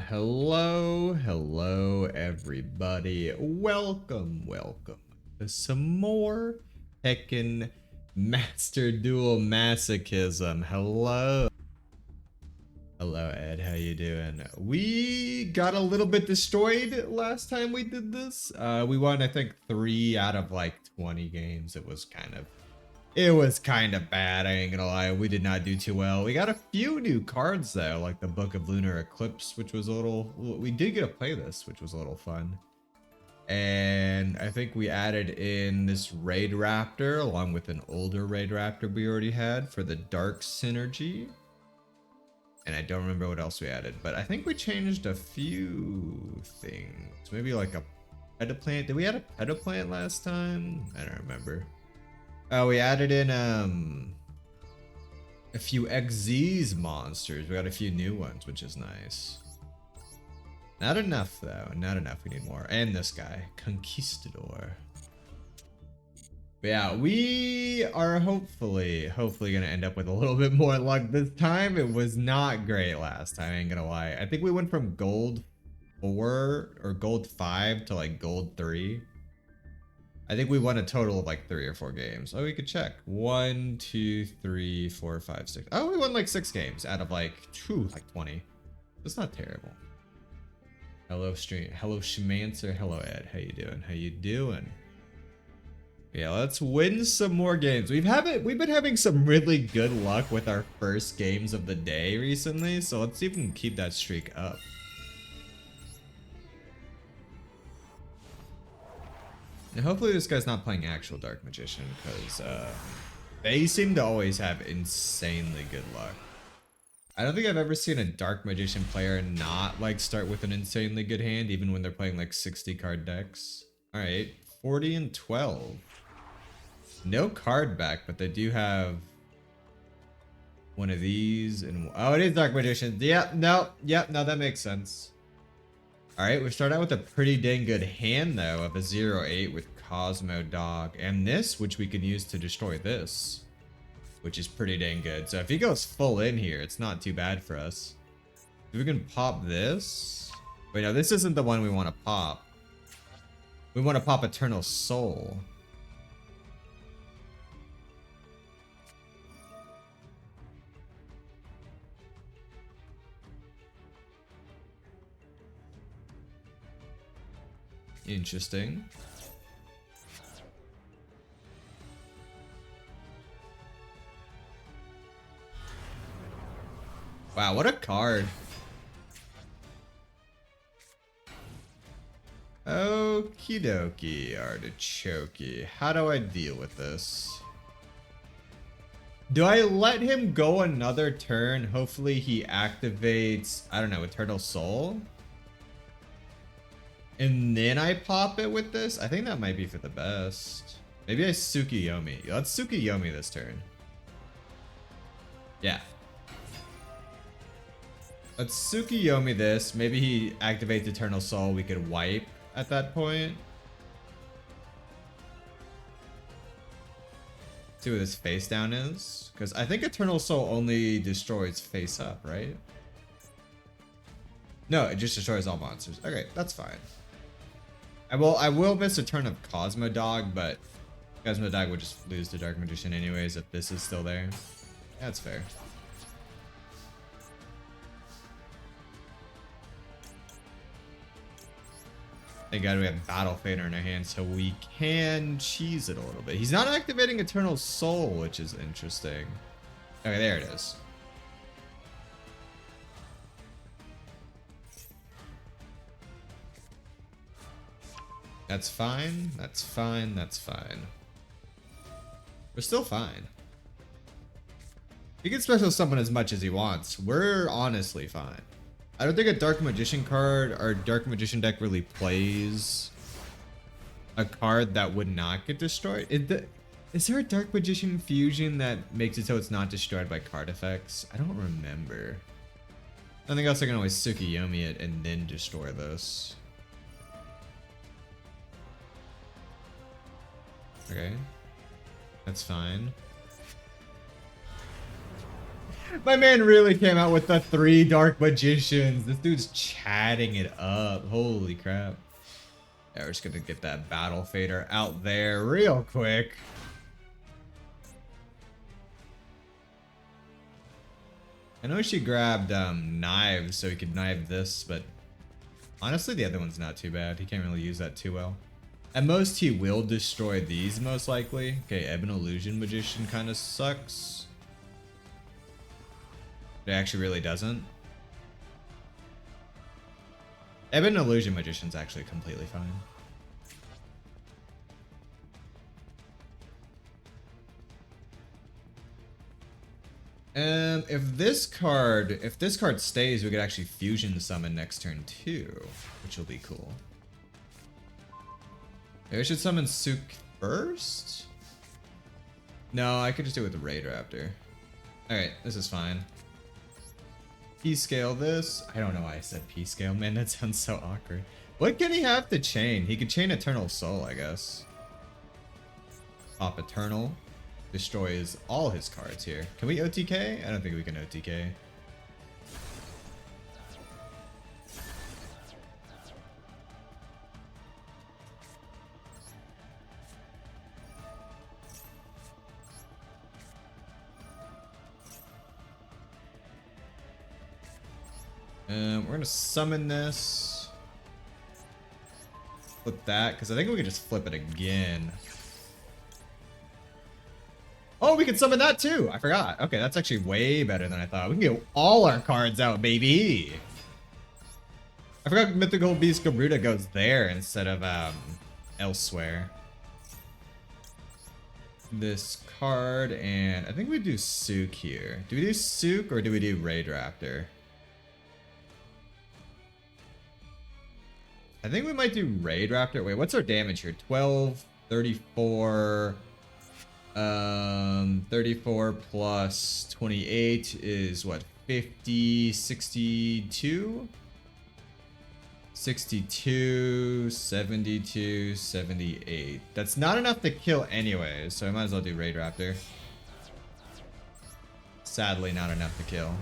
Hello, everybody. Welcome to some more heckin' Master Duel Masochism. Hello, Ed. How you doing? We got a little bit destroyed last time we did this. We won, I think, 3 out of like 20 games. It was kind of bad, I ain't gonna lie. We did not do too well. We got a few new cards though, like the Book of Lunar Eclipse, which was a little, we did get to play this, which was a little fun. And I think we added in this Raid Raptor along with an older Raid Raptor we already had for the Dark Synergy. And I don't remember what else we added, but I think we changed a few things. Maybe like a Pediplant. Did we add a Pediplant last time? I don't remember. Oh, we added in a few XZ's monsters. We got a few new ones, which is nice. Not enough though. Not enough. We need more. And this guy, Conquistador. But yeah, we are hopefully gonna end up with a little bit more luck this time. It was not great last time, I ain't gonna lie. I think we went from gold 4 or gold 5 to like gold 3. I think we won a total of like 3 or 4 games. Oh, we could check. 1, 2, 3, 4, 5, 6. Oh, we won like 6 games out of like 20. That's not terrible. Hello stream. Hello Schmancer. Hello Ed. How you doing? How you doing? Yeah, let's win some more games. We've been having some really good luck with our first games of the day recently, so let's see if we can keep that streak up. And hopefully this guy's not playing actual Dark Magician, because they seem to always have insanely good luck. I don't think I've ever seen a Dark Magician player not like start with an insanely good hand, even when they're playing like 60 card decks. All right, 40 and 12. No card back, but they do have one of these. And oh, it is Dark Magician. Yep, no, that makes sense. All right, we start out with a pretty dang good hand though of a 0/8 with Cosmo Dog and this, which we can use to destroy this, which is pretty dang good. So if he goes full in here, it's not too bad for us. If we can pop this. Wait, no, this isn't the one we want to pop. We want to pop Eternal Soul. Interesting. Wow, what a card. Okie dokie, artichoke. How do I deal with this? Do I let him go another turn? Hopefully he activates, I don't know, Eternal Soul? And then I pop it with this? I think that might be for the best. Maybe I Tsukiyomi. Let's Tsukiyomi this turn. Yeah. Let's Tsukiyomi this. Maybe he activates Eternal Soul. We could wipe at that point. See what his face down is. Because I think Eternal Soul only destroys face up, right? No, it just destroys all monsters. Okay, that's fine. I will miss a turn of Cosmo Dog, but Cosmo Dog would just lose to Dark Magician anyways if this is still there. That's fair. Thank God we have Battle Fader in our hand so we can cheese it a little bit. He's not activating Eternal Soul, which is interesting. Okay, there it is. That's fine. That's fine. That's fine. We're still fine. He can special summon as much as he wants. We're honestly fine. I don't think a Dark Magician card or Dark Magician deck really plays a card that would not get destroyed. Is there a Dark Magician fusion that makes it so it's not destroyed by card effects? I don't remember. I think else I can always Tsukiyomi it and then destroy this. Okay. That's fine. My man really came out with the 3 Dark Magicians. This dude's chatting it up. Holy crap. Yeah, we're just gonna get that Battle Fader out there real quick. I know she grabbed knives so he could knife this, but honestly the other one's not too bad. He can't really use that too well. At most he will destroy these most likely. Okay, Ebon Illusion Magician kind of sucks. It actually really doesn't. Ebon Illusion Magician's actually completely fine. If this card stays, we could actually fusion summon next turn too, which will be cool. Maybe I should summon Suk first? No, I could just do it with the Raid Raptor. Alright, this is fine. P-scale this. I don't know why I said P-scale, man, that sounds so awkward. What can he have to chain? He could chain Eternal Soul, I guess. Pop Eternal. Destroys all his cards here. Can we OTK? I don't think we can OTK. We're gonna summon this. Flip that, because I think we can just flip it again. Oh, we can summon that too. I forgot. Okay, that's actually way better than I thought. We can get all our cards out, baby. I forgot Mythical Beast Garuda goes there instead of elsewhere. this card, and I think we do Sook here. Do we do Sook or do we do Raid Raptor? I think we might do Raid Raptor. Wait, what's our damage here? 12, 34. 34 plus 28 is what? 50, 62? 62, 72, 78. That's not enough to kill anyways, so I might as well do Raid Raptor. Sadly, not enough to kill.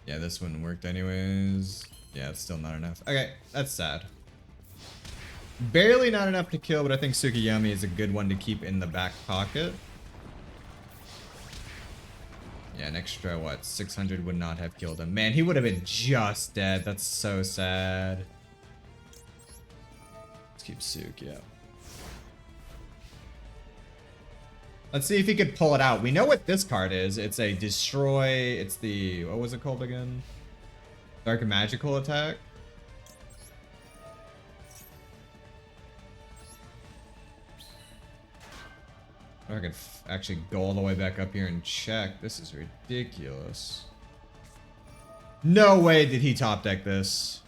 Yeah, this wouldn't worked anyways. Yeah, it's still not enough. Okay, that's sad. Barely not enough to kill, but I think Tsukuyomi is a good one to keep in the back pocket. Yeah, an extra, what, 600 would not have killed him. Man, he would have been just dead. That's so sad. Let's keep Sook, yeah. Let's see if he could pull it out. We know what this card is. It's a destroy. It's the, what was it called again? Dark Magical attack. I could actually go all the way back up here and check. This is ridiculous. No way did he top deck this.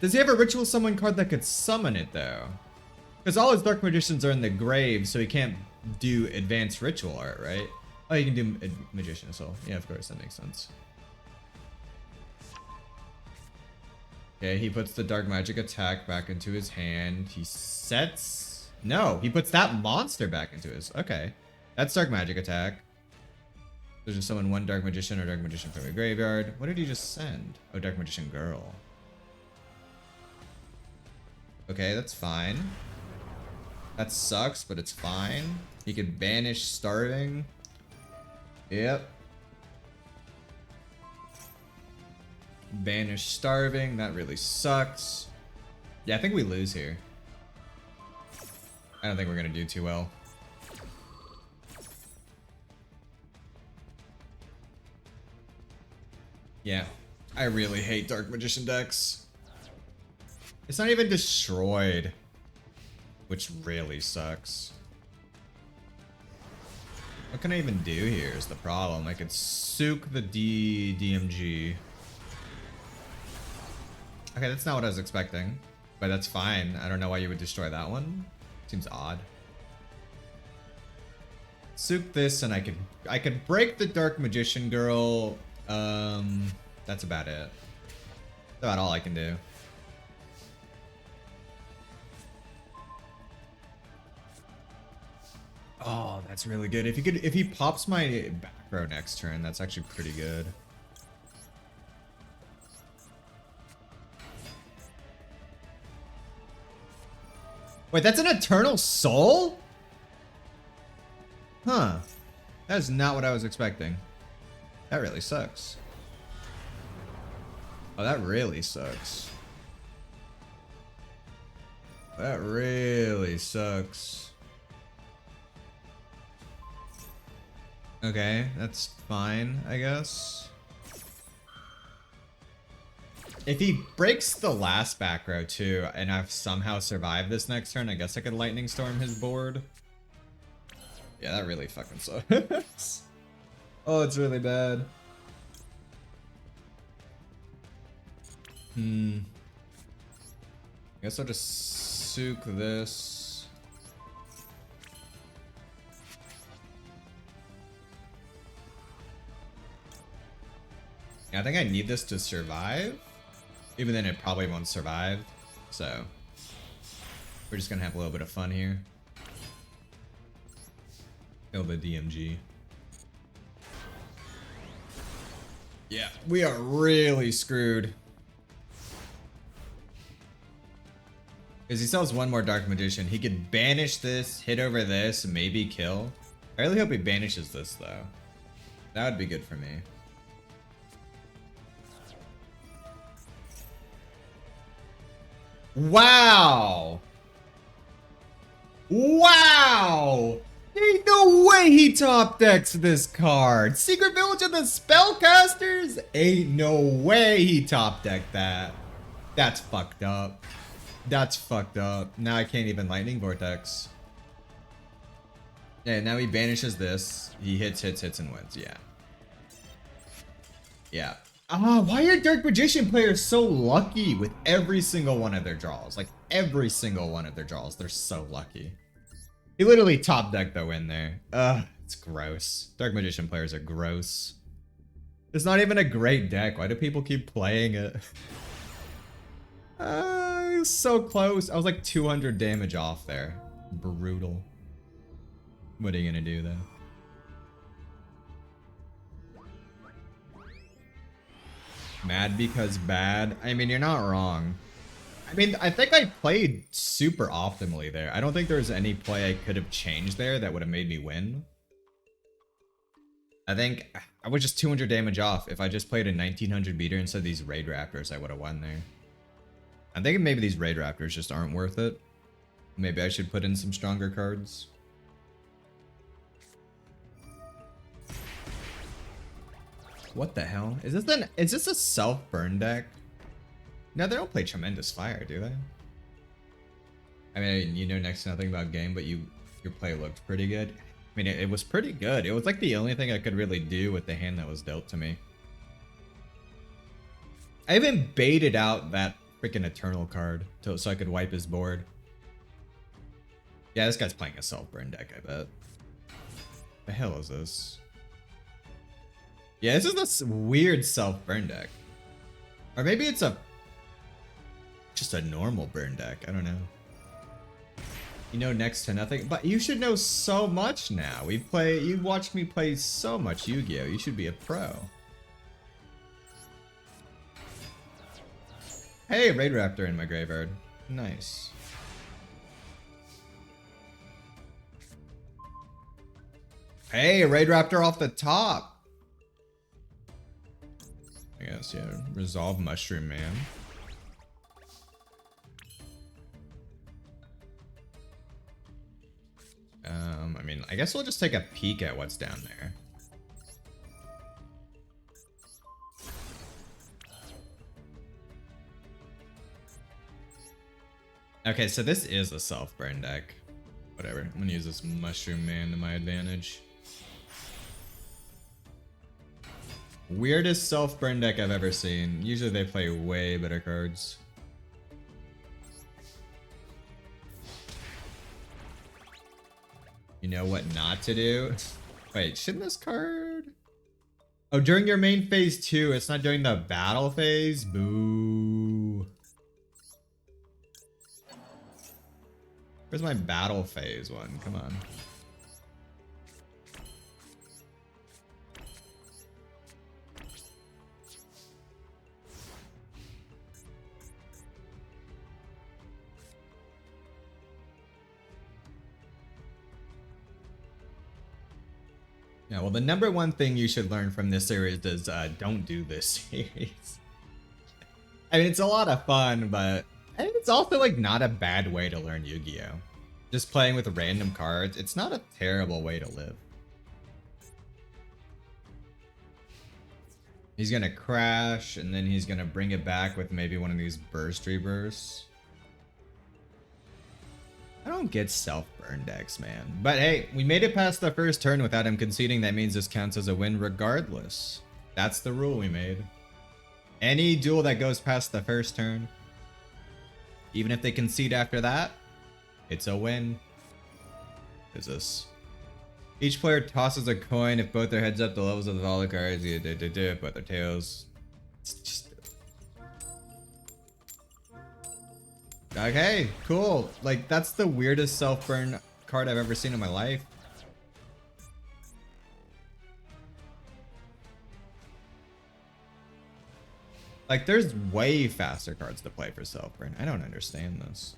Does he have a Ritual Summon card that could summon it, though? Because all his Dark Magicians are in the grave, so he can't do Advanced Ritual Art, right? Oh, you can do Magician Soul. Yeah, of course, that makes sense. Okay, he puts the Dark Magic attack back into his hand. He sets... No, he puts that monster back into his... Okay. That's Dark Magic attack. There's just summon one Dark Magician or Dark Magician from a graveyard. What did he just send? Oh, Dark Magician Girl. Okay, that's fine. That sucks, but it's fine. He could banish Starving. Yep. Banish Starving. That really sucks. Yeah, I think we lose here. I don't think we're gonna do too well. Yeah. I really hate Dark Magician decks. It's not even destroyed, which really sucks. What can I even do here is the problem. I could Sook the DMG. Okay, that's not what I was expecting, but that's fine. I don't know why you would destroy that one. Seems odd. Sook this, and I could break the Dark Magician Girl. That's about it. That's about all I can do. Oh, that's really good. If he pops my back row next turn, that's actually pretty good. Wait, that's an Eternal Soul? Huh. That is not what I was expecting. That really sucks. Oh, that really sucks. That really sucks. Okay, that's fine, I guess. If he breaks the last back row too, and I've somehow survived this next turn, I guess I could Lightning Storm his board. Yeah, that really fucking sucks. Oh, it's really bad. I guess I'll just Sook this. Yeah, I think I need this to survive. Even then, it probably won't survive. So, we're just gonna have a little bit of fun here. Kill the DMG. Yeah, we are really screwed. Because he sells one more Dark Magician. He could banish this, hit over this, maybe kill. I really hope he banishes this, though. That would be good for me. Wow! Wow! Ain't no way he top decks this card. Secret Village of the Spellcasters? Ain't no way he top decked that. That's fucked up. That's fucked up. Now I can't even Lightning Vortex. Yeah, now he banishes this. He hits, and wins. Yeah. Yeah. Ah, why are Dark Magician players so lucky with every single one of their draws? Like, every single one of their draws, they're so lucky. He literally top decked the win there. Ugh, it's gross. Dark Magician players are gross. It's not even a great deck. Why do people keep playing it? It was so close. I was like 200 damage off there. Brutal. What are you gonna do though? Mad because bad? I mean, you're not wrong. I mean, I think I played super optimally there. I don't think there's any play I could have changed there that would have made me win. I think I was just 200 damage off. If I just played a 1900 beater instead of these Raid Raptors, I would have won there. I'm thinking maybe these Raid Raptors just aren't worth it. Maybe I should put in some stronger cards. What the hell? Is this a self-burn deck? No, they don't play Tremendous Fire, do they? I mean, you know next to nothing about game, but your play looked pretty good. I mean, it was pretty good. It was like the only thing I could really do with the hand that was dealt to me. I even baited out that freaking Eternal card so I could wipe his board. Yeah, this guy's playing a self-burn deck, I bet. The hell is this? Yeah, this is this weird self-burn deck. Or maybe it's just a normal burn deck. I don't know. You know next to nothing, but you should know so much now. You've watched me play so much Yu-Gi-Oh! You should be a pro. Hey, Raid Raptor in my graveyard. Nice. Hey, Raid Raptor off the top. I guess, yeah. Resolve Mushroom Man. I mean, I guess we'll just take a peek at what's down there. Okay, so this is a self-burn deck. Whatever, I'm gonna use this Mushroom Man to my advantage. Weirdest self-burn deck I've ever seen. Usually they play way better cards. You know what not to do? Wait, shouldn't this card? Oh, during your main phase too. It's not during the battle phase? Boo. Where's my battle phase one? Come on. Yeah, well, the number one thing you should learn from this series is don't do this series. I mean, it's a lot of fun, but I think it's also like not a bad way to learn Yu-Gi-Oh! Just playing with random cards, it's not a terrible way to live. He's gonna crash, and then he's gonna bring it back with maybe one of these burst reverse. I don't get self-burn decks, man. But hey, we made it past the first turn without him conceding. That means this counts as a win regardless. That's the rule we made. Any duel that goes past the first turn, even if they concede after that, it's a win. What is this? Each player tosses a coin. If both their heads up, the levels of all the cards. If both their tails. It's just... Okay, cool. Like, that's the weirdest self-burn card I've ever seen in my life. Like, there's way faster cards to play for self-burn. I don't understand this.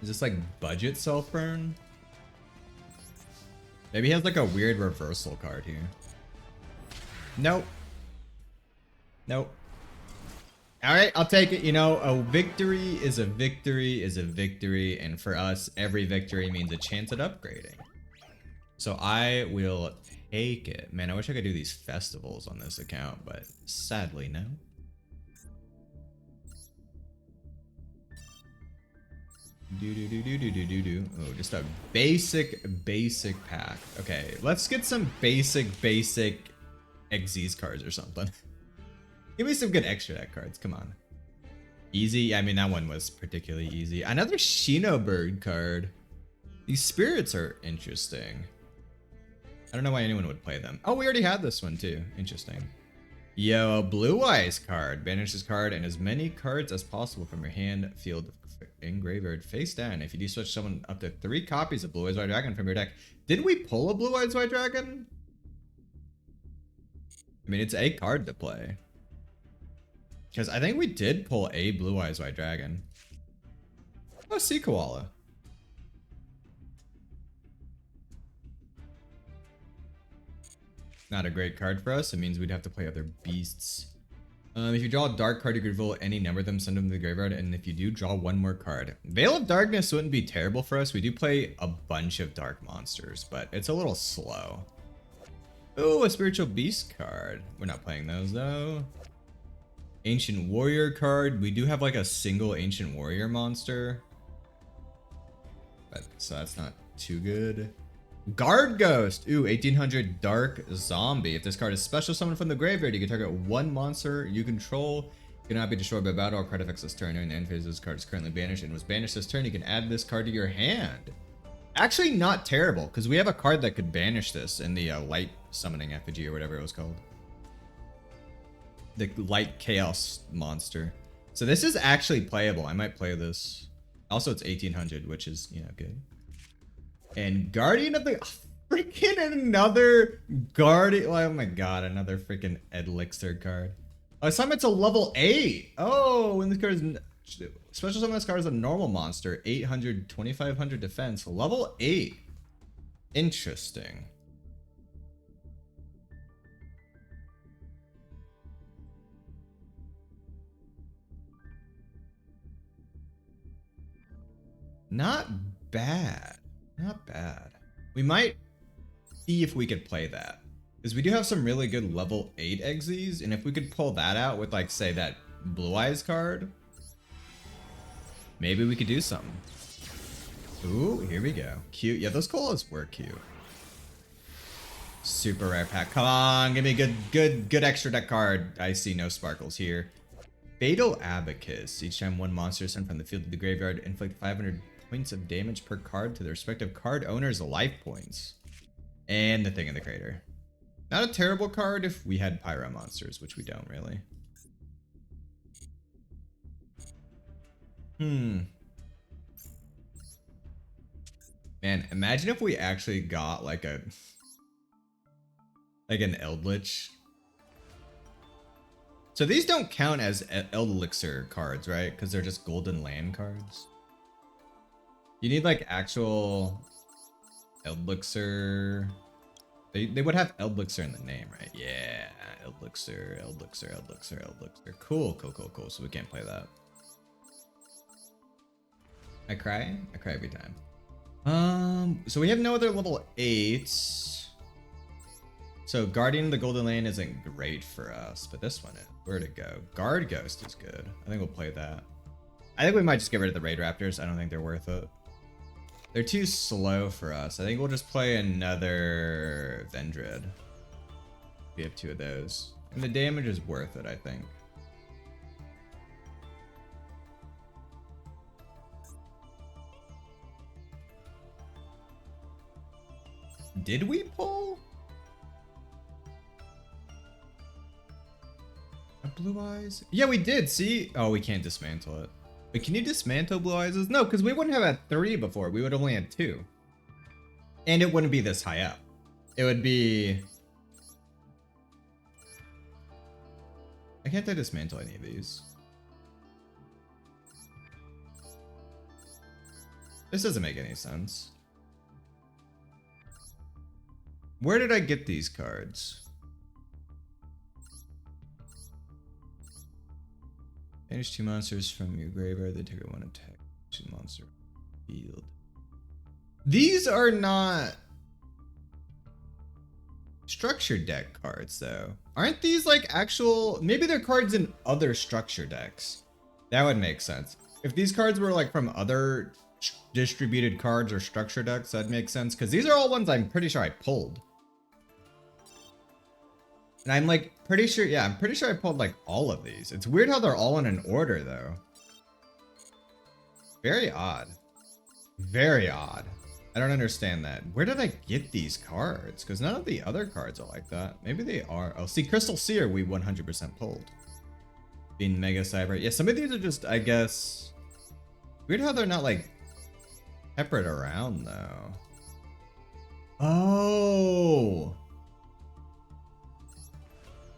Is this like budget self-burn? Maybe he has like a weird reversal card here. Nope. Nope. All right, I'll take it. You know, a victory is a victory is a victory. And for us, every victory means a chance at upgrading. So I will take it. Man, I wish I could do these festivals on this account, but sadly, no. Oh, just a basic pack. Okay, let's get some basic Xyz cards or something. Give me some good extra deck cards. Come on. Easy. I mean, that one was particularly easy. Another Shinobird card. These spirits are interesting. I don't know why anyone would play them. Oh, we already had this one too. Interesting. Yo, Blue Eyes card. Banish this card and as many cards as possible from your hand, field, and graveyard face down. If you do switch someone up to 3 copies of Blue Eyes White Dragon from your deck. Did we pull a Blue Eyes White Dragon? I mean, it's a card to play. Because I think we did pull a Blue Eyes White Dragon. Oh, Sea Koala. Not a great card for us. It means we'd have to play other beasts. If you draw a dark card, you can reveal any number of them, send them to the graveyard, and if you do, draw 1 more card. Veil of Darkness wouldn't be terrible for us. We do play a bunch of dark monsters, but it's a little slow. Ooh, a Spiritual Beast card. We're not playing those, though. Ancient Warrior card. We do have like a single Ancient Warrior monster. But, so that's not too good. Guard Ghost. Ooh, 1800 Dark Zombie. If this card is special summoned from the graveyard, you can target 1 monster you control. It cannot be destroyed by battle or card effects this turn. During the end phase, this card is currently banished and was banished this turn. You can add this card to your hand. Actually, not terrible, because we have a card that could banish this in the light summoning effigy or whatever it was called. The light chaos monster. So this is actually playable. I might play this. Also, it's 1800, which is, you know, good. And Guardian of the... freaking another Guardian... Oh my god, another freaking Elixir card. Oh, it's a level 8. Oh, and this card is... Special summon this card is a normal monster. 800, 2500 defense. Level 8. Interesting. Not bad. Not bad. We might see if we could play that. Because we do have some really good level 8 Xyz, and if we could pull that out with, like, say, that Blue Eyes card, maybe we could do something. Ooh, here we go. Cute. Yeah, those colas were cute. Super rare pack. Come on, give me a good extra deck card. I see no sparkles here. Fatal Abacus. Each time 1 monster is sent from the field to the graveyard, inflict 500 points of damage per card to the respective card owner's life points. And the Thing in the Crater. Not a terrible card if we had Pyro monsters, which we don't really. Man, imagine if we actually got like an Eldritch. So these don't count as Elixir cards, right? Because they're just golden land cards. You need like actual Elixir. They would have Elixir in the name, right? Yeah, Elixir. Cool. So we can't play that. I cry every time. So we have no other level 8s. So Guardian of the Golden Land isn't great for us, but this one is. Where to go? Guard Ghost is good. I think we'll play that. I think we might just get rid of the Raid Raptors. I don't think they're worth it. They're too slow for us. I think we'll just play another Vendread. We have 2 of those. And the damage is worth it, I think. Did we pull a Blue Eyes? Yeah, we did. See? Oh, we can't dismantle it. Wait, can you dismantle Blue Eyes? No, because we wouldn't have had 3 before. We would only had 2. And it wouldn't be this high up. It would be... I can't dismantle any of these. This doesn't make any sense. Where did I get these cards? Banish 2 monsters from your graveyard. They take 1 attack. 2 monster field. These are not structure deck cards, though. Aren't these like actual? Maybe they're cards in other structure decks. That would make sense. If these cards were like from other distributed cards or structure decks, that'd make sense. Because these are all ones I'm pretty sure I pulled. And I'm like pretty sure, yeah, I'm pretty sure I pulled like all of these. It's weird how they're all in an order though. Very odd. Very odd. I don't understand that. Where did I get these cards? Because none of the other cards are like that. Maybe they are. Oh, see, Crystal Seer we 100% pulled. Being Mega Cyber. Yeah, some of these are just, I guess... Weird how they're not like peppered around though. Oh!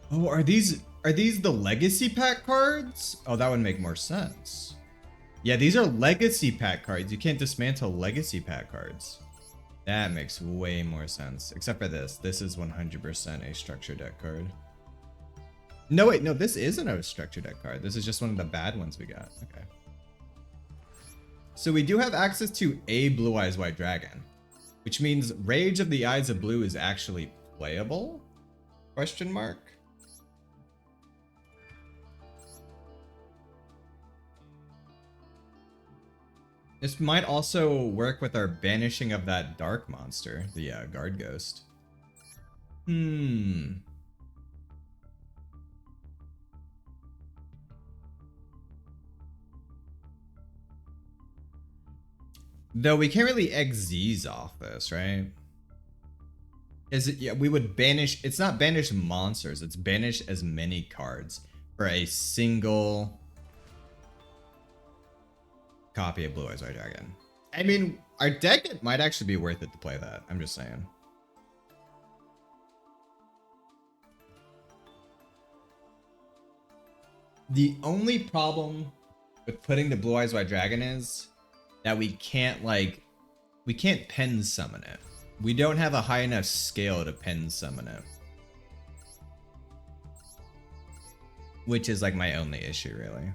Oh, are these the Legacy Pack cards? Oh, that would make more sense. Yeah, these are Legacy Pack cards. You can't dismantle Legacy Pack cards. That makes way more sense. Except for this. This is 100% a structure deck card. No, wait, no, this isn't a structure deck card. This is just one of the bad ones we got. Okay. So we do have access to a Blue Eyes White Dragon, which means Rage of the Eyes of Blue is actually playable? Question mark? This might also work with our banishing of that dark monster, the guard ghost. Though we can't really XZs off this, right? Is it? Yeah, we would banish. It's not banish monsters. It's banish as many cards for a single copy of Blue Eyes White Dragon. I mean, our deck, it might actually be worth it to play that. I'm just saying. The only problem with putting the Blue Eyes White Dragon is that we can't pen summon it. We don't have a high enough scale to pen summon it. Which is like my only issue, really.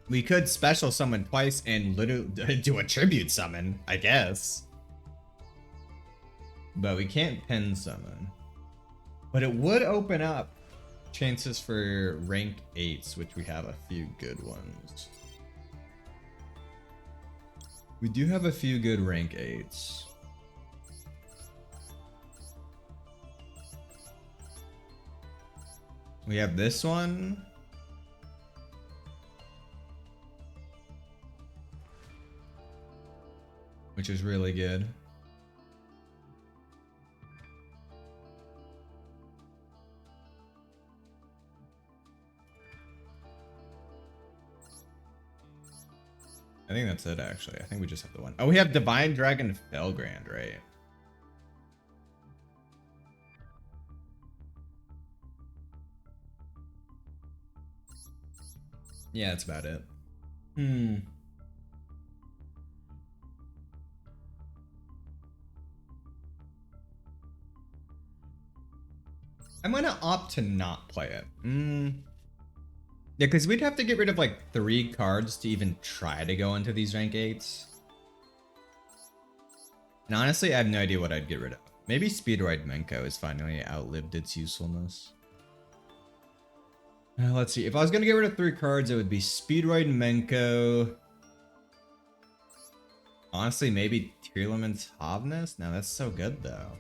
We could special summon twice and literally do a tribute summon, I guess. But we can't pen summon. But it would open up chances for rank 8s, which we have a few good ones. We do have a few good rank 8s. We have this one. Which is really good. I think that's it, actually. I think we just have the one. Oh, we have Divine Dragon Felgrand, right? Yeah, that's about it. I'm gonna opt to not play it. Yeah, because we'd have to get rid of like 3 cards to even try to go into these rank 8s. And honestly, I have no idea what I'd get rid of. Maybe Speedroid Menko has finally outlived its usefulness. Let's see. If I was gonna get rid of 3 cards, it would be Speedroid Menko. Honestly, maybe Tearlament's Hovness? No, that's so good though.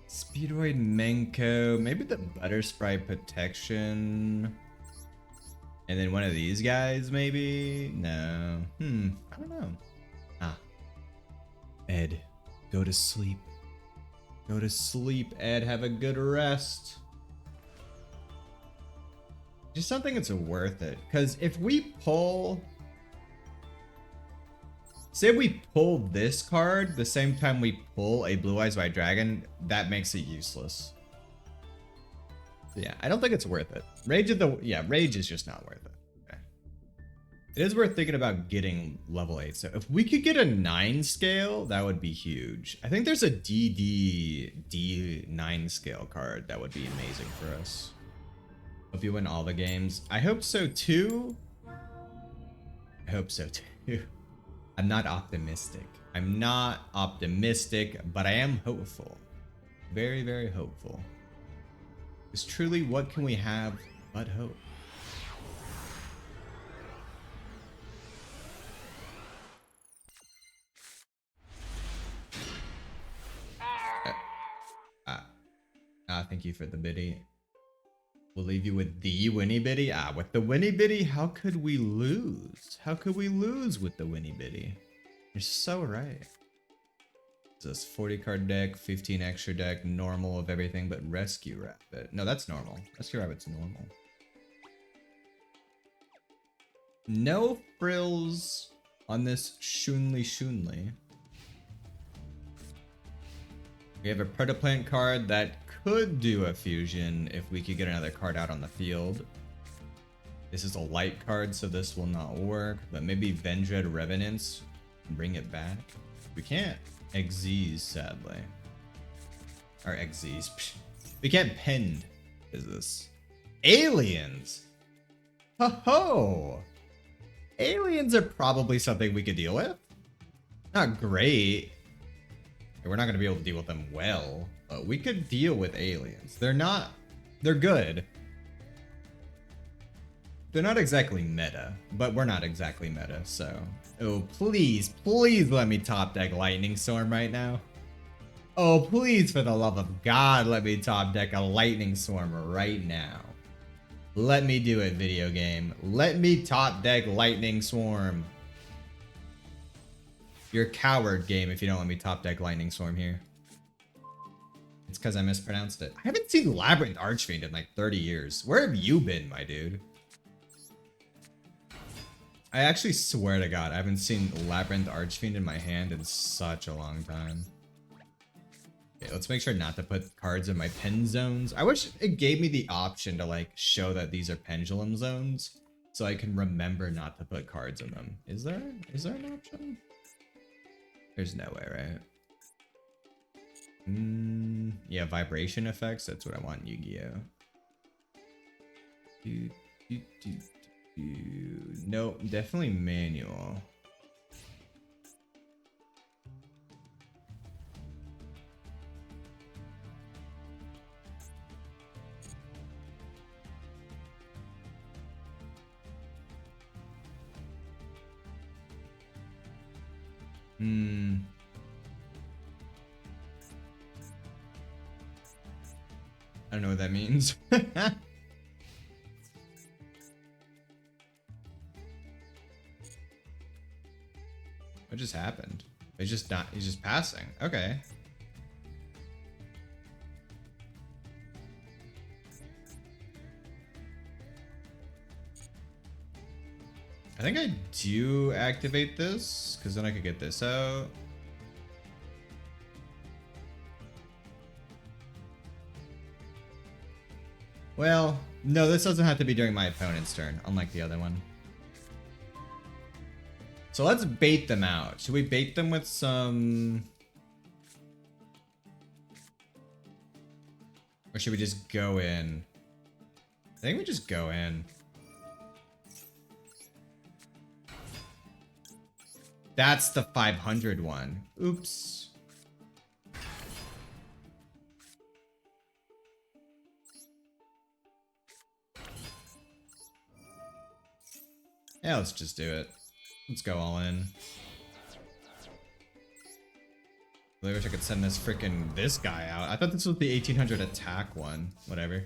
Speedroid Menko, maybe the Butterspray Protection, and then one of these guys, maybe? No. I don't know. Ed, go to sleep. Go to sleep, Ed. Have a good rest. Just don't think it's worth it, because if we pull... Say we pull this card the same time we pull a Blue Eyes White Dragon, that makes it useless. Yeah, I don't think it's worth it. Rage is just not worth it. Okay. It is worth thinking about getting level 8. So if we could get a 9 scale, that would be huge. I think there's a D9 scale card that would be amazing for us. Hope you win all the games. I hope so too. I hope so too. I'm not optimistic. I'm not optimistic, but I am hopeful. Very, very hopeful. Because truly, what can we have but hope? Thank you for the biddy. We'll leave you with the Winnie Biddy. With the Winnie Biddy, how could we lose? How could we lose with the Winnie Biddy? You're so right. This 40 card deck, 15 extra deck, normal of everything but Rescue Rabbit. No, that's normal. Rescue Rabbit's normal. No frills on this Shunli. We have a Protoplant card that could do a fusion if we could get another card out on the field. This is a light card, so this will not work, but maybe Vendread Revenants can bring it back. We can't Xyz, sadly. Or Xyz. We can't Pend. Is this? Aliens! Ho-ho! Aliens are probably something we could deal with. Not great. We're not going to be able to deal with them well, but we could deal with aliens. They're good. They're not exactly meta, but we're not exactly meta, so. Oh, please let me top deck Lightning Storm right now. Oh, please, for the love of God, let me top deck a Lightning Storm right now. Let me do it, video game. Let me top deck Lightning Swarm. You're a coward, game, if you don't let me top deck Lightning Storm here. It's because I mispronounced it. I haven't seen Labyrinth Archfiend in like 30 years. Where have you been, my dude? I actually swear to God, I haven't seen Labyrinth Archfiend in my hand in such a long time. Okay, let's make sure not to put cards in my pen zones. I wish it gave me the option to like show that these are pendulum zones so I can remember not to put cards in them. Is there an option? There's no way, right? Yeah, vibration effects. That's what I want in Yu-Gi-Oh. Nope, definitely manual. I don't know what that means. What just happened? He's just not. He's just passing. Okay. I think I do activate this because then I could get this out. Well, no, this doesn't have to be during my opponent's turn, unlike the other one. So let's bait them out. Should we bait them with some... Or should we just go in? I think we just go in. That's the 500 one. Oops. Yeah, let's just do it. Let's go all in. I wish I could send this guy out. I thought this was the 1800 attack one. Whatever.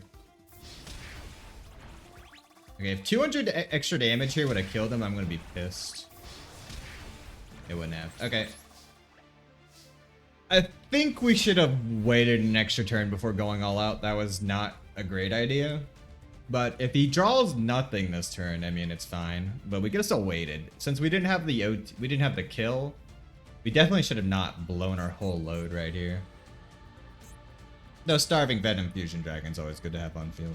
Okay, if 200 extra damage here would have killed him, I'm gonna be pissed. It wouldn't have. Okay. I think we should have waited an extra turn before going all out. That was not a great idea. But if he draws nothing this turn, I mean, it's fine. But we could have still waited. Since we didn't have the kill, we definitely should have not blown our whole load right here. No, Starving Venom Fusion Dragon's always good to have on field.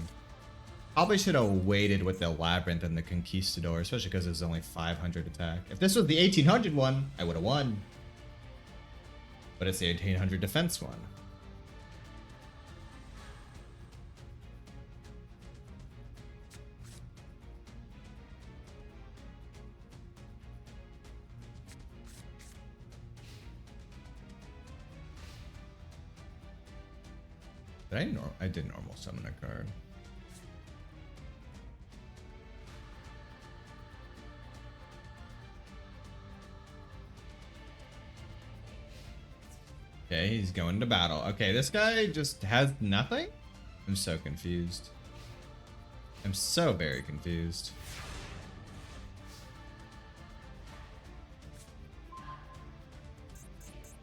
Probably should have waited with the Labyrinth and the Conquistador, especially because it's only 500 attack. If this was the 1800 one, I would have won. But it's the 1800 defense one. I did normal summon a card. Okay, he's going to battle. Okay, this guy just has nothing? I'm so confused. I'm so very confused.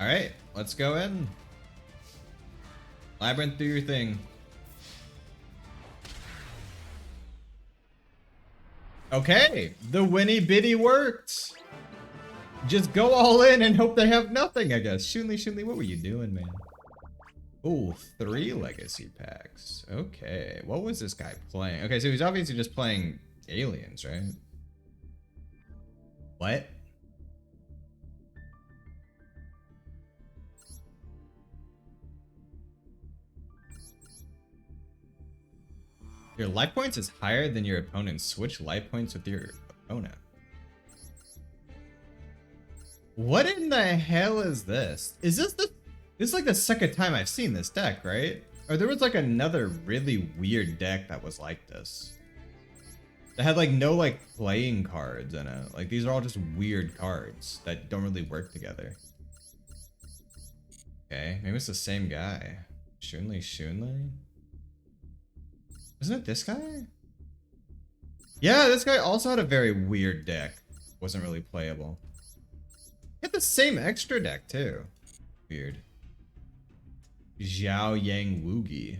Alright, let's go in. Labyrinth, do your thing. Okay, the Winnie Biddy worked. Just go all in and hope they have nothing, I guess. Shunli, what were you doing, man? Ooh, 3 legacy packs. Okay, what was this guy playing? Okay, so he's obviously just playing aliens, right? What? Your life points is higher than your opponent's. Switch life points with your opponent. What in the hell is this? Is this the... This is like the second time I've seen this deck, right? Or there was like another really weird deck that was like this. That had like no like playing cards in it. Like these are all just weird cards that don't really work together. Okay, maybe it's the same guy. Shunli? Isn't it this guy? Yeah, this guy also had a very weird deck. Wasn't really playable. He had the same extra deck too. Weird. Zhao Yang Wugi.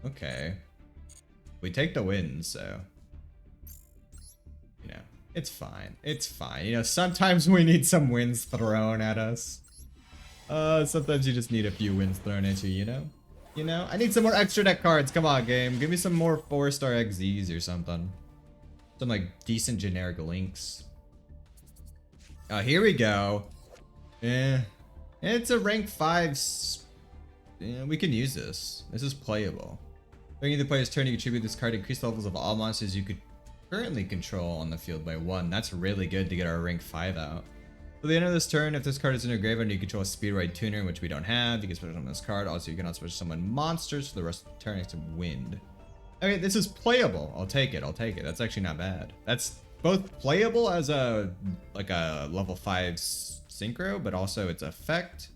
Okay. We take the win, so. You know, it's fine. It's fine. You know, sometimes we need some wins thrown at us. Sometimes you just need a few wins thrown at you, you know? You know? I need some more extra deck cards. Come on, game. Give me some more 4-star XZs or something. Some, like, decent generic links. Oh, here we go. It's a rank 5. Yeah, we can use this. This is playable. During the player's turn, you contribute this card to increase the levels of all monsters you could currently control on the field by 1. That's really good to get our rank 5 out. At the end of this turn, if this card is in your graveyard and you control a Speedride Tuner, which we don't have, you can special summon this card. Also, you can also special summon monsters for the rest of the turn except wind. Okay, this is playable. I'll take it. That's actually not bad. That's both playable as a like a level 5 synchro, but also its effect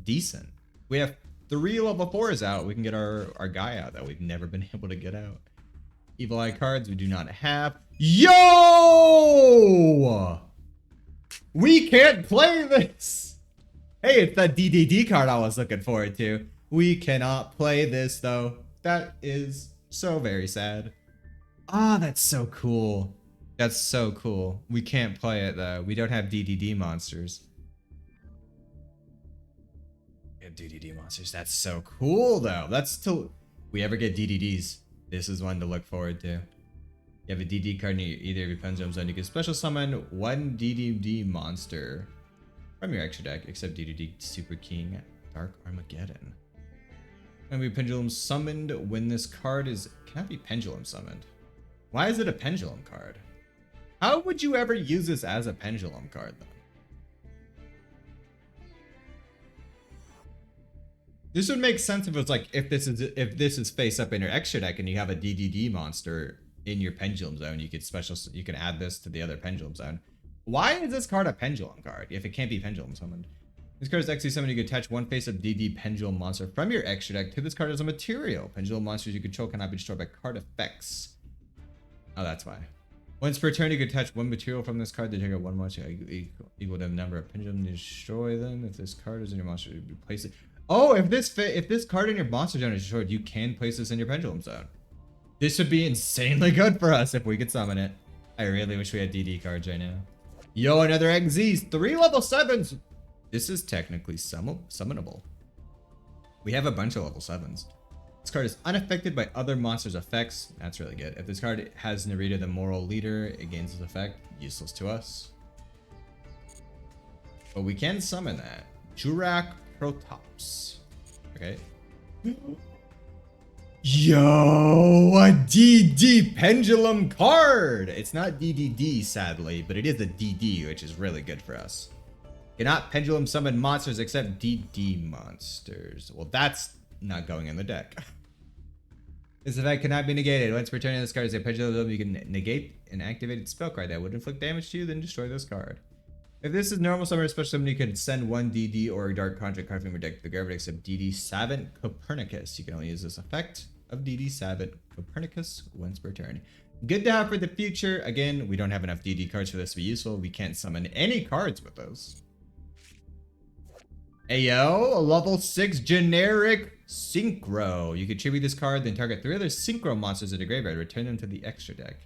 decent. We have 3 level 4s out. We can get our guy out that we've never been able to get out. Evil Eye cards we do not have. Yo! We can't play this! Hey, it's that DDD card I was looking forward to. We cannot play this though. That is so very sad. Ah, that's so cool. That's so cool. We can't play it though. We don't have DDD monsters. We have DDD monsters. That's so cool though. That's still... We ever get DDDs, this is one to look forward to. You have a DD card in either of your pendulum zone. You can special summon 1 DDD monster from your extra deck, except DDD Super King Dark Armageddon. And be pendulum summoned when this card is... Cannot be pendulum summoned. Why is it a pendulum card? How would you ever use this as a pendulum card then? This would make sense if it was like if this is face up in your extra deck and you have a DDD monster in your pendulum zone, you can add this to the other pendulum zone. Why is this card a pendulum card if it can't be pendulum summoned? This card is actually summoned. You can attach 1 face up DD pendulum monster from your extra deck to this card as a material. Pendulum monsters you control cannot be destroyed by card effects. Oh, that's why. Once per turn, you can attach 1 material from this card to trigger 1 monster equal to the number of pendulum to destroy them. If this card is in your monster, you place it. Oh, if this card in your monster zone is destroyed, you can place this in your pendulum zone. This would be insanely good for us if we could summon it. I really wish we had DD cards right now. Yo, another XZs. 3 level 7s. This is technically summonable. We have a bunch of level 7s. This card is unaffected by other monsters' effects. That's really good. If this card has Narita the Moral Leader, it gains this effect. Useless to us. But we can summon that. Jurak Protops. Okay. Yo, a DD pendulum card. It's not DDD, sadly, but it is a DD, which is really good for us. Cannot pendulum summon monsters except DD monsters. Well, that's not going in the deck. This effect cannot be negated. Once returning this card as a pendulum, you can negate an activated spell card that would inflict damage to you, then destroy this card. If this is normal summon or special summon, you can send one DD or a Dark Conjure card from your deck to the graveyard except DD Savant Copernicus. You can only use this effect of DD Savant Copernicus once per turn. Good to have for the future. Again, we don't have enough DD cards for this to be useful. We can't summon any cards with those. Ayo, a level 6 generic Synchro. You can tribute this card, then target 3 other Synchro monsters in the graveyard. Return them to the extra deck.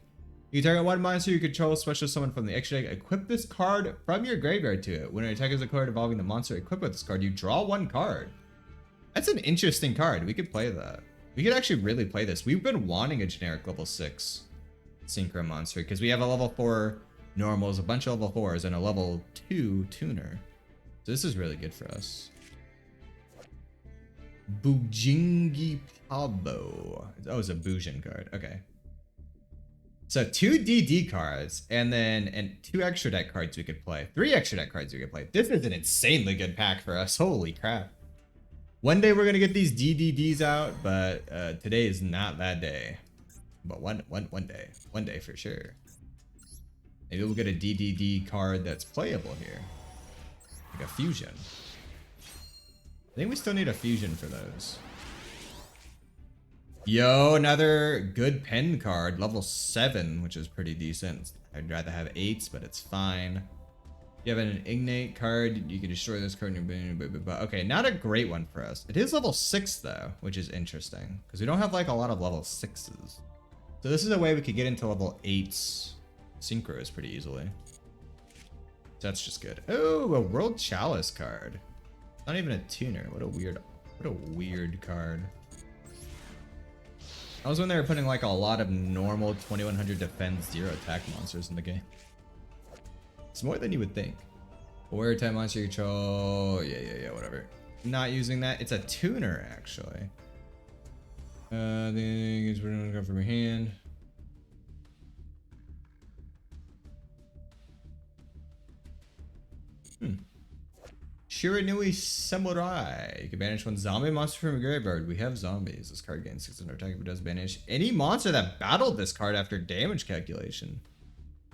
You target one monster you control, special summon from the extra deck. Equip this card from your graveyard to it. When it attaches a card involving the monster equipped with this card, you draw 1 card. That's an interesting card. We could play that. We could actually really play this. We've been wanting a generic level 6 Synchro monster because we have a level 4 normals, a bunch of level 4s, and a level 2 tuner. So this is really good for us. Bujingi Pabo. Oh, it's a Bujin card. Okay. So 2 DD cards and then 2 extra deck cards we could play. 3 extra deck cards we could play. This is an insanely good pack for us. Holy crap. One day we're going to get these DDDs out, but today is not that day. But one day. One day for sure. Maybe we'll get a DDD card that's playable here. Like a fusion. I think we still need a fusion for those. Yo, another good pen card, level 7, which is pretty decent. I'd rather have 8s, but it's fine. You have an Ignite card, you can destroy this card. Okay, not a great one for us. It is level 6 though, which is interesting, because we don't have like a lot of level 6s. So this is a way we could get into level 8s synchros pretty easily. So that's just good. Oh, a World Chalice card. Not even a tuner. What a weird card. That was when they were putting like a lot of normal 2100 defense 0 attack monsters in the game. It's more than you would think. Warrior type monster control. Yeah, whatever. Not using that. It's a tuner actually. Then we're gonna go from your hand. Shiranui Samurai. You can banish 1 zombie monster from a graveyard. We have zombies. This card gains 600 attack if it does banish any monster that battled this card after damage calculation.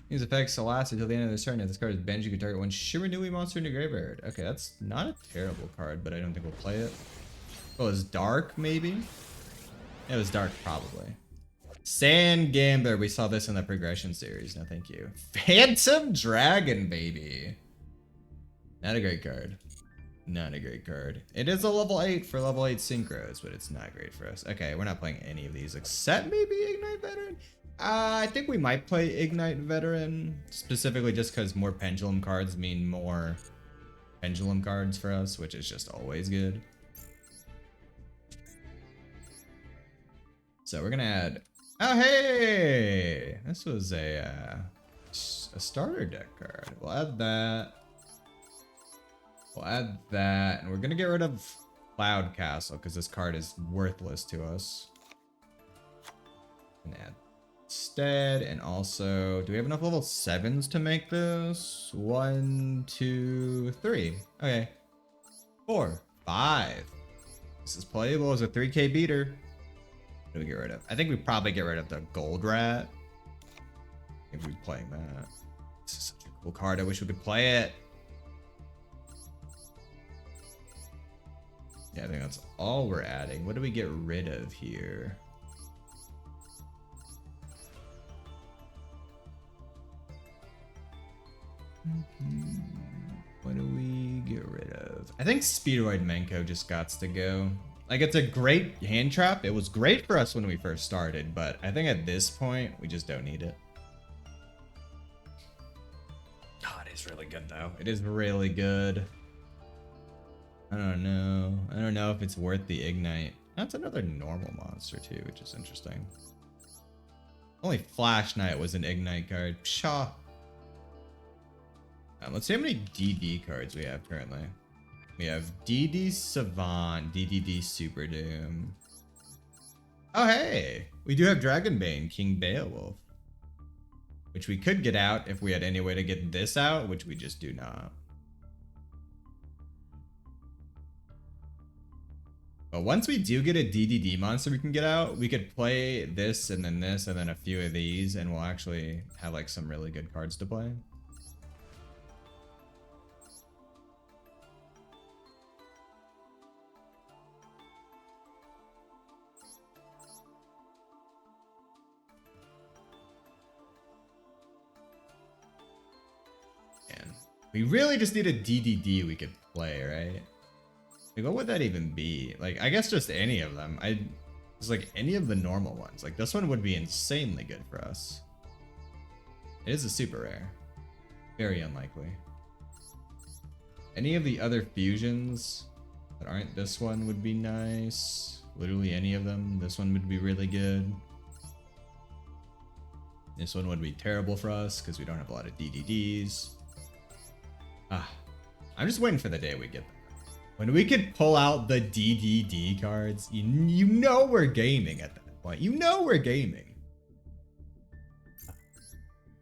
These effects will last until the end of this turn. If this card is banished, you can target 1 Shiranui monster in your graveyard. Okay, that's not a terrible card, but I don't think we'll play it. Oh, it's dark, maybe? It was dark, probably. Sand Gambler. We saw this in the progression series. No, thank you. Phantom Dragon, baby. Not a great card. Not a great card. It is a level 8 for level 8 synchros, but it's not great for us. Okay, we're not playing any of these except maybe Ignite Veteran. I think we might play Ignite Veteran, specifically just because more pendulum cards mean more pendulum cards for us, which is just always good. So we're gonna add. Oh hey, this was a starter deck card. We'll add that. We'll add that, and we're gonna get rid of Cloud Castle because this card is worthless to us. And add instead, and also, do we have enough level 7s to make this? 1, 2, 3. Okay. 4, 5. This is playable as a 3K beater. What do we get rid of? I think we probably get rid of the Gold Rat. If we're playing that. This is such a cool card. I wish we could play it. Yeah, I think that's all we're adding. What do we get rid of here? What do we get rid of? I think Speedoid Menko just gots to go. Like, it's a great hand trap. It was great for us when we first started, but I think at this point, we just don't need it. Oh, it is really good, though. It is really good. I don't know. I don't know if it's worth the Ignite. That's another normal monster, too, which is interesting. Only Flash Knight was an Ignite card. Pshaw. Let's see how many DD cards we have currently. We have DD Savant, DDD Super Doom. Oh, hey! We do have Dragonbane, King Beowulf. Which we could get out if we had any way to get this out, which we just do not. But once we do get a DDD monster we can get out, we could play this and then a few of these, and we'll actually have like some really good cards to play. Man, we really just need a DDD we could play, right? Like, what would that even be? Like, I guess just any of them. It's like any of the normal ones. Like, this one would be insanely good for us. It is a super rare. Very unlikely. Any of the other fusions that aren't this one would be nice. Literally any of them. This one would be really good. This one would be terrible for us because we don't have a lot of DDDs. I'm just waiting for the day we get them. When we could pull out the DDD cards, you know we're gaming at that point. You know we're gaming.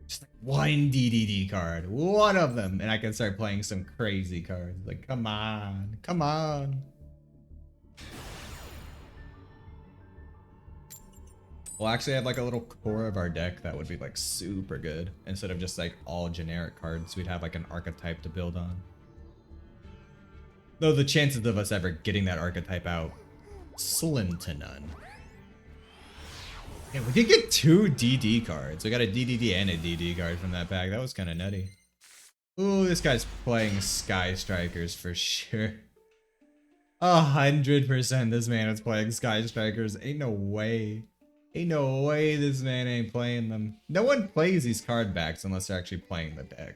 Just like one DDD card, one of them, and I can start playing some crazy cards. Like, come on, come on. We'll actually have like a little core of our deck that would be like super good. Instead of just like all generic cards, we'd have like an archetype to build on. Though the chances of us ever getting that archetype out, slim to none. Yeah, we did get 2 DD cards. We got a DDD and a DD card from that pack. That was kind of nutty. Ooh, this guy's playing Sky Strikers for sure. 100% this man is playing Sky Strikers. Ain't no way. Ain't no way this man ain't playing them. No one plays these card backs unless they're actually playing the deck.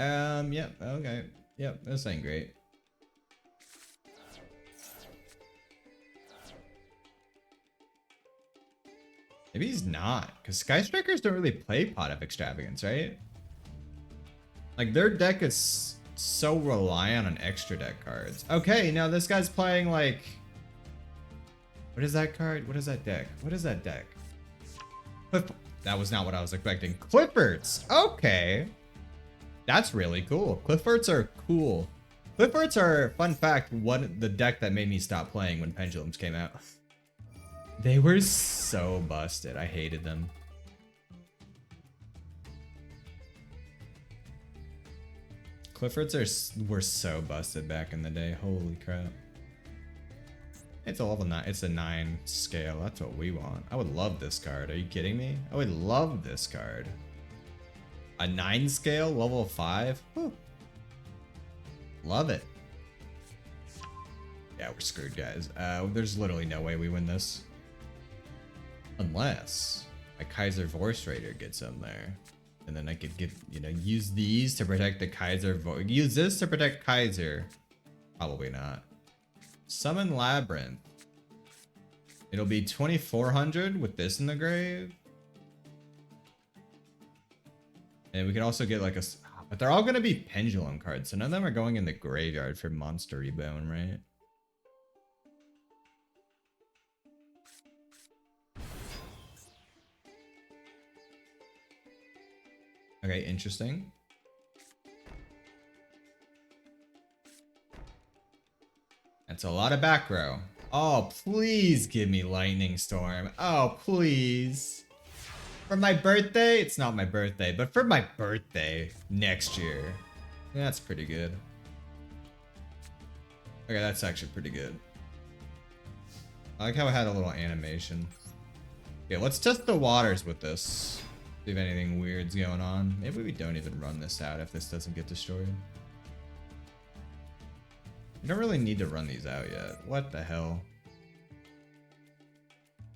Yep, okay. Yep, this ain't great. Maybe he's not, because Sky Strikers don't really play Pot of Extravagance, right? Like, their deck is so reliant on extra deck cards. Okay, now this guy's playing, like... What is that card? What is that deck? What is that deck? That was not what I was expecting. Cliffords! Okay! That's really cool. Cliffords are cool. Cliffords are, fun fact, the deck that made me stop playing when Pendulums came out. They were so busted. I hated them. Cliffords were so busted back in the day. Holy crap. It's a level 9. It's a 9 scale. That's what we want. I would love this card. Are you kidding me? I would love this card. A 9 scale, level 5? Whew. Love it. Yeah, we're screwed, guys. There's literally no way we win this. Unless a Kaiser Voice Raider gets in there. And then I could get, use these to protect the Kaiser. Use this to protect Kaiser. Probably not. Summon Labyrinth. It'll be 2400 with this in the grave. And we can also get like but they're all going to be Pendulum cards. So none of them are going in the graveyard for Monster Reborn, right? Okay, interesting. That's a lot of back row. Oh, please give me Lightning Storm. Oh, please. For my birthday? It's not my birthday, but for my birthday next year. That's pretty good. Okay, that's actually pretty good. I like how I had a little animation. Okay, let's test the waters with this. See if anything weird's going on. Maybe we don't even run this out if this doesn't get destroyed. You don't really need to run these out yet. What the hell?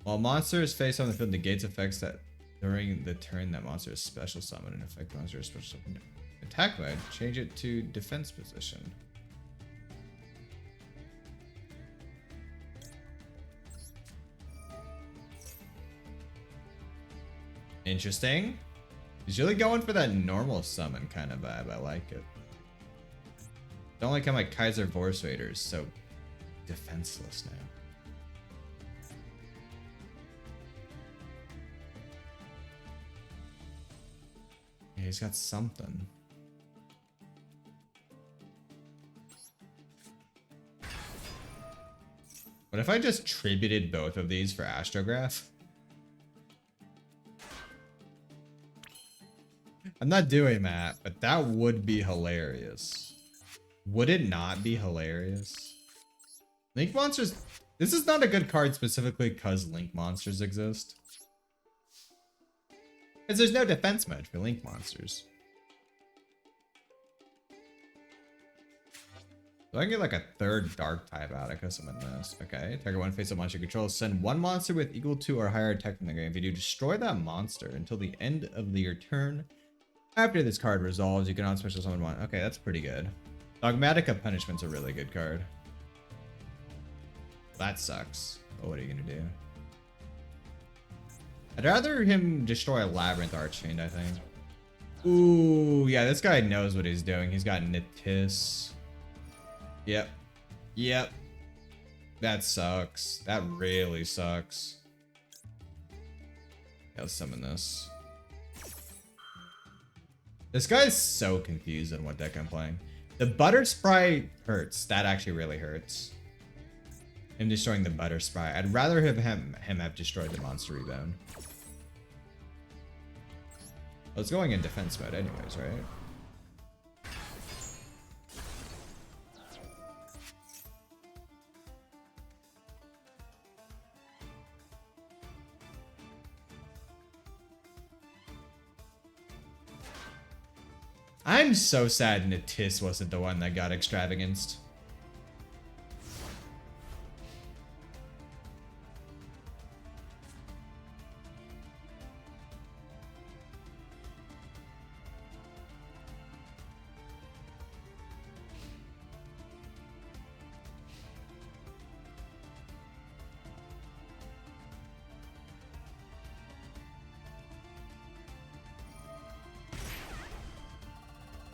While monster is face on the field, negates effects that during the turn that monster is special summoned and affect monster is special summoned. Attack mode, change it to defense position. Interesting. He's really going for that normal summon kind of vibe. I like it. Don't like how my Kaiser Voice Raider is so defenseless now. Yeah, he's got something. What if I just tributed both of these for Astrograph? I'm not doing that, but that would be hilarious. Would it not be hilarious? Link monsters. This is not a good card specifically because Link monsters exist. Because there's no defense mode for Link monsters. So I can get like a third dark type out. I could summon this. Okay. Target one face-up monster you control. Send one monster with equal to or higher attack from the game. If you do, destroy that monster until the end of your turn. After this card resolves, you can on special summon one. Okay, that's pretty good. Dogmatica Punishment's a really good card. That sucks. But what are you gonna do? I'd rather him destroy a Labyrinth Archfiend, I think. Ooh, yeah, this guy knows what he's doing. He's got Nittis. Yep. Yep. That sucks. That really sucks. Yeah, let's summon this. This guy's so confused on what deck I'm playing. The Butter Sprite hurts. That actually really hurts. Him destroying the Butter Sprite. I'd rather have him have destroyed the Monster Rebound. Well, it's going in defense mode anyways, right? I'm so sad Nittis wasn't the one that got extravaganced.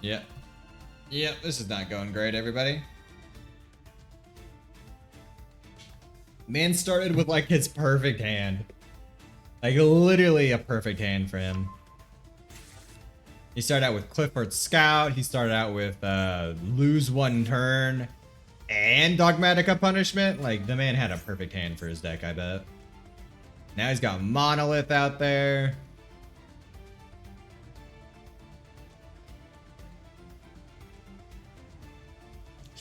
Yep. Yep, this is not going great, everybody. Man started with like his perfect hand. Like literally a perfect hand for him. He started out with Clifford Scout. He started out with lose one turn and Dogmatica Punishment. Like the man had a perfect hand for his deck, I bet. Now he's got Monolith out there.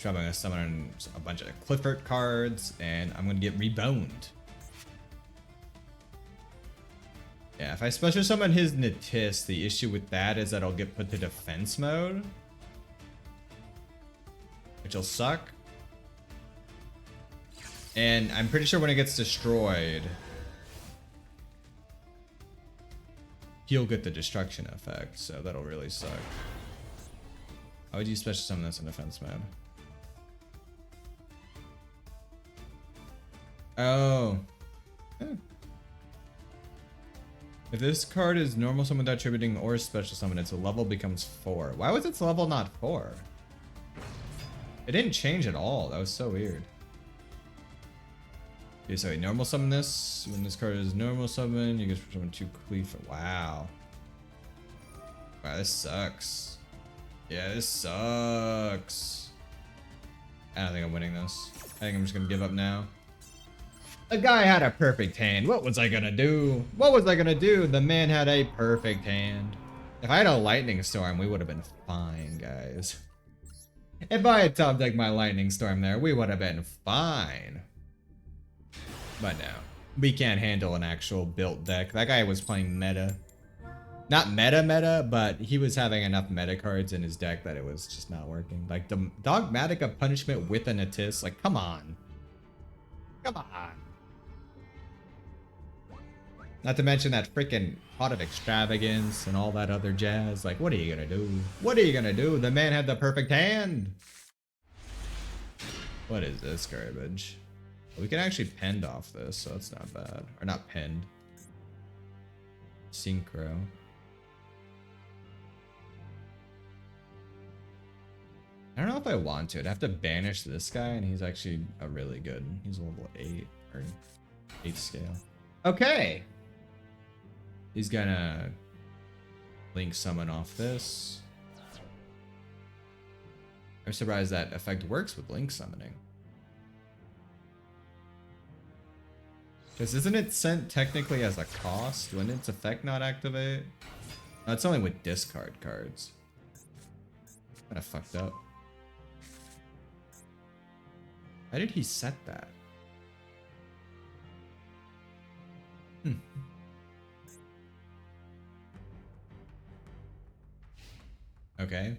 I'm going to summon a bunch of Clifford cards, and I'm going to get Reboned. Yeah, if I special summon his Nittis, the issue with that is that I'll get put to defense mode. Which will suck. And I'm pretty sure when it gets destroyed, he'll get the destruction effect, so that'll really suck. How would you special summon this in defense mode? Oh. Huh. If this card is normal summon without attributing or special summon, its level becomes 4. Why was its level not 4? It didn't change at all. That was so weird. Okay, so normal summon this. When this card is normal summon, you can summon 2 Cleef. Wow. Wow, this sucks. Yeah, this sucks. I don't think I'm winning this. I think I'm just gonna give up now. The guy had a perfect hand. What was I gonna do? What was I gonna do? The man had a perfect hand. If I had a Lightning Storm, we would have been fine, guys. If I had top decked my Lightning Storm there, we would have been fine. But no. We can't handle an actual built deck. That guy was playing meta. Not meta, but he was having enough meta cards in his deck that it was just not working. Like, the Dogmatica Punishment with an Nittis. Like, come on. Come on. Not to mention that freaking Pot of Extravagance and all that other jazz. Like, what are you gonna do? What are you gonna do? The man had the perfect hand. What is this garbage? Well, we can actually pend off this, so it's not bad. Or not pend. Synchro. I don't know if I want to. I'd have to banish this guy, and he's actually a really good. He's a level 8 or 8 scale. Okay. He's gonna Link Summon off this. I'm surprised that effect works with Link Summoning. Because isn't it sent technically as a cost? Wouldn't its effect not activate? No, it's only with discard cards. Kinda fucked up. Why did he set that? Okay.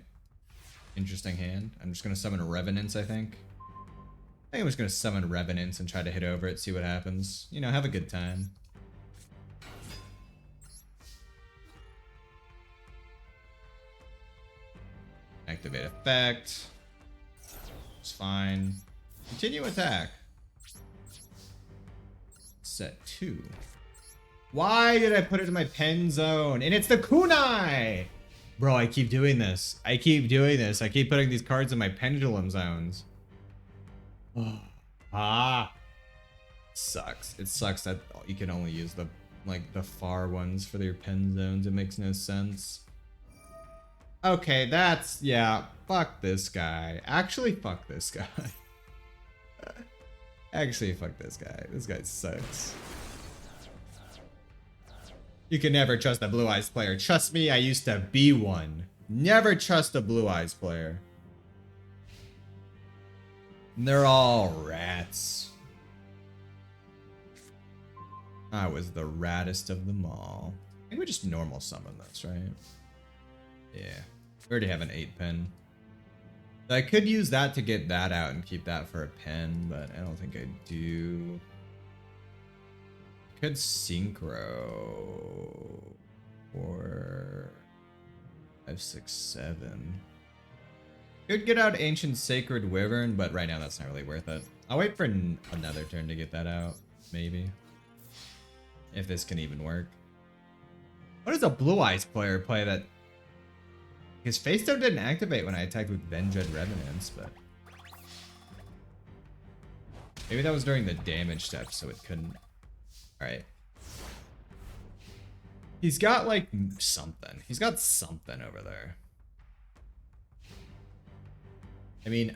Interesting hand. I'm just gonna summon Revenants, I think. I think I'm just gonna summon Revenants and try to hit over it, see what happens. You know, have a good time. Activate effect. It's fine. Continue attack. Set 2. Why did I put it in my pen zone? And it's the kunai! Bro, I keep doing this. I keep putting these cards in my pendulum zones. Sucks. It sucks that you can only use the far ones for your pen zones. It makes no sense. Okay, that's, yeah, fuck this guy. Actually, fuck this guy. Actually, fuck this guy. This guy sucks. You can never trust a Blue Eyes player. Trust me, I used to be one. Never trust a Blue Eyes player. They're all rats. I was the rattest of them all. I think we just normal summon this, right? Yeah. We already have an 8-pin. I could use that to get that out and keep that for a pen, but I don't think I do. Could synchro or 5, 6, 7. Could get out Ancient Sacred Wyvern, but right now that's not really worth it. I'll wait for another turn to get that out, maybe. If this can even work. What does a Blue Eyes player play that... His Face Stone didn't activate when I attacked with Vendread Revenants, but... Maybe that was during the damage step, so it couldn't... Alright. He's got, like, something. He's got something over there. I mean,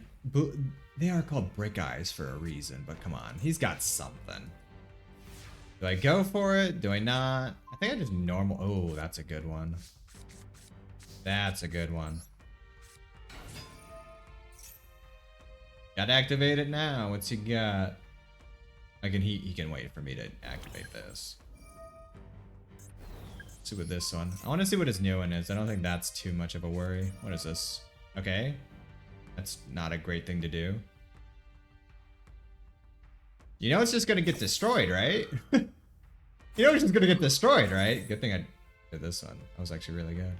they are called Brick Eyes for a reason, but come on. He's got something. Do I go for it? Do I not? I think I just normal... Oh, that's a good one. That's a good one. Gotta activate it now. What's he got? He can wait for me to activate this. Let's see what this one. I want to see what his new one is. I don't think that's too much of a worry. What is this? Okay. That's not a great thing to do. You know it's just gonna get destroyed, right? You know it's just gonna get destroyed, right? Good thing I did this one. That was actually really good.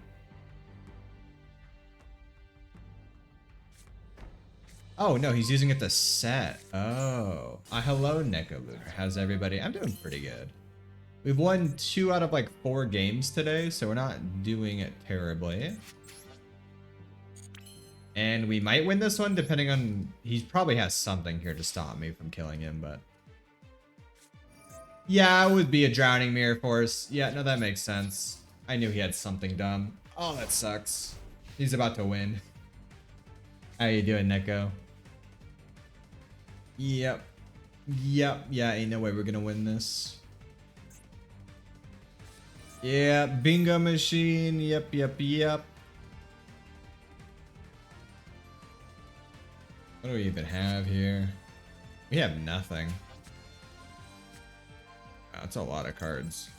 Oh, no, he's using it to set. Oh. Hello, Neko Lunar. How's everybody? I'm doing pretty good. We've won 2 out of, like, 4 games today, so we're not doing it terribly. And we might win this one, depending on... He probably has something here to stop me from killing him, but... Yeah, it would be a Drowning Mirror Force. Yeah, no, that makes sense. I knew he had something dumb. Oh, that sucks. He's about to win. How you doing, Neko? Yep. Yep. Yeah, ain't no way we're gonna win this. Yeah, bingo machine. Yep, yep, yep. What do we even have here? We have nothing. That's a lot of cards.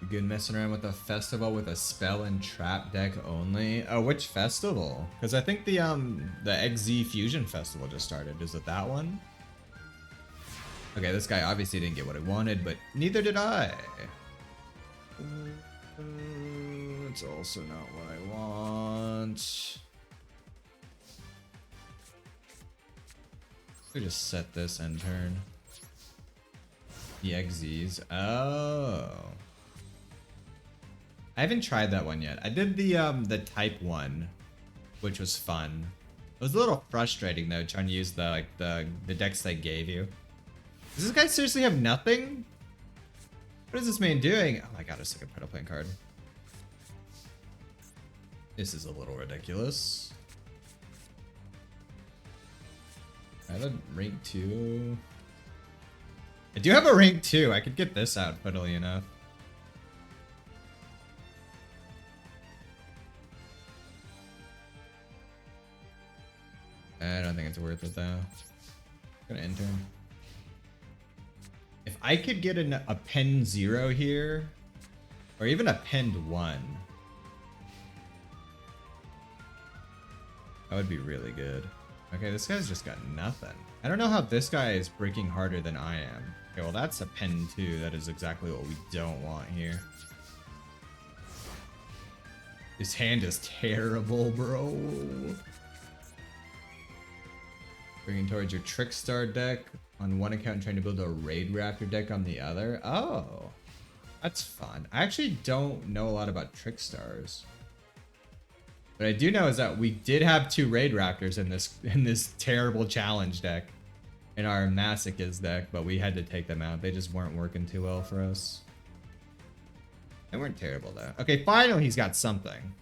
Good messing around with a festival with a spell and trap deck only. Oh, which festival? Because I think the XZ Fusion Festival just started. Is it that one? Okay, this guy obviously didn't get what he wanted, but neither did I. It's also not what I want. We just set this end turn. The XZs. Oh. I haven't tried that one yet. I did the type one, which was fun. It was a little frustrating though, trying to use the decks they gave you. Does this guy seriously have nothing? What is this man doing? Oh my god, it's like a Predaplant card. This is a little ridiculous. I have a rank 2. I do have a rank 2. I could get this out, funnily enough. I don't think it's worth it though. I'm gonna enter. If I could get a pen 0 here, or even a pen 1, that would be really good. Okay, this guy's just got nothing. I don't know how this guy is breaking harder than I am. Okay, well that's a pen 2. That is exactly what we don't want here. His hand is terrible, bro. Bringing towards your Trickstar deck on one account and trying to build a Raid Raptor deck on the other. Oh, that's fun. I actually don't know a lot about Trickstars. What I do know is that we did have 2 Raid Raptors in this terrible challenge deck in our Masochism deck, but we had to take them out. They just weren't working too well for us. They weren't terrible though. Okay, finally he's got something.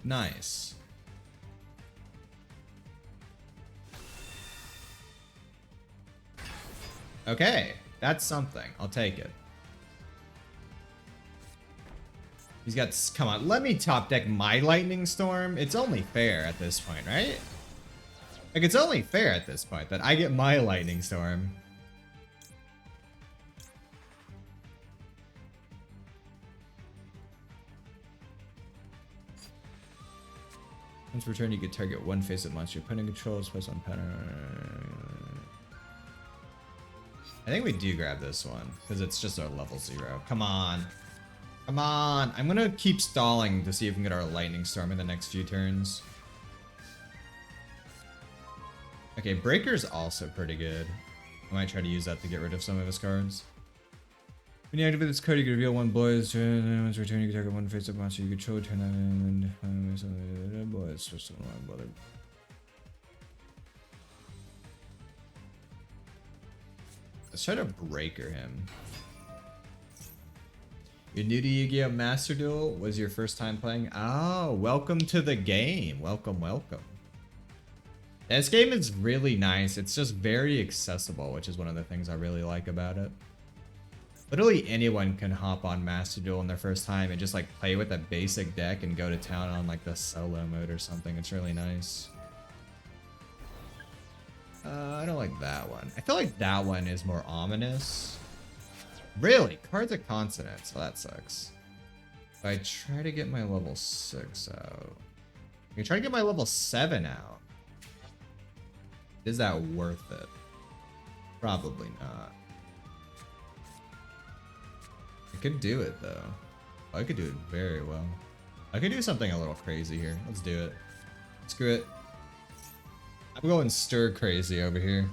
Nice. Okay, that's something. I'll take it. He's got, come on, let me top deck my Lightning Storm. It's only fair at this point, right? Like, it's only fair at this point that I get my Lightning Storm. Once returned, you can target one face-up monster. Putting controls, place on pattern. I think we do grab this one, because it's just our level 0. Come on. Come on. I'm going to keep stalling to see if we can get our Lightning Storm in the next few turns. Okay, Breaker's also pretty good. I might try to use that to get rid of some of his cards. When you activate this card, you can reveal one boys. Once return, you can target one face-up monster you control. Turn that in and boys. Switch to one brother. Let's try to Breaker him. You're new to Yu-Gi-Oh! Master Duel? Was your first time playing? Oh, welcome to the game. Welcome, welcome. This game is really nice. It's just very accessible, which is one of the things I really like about it. Literally anyone can hop on Master Duel in their first time and just like play with a basic deck and go to town on like the solo mode or something. It's really nice. I don't like that one. I feel like that one is more ominous. Really? Cards of Consonant, so that sucks. If I try to get my level 6 out. I can try to get my level 7 out. Is that worth it? Probably not. I could do it though. Oh, I could do it very well. I could do something a little crazy here. Let's do it. Screw it. I'm going stir crazy over here.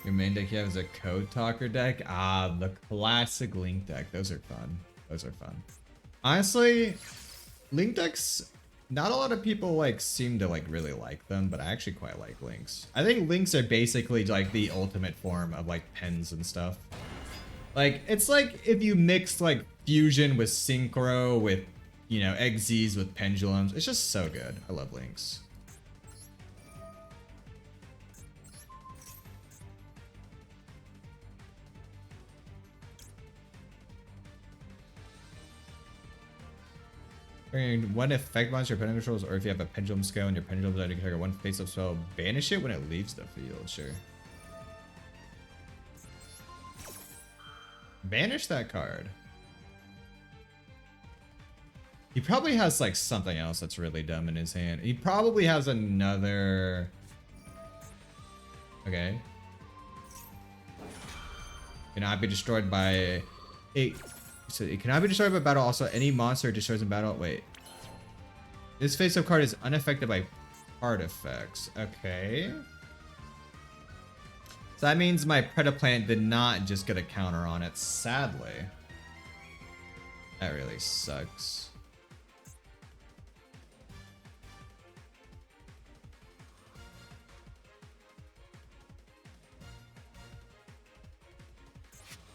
Your main deck you have is a Code Talker deck? Ah, the classic Link deck. Those are fun. Those are fun. Honestly, Link decks, not a lot of people like seem to like really like them, but I actually quite like Links. I think Links are basically like the ultimate form of like pens and stuff. Like, it's like if you mixed like Fusion with Synchro with, you know, XZs with Pendulums. It's just so good. I love Links. One effect monster your opponent controls, or if you have a pendulum skill and your pendulum that you can target one face-up spell, banish it when it leaves the field. Sure. Banish that card. He probably has like something else that's really dumb in his hand. He probably has another. Okay. Cannot be destroyed by a. So it cannot be destroyed by battle. Also, any monster it destroys in battle. Wait. This face-up card is unaffected by card effects. Okay. So that means my Predaplant did not just get a counter on it, sadly. That really sucks.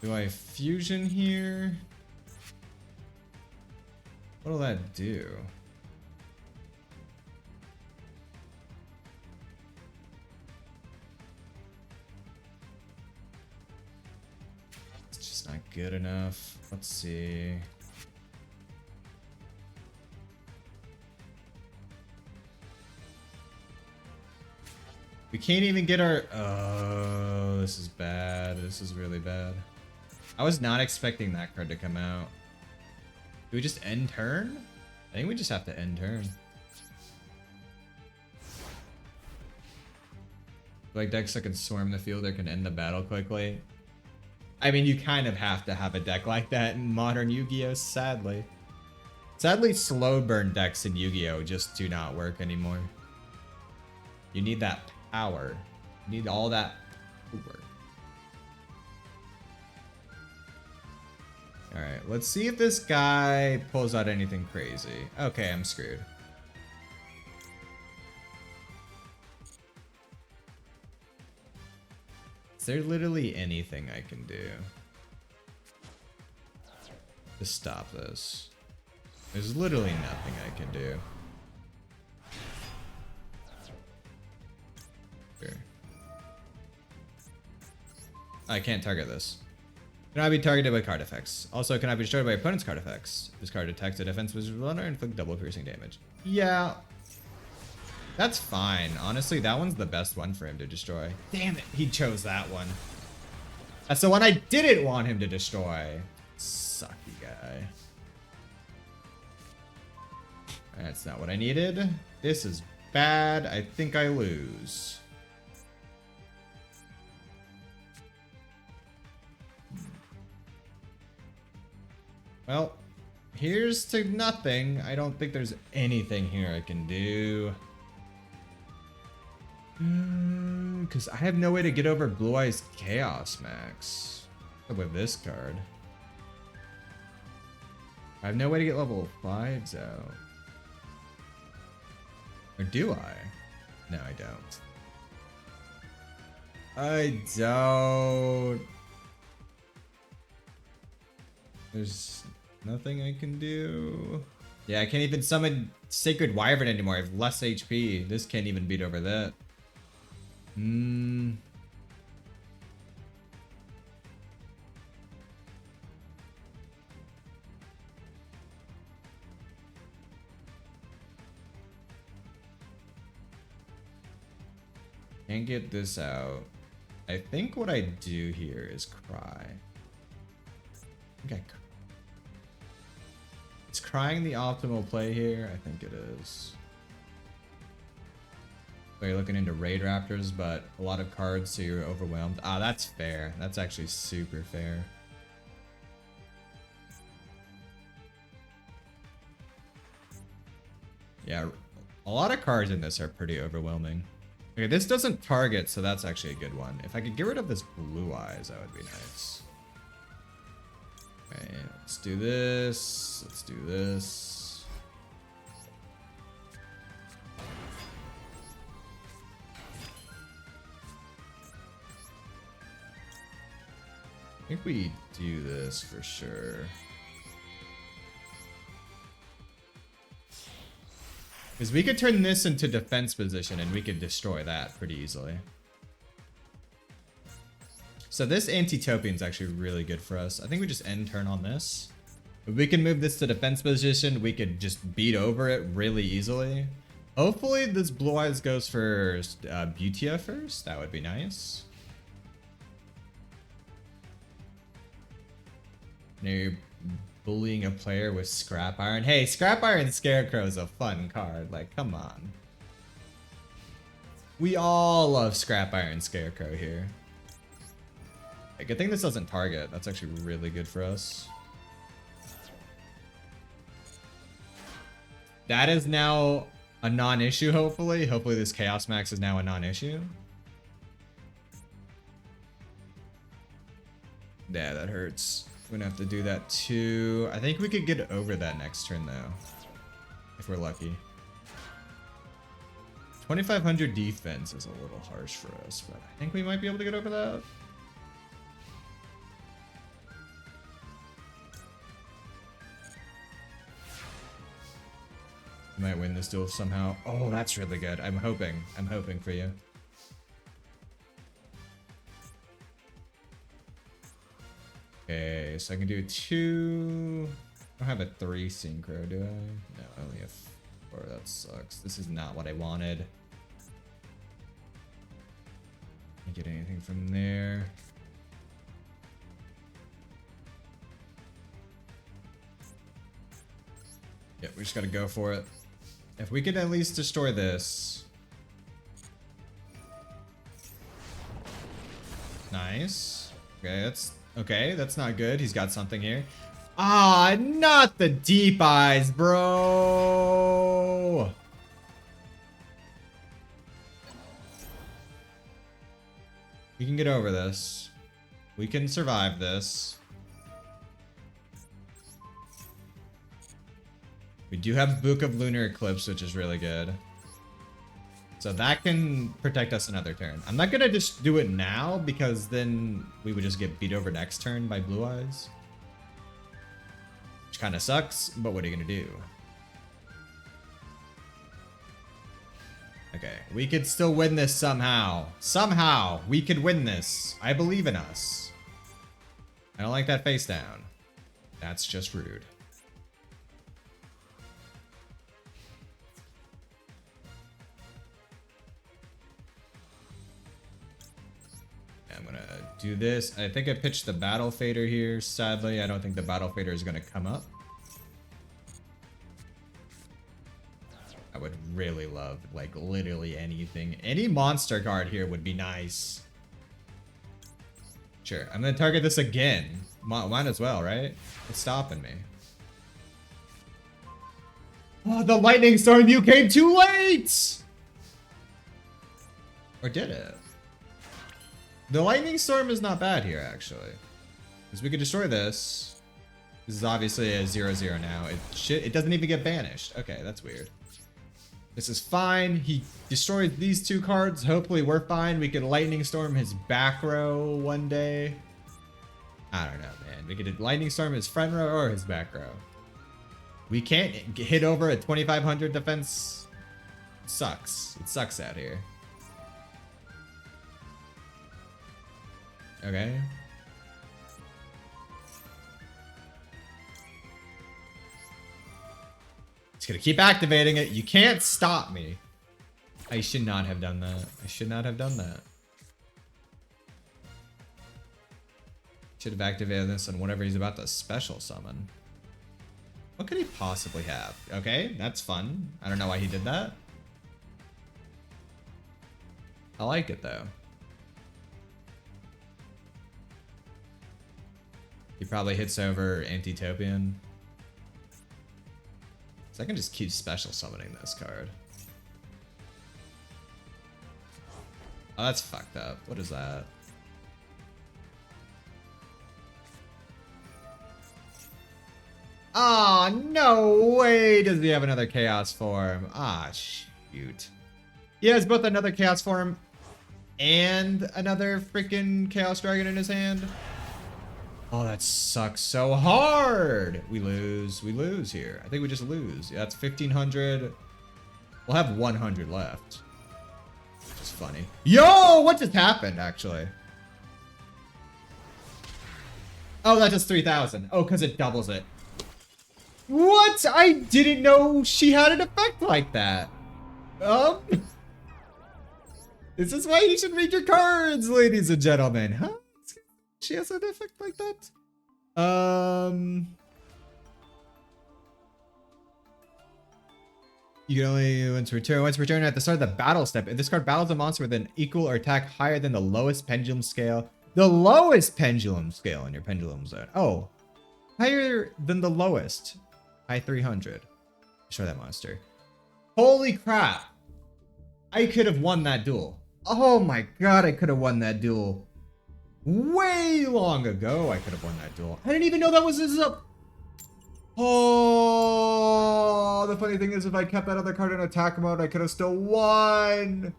Do I fusion here? What'll that do? It's just not good enough. Let's see. We can't even get our... Oh, this is bad. This is really bad. I was not expecting that card to come out. Do we just end turn? I think we just have to end turn. Like decks that can swarm the field or can end the battle quickly. I mean, you kind of have to have a deck like that in modern Yu-Gi-Oh! Sadly. Sadly, slow burn decks in Yu-Gi-Oh! Just do not work anymore. You need that power. You need all that power. Alright, let's see if this guy pulls out anything crazy. Okay, I'm screwed. Is there literally anything I can do to stop this? There's literally nothing I can do. Here. I can't target this. Cannot be targeted by card effects. Also, cannot be destroyed by opponent's card effects. This card attacks a defense with runner and inflict double piercing damage. Yeah. That's fine. Honestly, that one's the best one for him to destroy. Damn it, he chose that one. That's the one I didn't want him to destroy. Sucky guy. That's not what I needed. This is bad. I think I lose. Well, here's to nothing. I don't think there's anything here I can do. Because I have no way to get over Blue Eyes Chaos Max with this card. I have no way to get level 5s out. Or do I? No, I don't. I don't. There's nothing I can do. Yeah, I can't even summon Sacred Wyvern anymore. I have less HP. This can't even beat over that. Can't get this out. I think what I do here is cry. Is crying the optimal play here? I think it is. So you're looking into Raid Raptors, but a lot of cards, so you're overwhelmed. Ah, that's fair. That's actually super fair. Yeah, a lot of cards in this are pretty overwhelming. Okay, this doesn't target, so that's actually a good one. If I could get rid of this Blue Eyes, that would be nice. Okay, let's do this. Let's do this. I think we do this for sure. Because we could turn this into defense position and we could destroy that pretty easily. So this Anti-Topian is actually really good for us. I think we just end turn on this. If we can move this to defense position, we could just beat over it really easily. Hopefully this Blue Eyes goes for Butia first. That would be nice. Now you're bullying a player with Scrap Iron. Hey, Scrap Iron Scarecrow is a fun card. Like, come on. We all love Scrap Iron Scarecrow here. Like, I think this doesn't target. That's actually really good for us. That is now a non-issue, hopefully. Hopefully this Chaos Max is now a non-issue. Yeah, that hurts. We're gonna have to do that too. I think we could get over that next turn though, if we're lucky. 2500 defense is a little harsh for us, but I think we might be able to get over that. You might win this duel somehow. Oh, that's really good. I'm hoping for you. Okay, so I can do 2. I don't have a 3 synchro, do I? No, I only have 4. That sucks. This is not what I wanted. Can't get anything from there. Yep, we just gotta go for it. If we could at least destroy this. Nice. Okay, that's not good. He's got something here. Ah, not the deep eyes, bro. We can get over this. We can survive this. We do have Book of Lunar Eclipse, which is really good. So that can protect us another turn. I'm not gonna just do it now because then we would just get beat over next turn by Blue Eyes. Which kind of sucks, but what are you gonna do? Okay, we could still win this somehow. Somehow, we could win this. I believe in us. I don't like that face down. That's just rude. I'm gonna do this. I think I pitched the Battle Fader here. Sadly, I don't think the Battle Fader is gonna come up. I would really love, like, literally anything. Any monster card here would be nice. Sure, I'm gonna target this again. Might as well, right? It's stopping me. Oh, the Lightning Storm, you came too late! Or did it? The Lightning Storm is not bad here, actually. Because we could destroy this. This is obviously a 0/0 now. It doesn't even get banished. Okay, that's weird. This is fine. He destroyed these 2 cards. Hopefully we're fine. We could Lightning Storm his back row one day. I don't know, man. We could Lightning Storm his front row or his back row. We can't hit over a 2500 defense. It sucks. It sucks out here. Okay. Just gonna keep activating it. You can't stop me. I should not have done that. I should not have done that. Should have activated this on whatever he's about to special summon. What could he possibly have? Okay, that's fun. I don't know why he did that. I like it though. He probably hits over Antitopian. So I can just keep special summoning this card. Oh, that's fucked up. What is that? Ah, oh, no way does he have another Chaos form. Ah, shoot. He has both another Chaos form and another freaking Chaos Dragon in his hand. Oh, that sucks so hard. We lose here. I think we just lose. Yeah, that's 1500. We'll have 100 left. It's funny. Yo, what just happened, actually? Oh, that does 3000. Oh, because it doubles it. What? I didn't know she had an effect like that. This is why you should read your cards, ladies and gentlemen. Huh? She has an effect like that? You can only once return at the start of the battle step. If this card battles a monster with an equal or attack higher than the lowest pendulum scale. The lowest pendulum scale in your pendulum zone. Oh. Higher than the lowest. High 300. Destroy that monster. Holy crap. I could have won that duel. Oh my god, I could have won that duel. Way long ago, I could have won that duel. I didn't even know that was his up. Oh, the funny thing is, if I kept that other card in attack mode, I could have still won.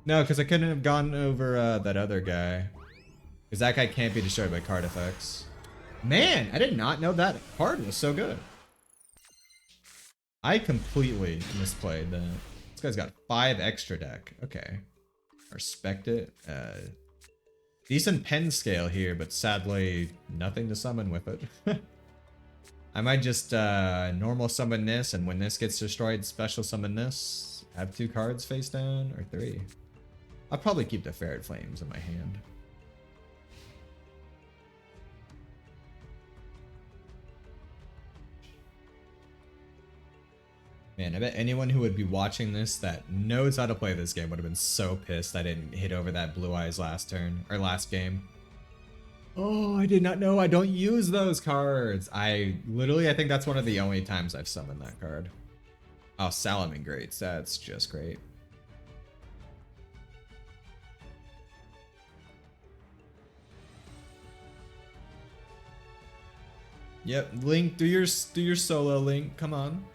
No, because I couldn't have gone over that other guy. Because that guy can't be destroyed by card effects. Man, I did not know that card was so good. I completely misplayed that. This guy's got 5 extra deck. Okay. Respect it. Decent pen scale here, but sadly, nothing to summon with it. I might just normal summon this, and when this gets destroyed, special summon this. Have 2 cards face down, or 3. I'll probably keep the Ferret Flames in my hand. Man, I bet anyone who would be watching this that knows how to play this game would have been so pissed I didn't hit over that Blue Eyes last turn, or last game. Oh, I did not know I don't use those cards. I think that's one of the only times I've summoned that card. Oh, Salamangreats, that's just great. Yep, Link, do your solo, Link, come on.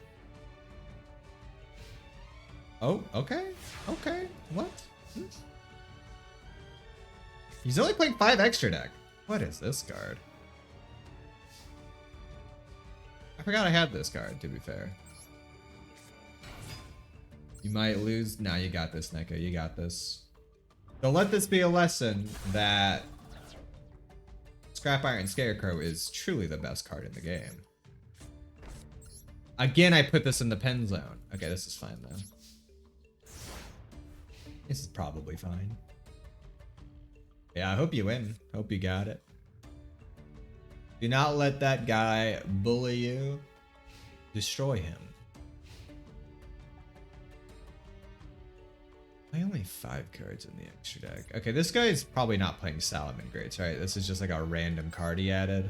Oh, okay. Okay. What? He's only playing 5 extra deck. What is this card? I forgot I had this card, to be fair. You might lose. Nah, you got this, Neko. You got this. Don't let this be a lesson that Scrap Iron Scarecrow is truly the best card in the game. Again, I put this in the pen zone. Okay, this is fine, though. This is probably fine. Yeah, I hope you win. Hope you got it. Do not let that guy bully you. Destroy him. I only have 5 cards in the extra deck. Okay, this guy is probably not playing Salamangreats, right? This is just like a random card he added.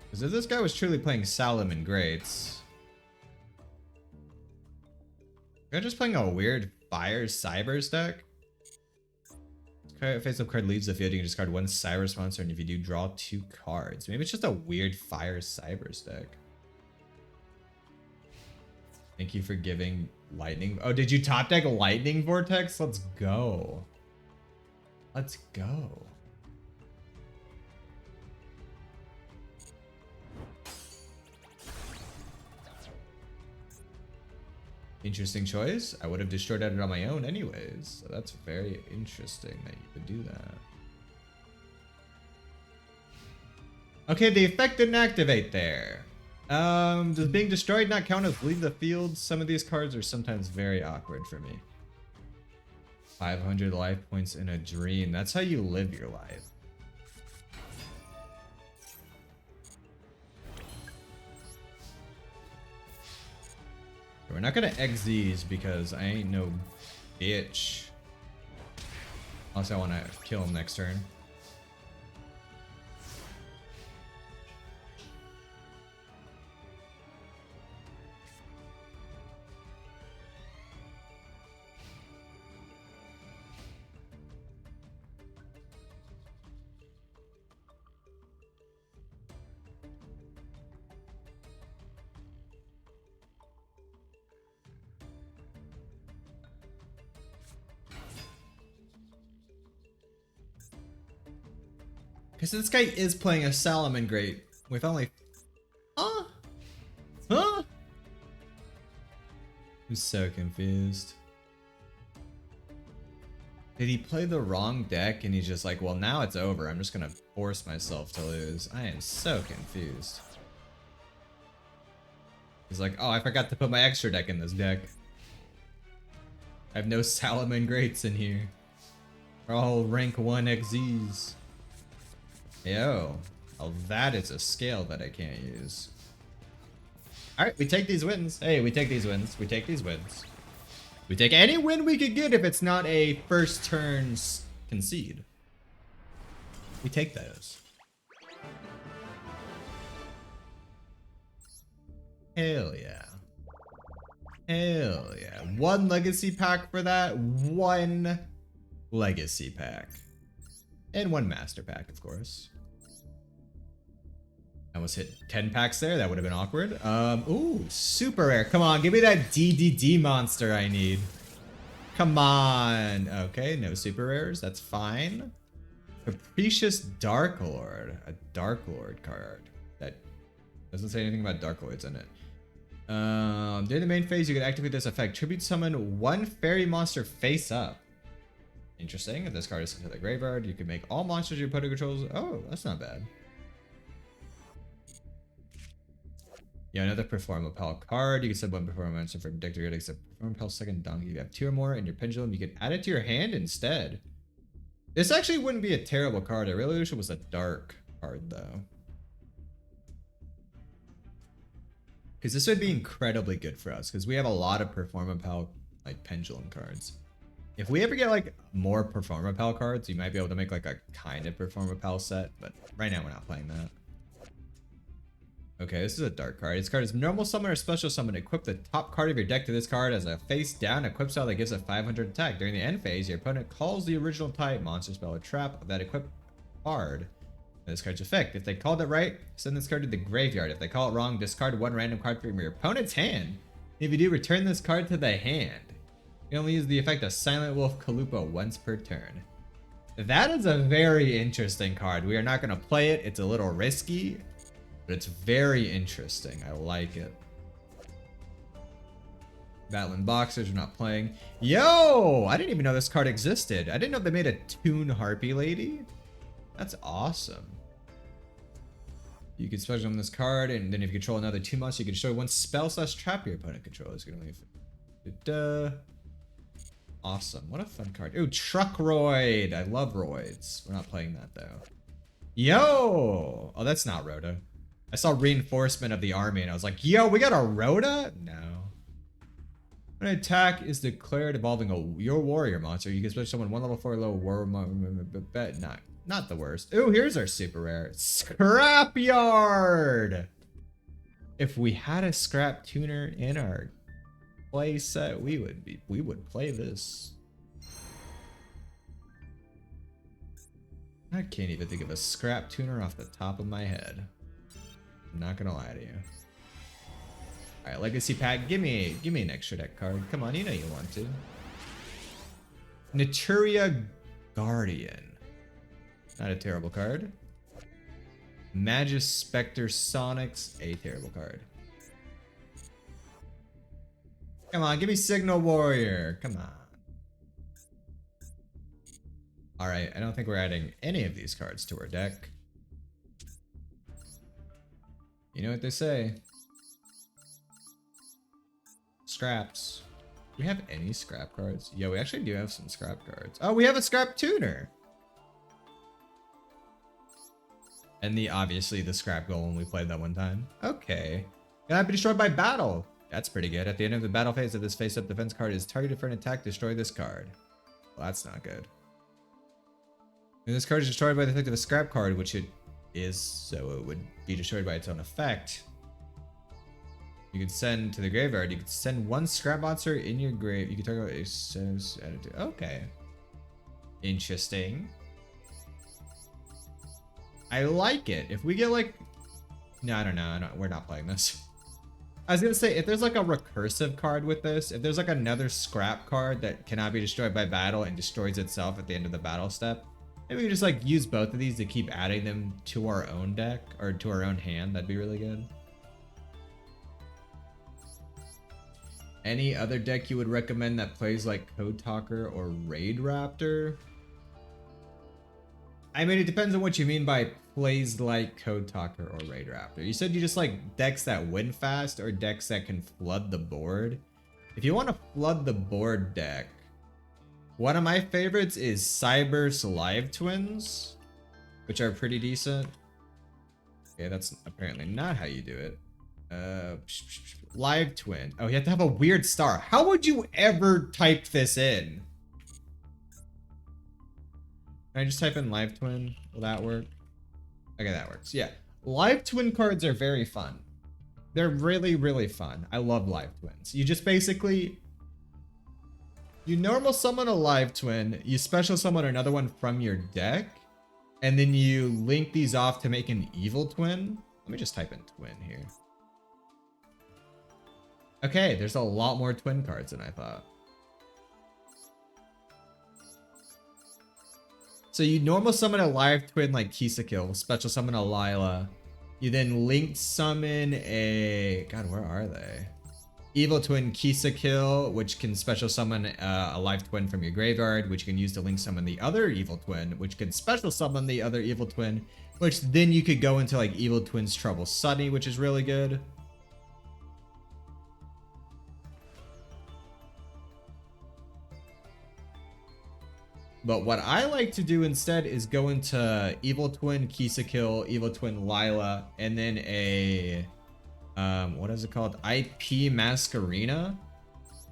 Because if this guy was truly playing Salamangreats, you're just playing a weird Fire Cybers deck? Face-up card leaves the field, you can discard 1 Cybers monster, and if you do, draw 2 cards. Maybe it's just a weird Fire Cybers deck. Thank you for giving Lightning. Oh, did you top deck Lightning Vortex? Let's go. Let's go. Interesting choice. I would have destroyed it on my own anyways. So that's very interesting that you would do that. Okay, the effect didn't activate there. Does being destroyed not count as leave the field? Some of these cards are sometimes very awkward for me. 500 life points in a dream. That's how you live your life. We're not gonna X these because I ain't no bitch. Also, I want to kill him next turn. Because this guy is playing a Salamangreat with only... Huh? I'm so confused. Did he play the wrong deck and he's just like, well, now it's over. I'm just going to force myself to lose. I am so confused. He's like, oh, I forgot to put my extra deck in this deck. I have no Salamangreats in here. They're all rank 1 XZs. Yo, oh, that is a scale that I can't use. Alright, we take these wins. Hey, we take these wins. We take these wins. We take any win we could get if it's not a first turn concede. We take those. Hell yeah. Hell yeah. 1 legacy pack for that. 1 legacy pack. And 1 master pack, of course. I almost hit 10 packs there. That would have been awkward. Ooh, super rare. Come on, give me that DDD monster I need. Come on. Okay, no super rares. That's fine. Capricious Dark Lord. A Dark Lord card. That Doesn't say anything about Dark Lords in it. During the main phase, you can activate this effect. Tribute summon one fairy monster face up. Interesting. If this card is sent to the graveyard, you can make all monsters your opponent controls. Oh, that's not bad. Yeah, another Performapal card. You can send one Performapal monster from deck to your deck, except Performapal second donkey. You have 2 or more in your pendulum. You can add it to your hand instead. This actually wouldn't be a terrible card. I really wish it was a dark card though. Because this would be incredibly good for us, because we have a lot of Performapal like pendulum cards. If we ever get like more Performapal cards, you might be able to make like a kind of Performapal set, but right now we're not playing that. Okay, this is a dark card. This card is normal summon or special summon. Equip the top card of your deck to this card as a face down equip spell that gives a 500 attack. During the end phase, your opponent calls the original type monster spell or trap of that equipped card. This card's effect. If they called it right, send this card to the graveyard. If they call it wrong, discard one random card from your opponent's hand. If you do, return this card to the hand. You only use the effect of Silent Wolf Kalupa once per turn. That is a very interesting card. We are not going to play it. It's a little risky, but it's very interesting. I like it. Battling Boxers, we're not playing. Yo! I didn't even know this card existed. I didn't know they made a Toon Harpy Lady. That's awesome. You can special summon this card, and then if you control another 2 monsters, you can destroy one spell / trap your opponent controls. Awesome. What a fun card. Ooh, Truckroid. I love roids. We're not playing that though. Yo! Oh, that's not Rhoda. I saw reinforcement of the army and I was like, yo, we got a Rhoda? No. When an attack is declared involving your warrior monster, you can special summon 1 level 4 low war not the worst. Ooh, here's our super rare. Scrapyard! If we had a scrap tuner in our play set, we would play this. I can't even think of a scrap tuner off the top of my head. I'm not gonna lie to you. Alright, Legacy Pack, give me an extra deck card. Come on, you know you want to. Naturia Guardian. Not a terrible card. Magus Spectre Sonics, a terrible card. Come on, give me Signal Warrior. Come on. Alright, I don't think we're adding any of these cards to our deck. You know what they say. Scraps. Do we have any scrap cards? Yeah, we actually do have some scrap cards. Oh, we have a scrap tuner! And obviously the scrap golem we played that one time. Okay. Cannot be destroyed by battle. That's pretty good. At the end of the battle phase, if this face-up defense card is targeted for an attack, destroy this card. Well, that's not good. And this card is destroyed by the effect of a scrap card, which it is, so it would be destroyed by its own effect. You can send to the graveyard. You can send 1 scrap monster in your grave. You can target a sense attitude. Okay. Interesting. I like it. If we get like... No, I don't know. We're not playing this. I was gonna say, if there's like a recursive card with this, if there's like another scrap card that cannot be destroyed by battle and destroys itself at the end of the battle step, maybe we just like use both of these to keep adding them to our own deck or to our own hand. That'd be really good. Any other deck you would recommend that plays like Code Talker or Raid Raptor? I mean, it depends on what you mean by plays like Code Talker or Raid Raptor. You said you just like decks that win fast or decks that can flood the board. If you want to flood the board deck, one of my favorites is Cyber's Live Twins, which are pretty decent. Okay, that's apparently not how you do it. Live Twin. Oh, you have to have a weird star. How would you ever type this in? Can I just type in Live Twin? Will that work? Okay, that works. Yeah. Live Twin cards are very fun. They're really, really fun. I love Live Twins. You just basically... You normal summon a Live Twin, you special summon another one from your deck, and then you link these off to make an Evil Twin. Let me just type in Twin here. Okay, there's a lot more Twin cards than I thought. So you normal summon a Live Twin like Kisakill, special summon a Lila, You then link summon a... God, where are they? Evil Twin Kisa Kill, which can special summon a live twin from your graveyard, which you can use to link summon the other evil twin, which can special summon the other evil twin, which then you could go into like Evil Twin's Trouble Sunny, which is really good. But what I like to do instead is go into Evil Twin Kisa Kill, Evil Twin Lila, and then a... what is it called? IP Masquerena.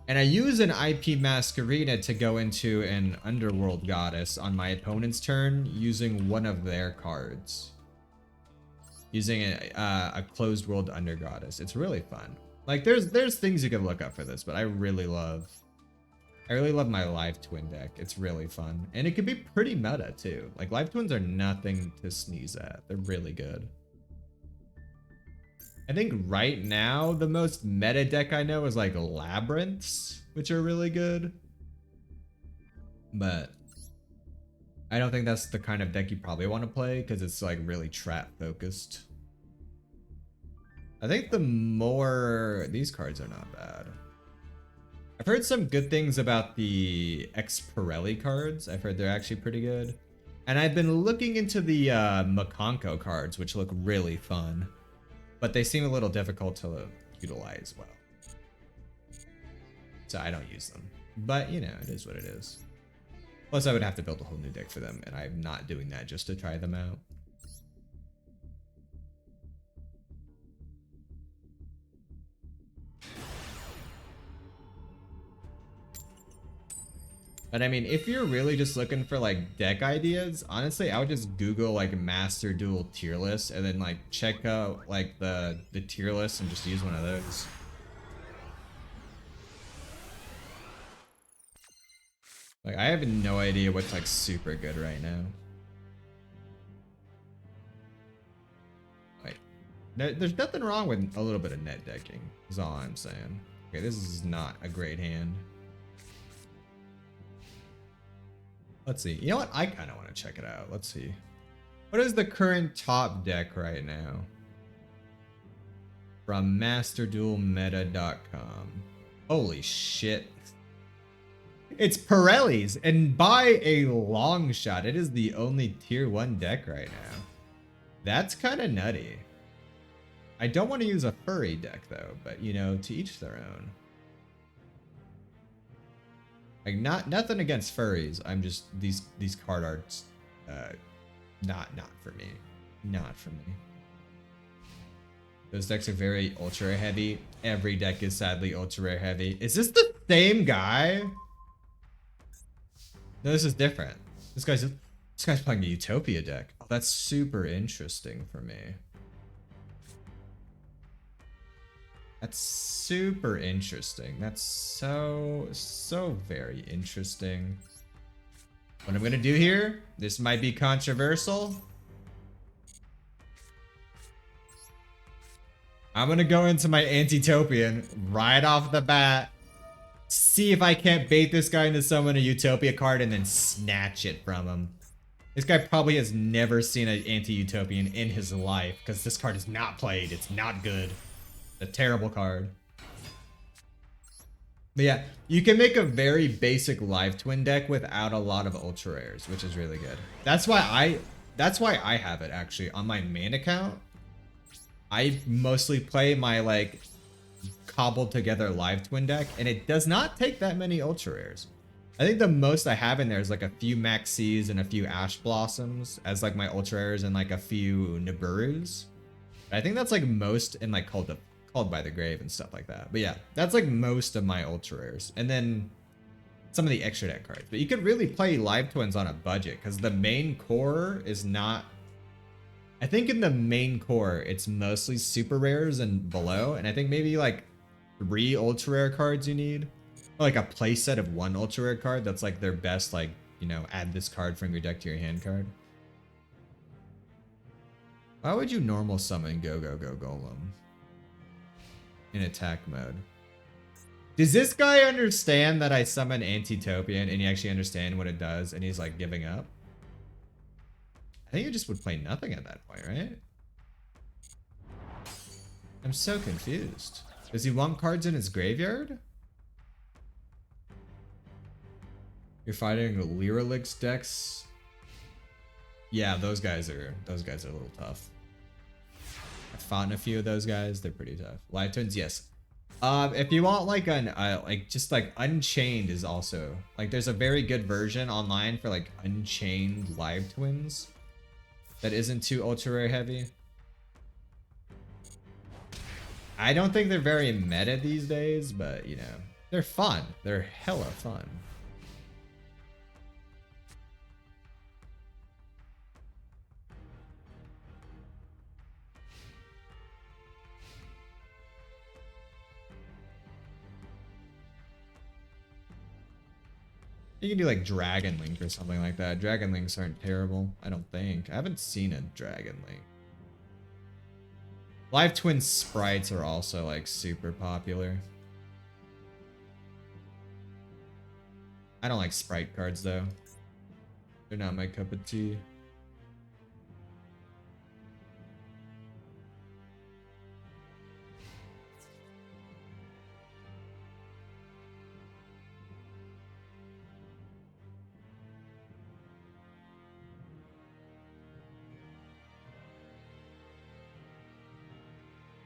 And I use an IP Masquerena to go into an Underworld Goddess on my opponent's turn using one of their cards. Using a Closed World Under Goddess. It's really fun. Like there's things you can look up for this, but I really love my Live Twin deck. It's really fun. And it can be pretty meta too. Like Live Twins are nothing to sneeze at. They're really good. I think right now, the most meta deck I know is like Labyrinths, which are really good. But I don't think that's the kind of deck you probably want to play because it's like really trap focused. I think these cards are not bad. I've heard some good things about the X Pirelli cards. I've heard they're actually pretty good. And I've been looking into the Makonko cards, which look really fun. But they seem a little difficult to utilize well. So I don't use them. But, you know, it is what it is. Plus, I would have to build a whole new deck for them, and I'm not doing that just to try them out. But I mean, if you're really just looking for like deck ideas, honestly, I would just Google like Master Duel tier list and then like check out like the tier list and just use one of those. Like I have no idea what's like super good right now. Like there's nothing wrong with a little bit of net decking, is all I'm saying. Okay, this is not a great hand. Let's see. You know what? I kind of want to check it out. Let's see. What is the current top deck right now? From MasterDuelMeta.com. Holy shit. It's Pirelli's, and by a long shot, it is the only tier 1 deck right now. That's kind of nutty. I don't want to use a furry deck though, but you know, to each their own. Like nothing against furries. I'm just these card arts, not for me, not for me. Those decks are very ultra rare heavy. Every deck is sadly ultra rare heavy. Is this the same guy? No, this is different. This guy's playing a Utopia deck. Oh, that's super interesting for me. That's super interesting. That's so very interesting. What I'm gonna do here, this might be controversial. I'm gonna go into my Antitopian right off the bat. See if I can't bait this guy into summon a Utopia card and then snatch it from him. This guy probably has never seen an anti-Utopian in his life because this card is not played. It's not good. A terrible card. But yeah, you can make a very basic live twin deck without a lot of ultra rares, which is really good. That's why I have it actually on my main account. I mostly play my like cobbled together live twin deck, and it does not take that many ultra rares. I think the most I have in there is like a few Maxies and a few Ash Blossoms as like my ultra rares and like a few Nibiru's. I think that's like most in like Called by the Grave and stuff like that. But yeah, that's like most of my ultra rares. And then some of the extra deck cards. But you could really play live twins on a budget because the main core is not... I think in the main core, it's mostly super rares and below. And I think maybe like 3 ultra rare cards you need. Or like a playset of 1 ultra rare card that's like their best, like, you know, add this card from your deck to your hand card. Why would you normal summon Go Golem in attack mode? Does this guy understand that I summon Antitopian and he actually understand what it does and he's like giving up? I think he just would play nothing at that point, right? I'm so confused. Does he want cards in his graveyard? You're fighting Lyrelix decks. Yeah, those guys are a little tough. I've fought in a few of those guys. They're pretty tough. Live Twins, yes. If you want like an just like Unchained is also like there's a very good version online for like Unchained Live Twins that isn't too ultra rare heavy. I don't think they're very meta these days, but you know, they're fun. They're hella fun. You can do like Dragon Link or something like that. Dragon Links aren't terrible, I don't think. I haven't seen a Dragon Link. Live Twin sprites are also like super popular. I don't like sprite cards though. They're not my cup of tea.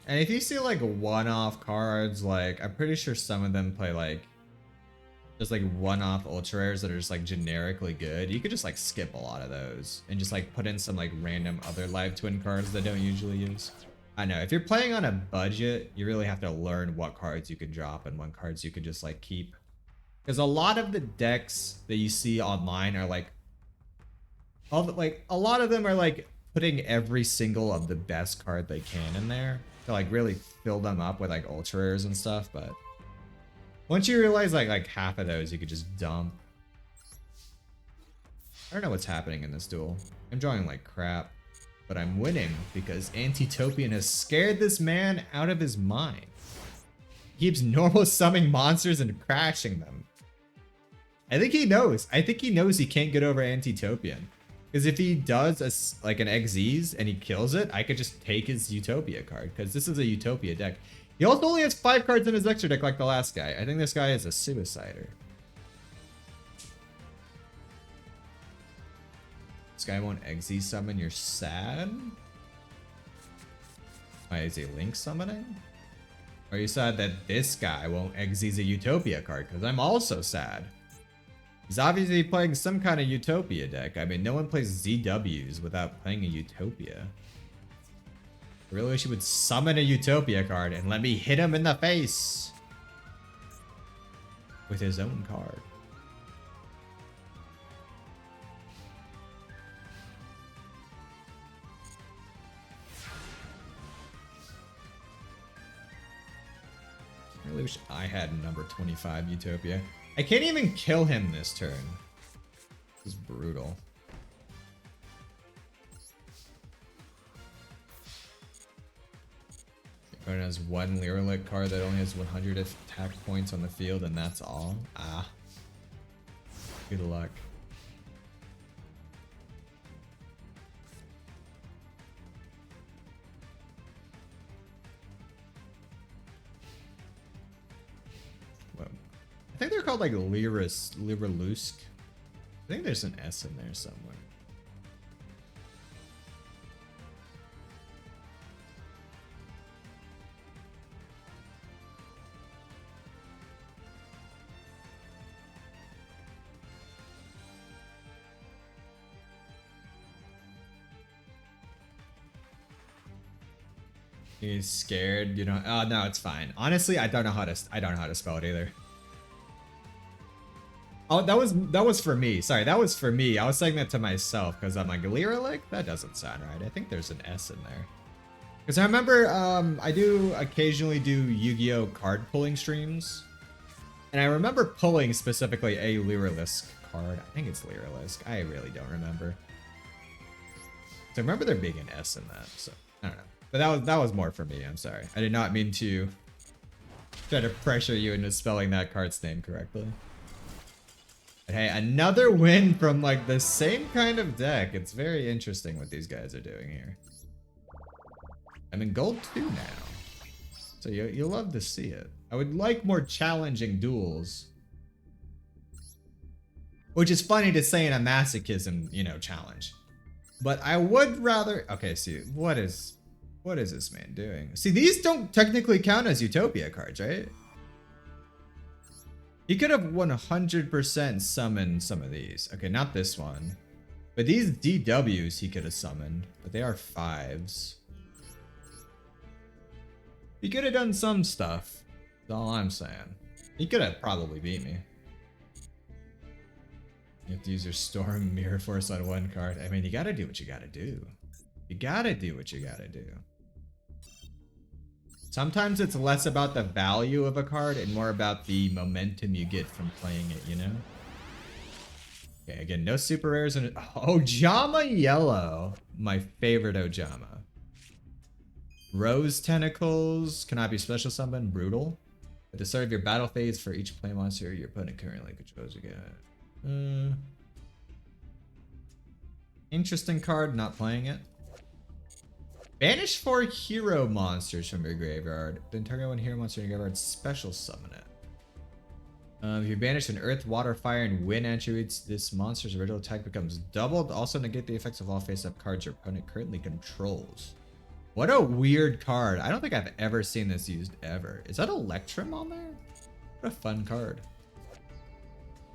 And if you see like one-off cards, like I'm pretty sure some of them play like just like one-off ultra rares that are just like generically good. You could just like skip a lot of those and just like put in some like random other live twin cards that don't usually use. I know if you're playing on a budget, you really have to learn what cards you can drop and what cards you could just like keep. Because a lot of the decks that you see online are like, a lot of them are like putting every single of the best card they can in there to like really fill them up with like ultra rares and stuff, but once you realize like half of those you could just dump. I don't know what's happening in this duel. I'm drawing like crap, but I'm winning because Antitopian has scared this man out of his mind. He keeps normal summoning monsters and crashing them. I think he knows. I think he knows he can't get over Antitopian. Because if he does like an Xyz and he kills it, I could just take his Utopia card. Because this is a Utopia deck. He also only has 5 cards in his extra deck like the last guy. I think this guy is a suicider. This guy won't Xyz summon, you're sad? Why, is he Link summoning? Or are you sad that this guy won't Xyz a Utopia card? Because I'm also sad. He's obviously playing some kind of Utopia deck. I mean, no one plays ZWs without playing a Utopia. I really wish he would summon a Utopia card and let me hit him in the face with his own card. I really wish I had number 25 Utopia. I can't even kill him this turn. This is brutal. Opponent has one Lyrelic card that only has 100 attack points on the field, and that's all. Ah. Good luck. I think they're called like Lyrilusk. I think there's an S in there somewhere. He's scared, you know. Oh no, it's fine. Honestly, I don't know how to spell it either. Oh, that was for me. Sorry, that was for me. I was saying that to myself because I'm like, Lyrilic? That doesn't sound right. I think there's an S in there. Because I remember I do occasionally do Yu-Gi-Oh card pulling streams. And I remember pulling specifically a Lyrilisk card. I think it's Lyrilisk. I really don't remember. So I remember there being an S in that. So I don't know. But that was more for me. I'm sorry. I did not mean to try to pressure you into spelling that card's name correctly. But hey, another win from like the same kind of deck. It's very interesting what these guys are doing here. I'm in gold 2 now. So you'll love to see it. I would like more challenging duels. Which is funny to say in a masochism, you know, challenge. But I would rather... Okay, see, what is this man doing? See, these don't technically count as Utopia cards, right? He could have 100% summoned some of these. Okay, not this one. But these DWs he could have summoned. But they are 5s. He could have done some stuff. That's all I'm saying. He could have probably beat me. You have to use your Storm Mirror Force on one card. I mean, you gotta do what you gotta do. You gotta do what you gotta do. Sometimes it's less about the value of a card and more about the momentum you get from playing it, you know? Okay, again, no super rares and Ojama Yellow. My favorite Ojama. Rose Tentacles cannot be special summoned. Brutal. At the start of your battle phase for each play monster your opponent currently controls again. Interesting card, not playing it. Banish 4 hero monsters from your graveyard. Then target one hero monster in your graveyard, special summon it. If you banish an earth, water, fire, and wind attributes, this monster's original attack becomes doubled. Also negate the effects of all face-up cards your opponent currently controls. What a weird card. I don't think I've ever seen this used ever. Is that Electrum on there? What a fun card.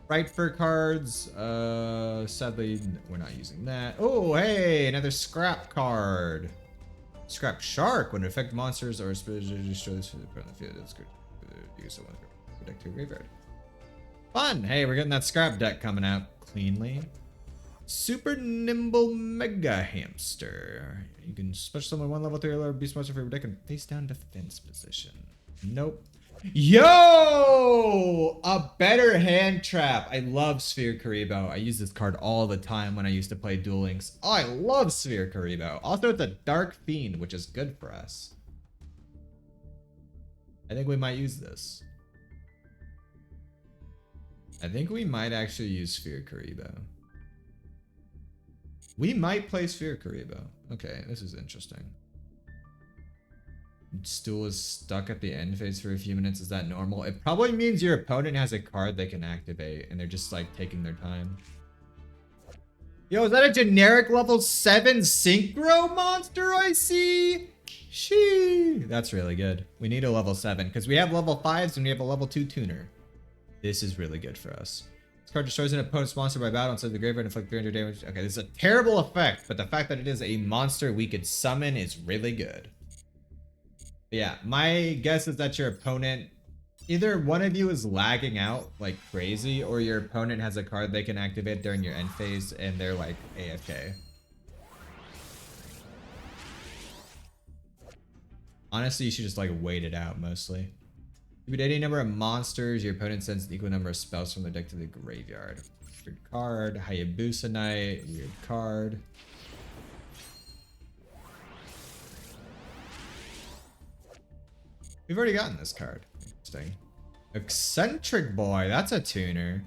Right for cards. Sadly, we're not using that. Oh, hey, another scrap card. Scrap Shark. When affect monsters or spiritually destroy this from the field, it's good. Use someone to protect your graveyard. Fun. Hey, we're getting that scrap deck coming out cleanly. Super Nimble Mega Hamster. You can special summon one level 3 level beast monster for your deck and face down defense position. Nope. Yo! A better hand trap. I love Sphere Karibo. I use this card all the time when I used to play Duel Links. Oh, I love Sphere Karibo. Also, it's a Dark Fiend, which is good for us. I think we might use this. I think we might actually use Sphere Karibo. We might play Sphere Karibo. Okay, this is interesting. Stool is stuck at the end phase for a few minutes. Is that normal? It probably means your opponent has a card they can activate and they're just like taking their time. Yo, is that a generic level 7 synchro monster I see? Shee. That's really good. We need a level 7 because we have level 5s and we have a level 2 tuner. This is really good for us. This card destroys an opponent's monster by battle inside the graveyard and inflict 300 damage. Okay, this is a terrible effect, but the fact that it is a monster we could summon is really good. Yeah, my guess is that your opponent, either one of you is lagging out like crazy, or your opponent has a card they can activate during your end phase and they're like AFK. Honestly, you should just like wait it out mostly. If you any number of monsters, your opponent sends an equal number of spells from the deck to the graveyard. Weird card. Hayabusa Knight, weird card. We've already gotten this card. Interesting. Eccentric Boy, that's a tuner.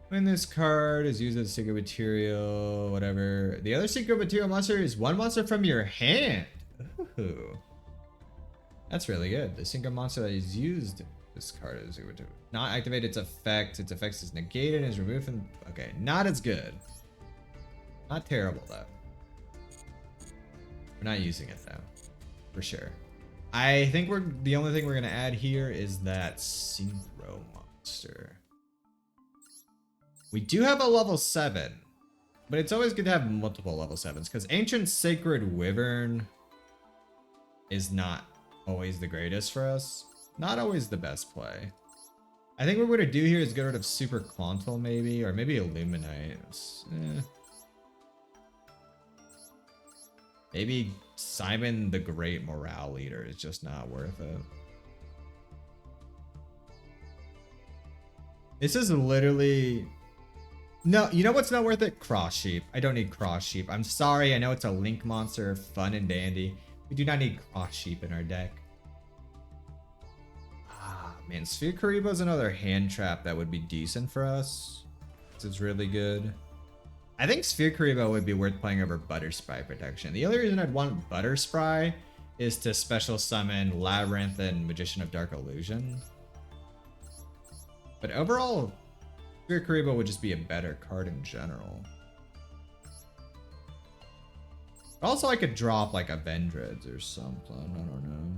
When this card is used as a secret material, whatever. The other secret material monster is one monster from your hand. Ooh. That's really good. The single monster that is used, this card is not activate its effect. Its effects is negated and is removed from. Okay, not as good. Not terrible though. We're not using it though, for sure. I think the only thing we're gonna add here is that synchro monster. We do have a level 7, but it's always good to have multiple level 7s because Ancient Sacred Wyvern is not always the greatest for us. Not always the best play. I think what we're gonna do here is get rid of Super Quantal maybe, or maybe Illuminite. Maybe Simon the Great Morale Leader is just not worth it. This is literally... No, you know what's not worth it? Cross Sheep. I don't need Cross Sheep. I'm sorry, I know it's a Link monster, fun and dandy. We do not need Cross Sheep in our deck. Ah, man, Sphere Karibo is another hand trap that would be decent for us. This is really good. I think Sphere Karibo would be worth playing over Butter Spry protection. The only reason I'd want Butter Spry is to special summon Labyrinth and Magician of Dark Illusion. But overall, Spirit Karibo would just be a better card in general. Also, I could drop like a Vendreads or something. I don't know.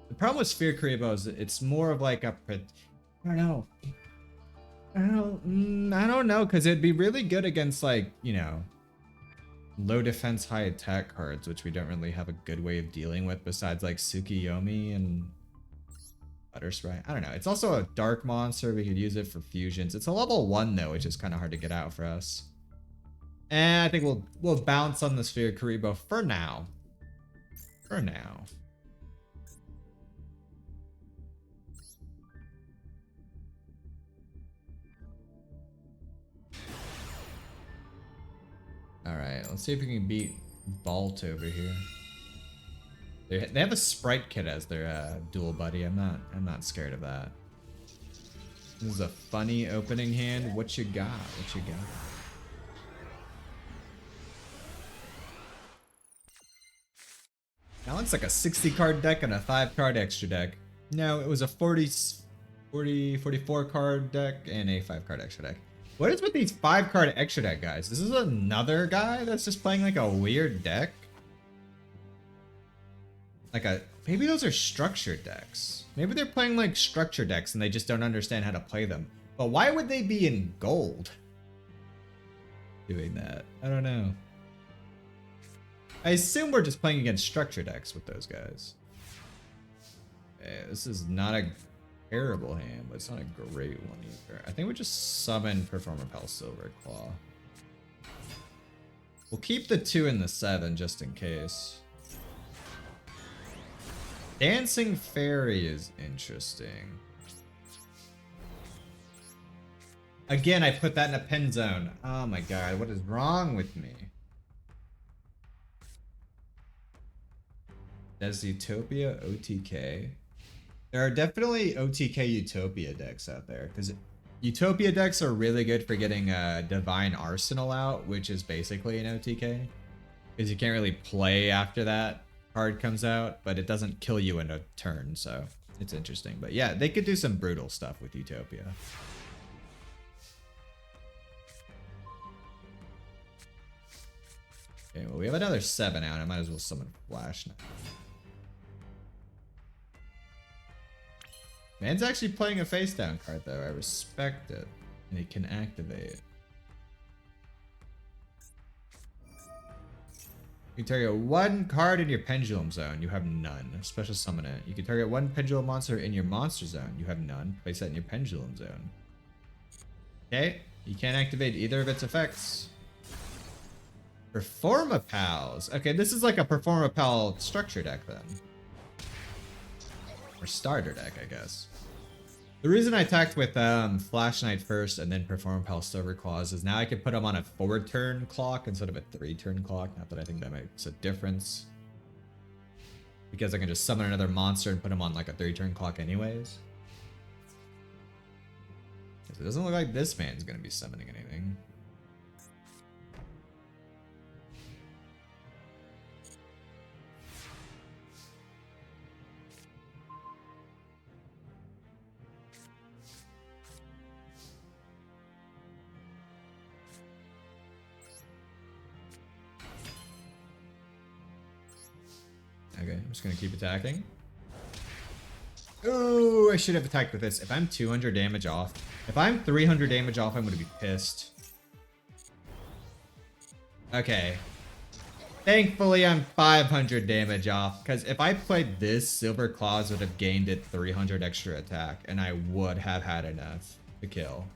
The problem with Sphere Karibo is it's more of like a... I don't know. I don't know, because it'd be really good against, like, you know, low defense, high attack cards, which we don't really have a good way of dealing with besides, like, Tsukiyomi and Butterspray. I don't know. It's also a dark monster. We could use it for fusions. It's a level 1, though, which is kind of hard to get out for us. And I think we'll bounce on the Sphere Karibo for now. For now. Alright, let's see if we can beat Vault over here. They have a Sprite Kit as their duel buddy. I'm not scared of that. This is a funny opening hand. What you got? What you got? That looks like a 60 card deck and a 5 card extra deck. No, it was a 44 card deck and a 5 card extra deck. What is with these 5 card extra deck guys? This is another guy that's just playing like a weird deck. Maybe those are structured decks. Maybe they're playing like structure decks and they just don't understand how to play them. But why would they be in gold doing that? I don't know. I assume we're just playing against structure decks with those guys. Okay, this is not a terrible hand, but it's not a great one either. I think we just summon Performapal Silverclaw. We'll keep the 2 and the 7 just in case. Dancing Fairy is interesting. Again, I put that in a pin zone. Oh my god, what is wrong with me? Does Utopia OTK? There are definitely OTK Utopia decks out there, because Utopia decks are really good for getting Divine Arsenal out, which is basically an OTK. Because you can't really play after that card comes out, but it doesn't kill you in a turn, so it's interesting. But yeah, they could do some brutal stuff with Utopia. Okay, well, we have another 7 out. I might as well summon Flash now. Man's actually playing a face down card though. I respect it. And he can activate. You can target 1 card in your Pendulum Zone. You have none. Special summon it. You can target 1 Pendulum monster in your Monster Zone. You have none. Place that in your Pendulum Zone. Okay. You can't activate either of its effects. Performapals. Okay, this is like a Performapal structure deck then. Or starter deck, I guess. The reason I attacked with Flash Knight first and then Performapal Silverclaws is now I can put them on a 4-turn clock instead of a 3-turn clock. Not that I think that makes a difference. Because I can just summon another monster and put them on like a 3-turn clock anyways. So it doesn't look like this man's going to be summoning anything. Okay, I'm just gonna keep attacking. Ooh, I should have attacked with this. If I'm 200 damage off, if I'm 300 damage off, I'm gonna be pissed. Okay. Thankfully, I'm 500 damage off, because if I played this, Silver Claws would have gained it 300 extra attack, and I would have had enough to kill.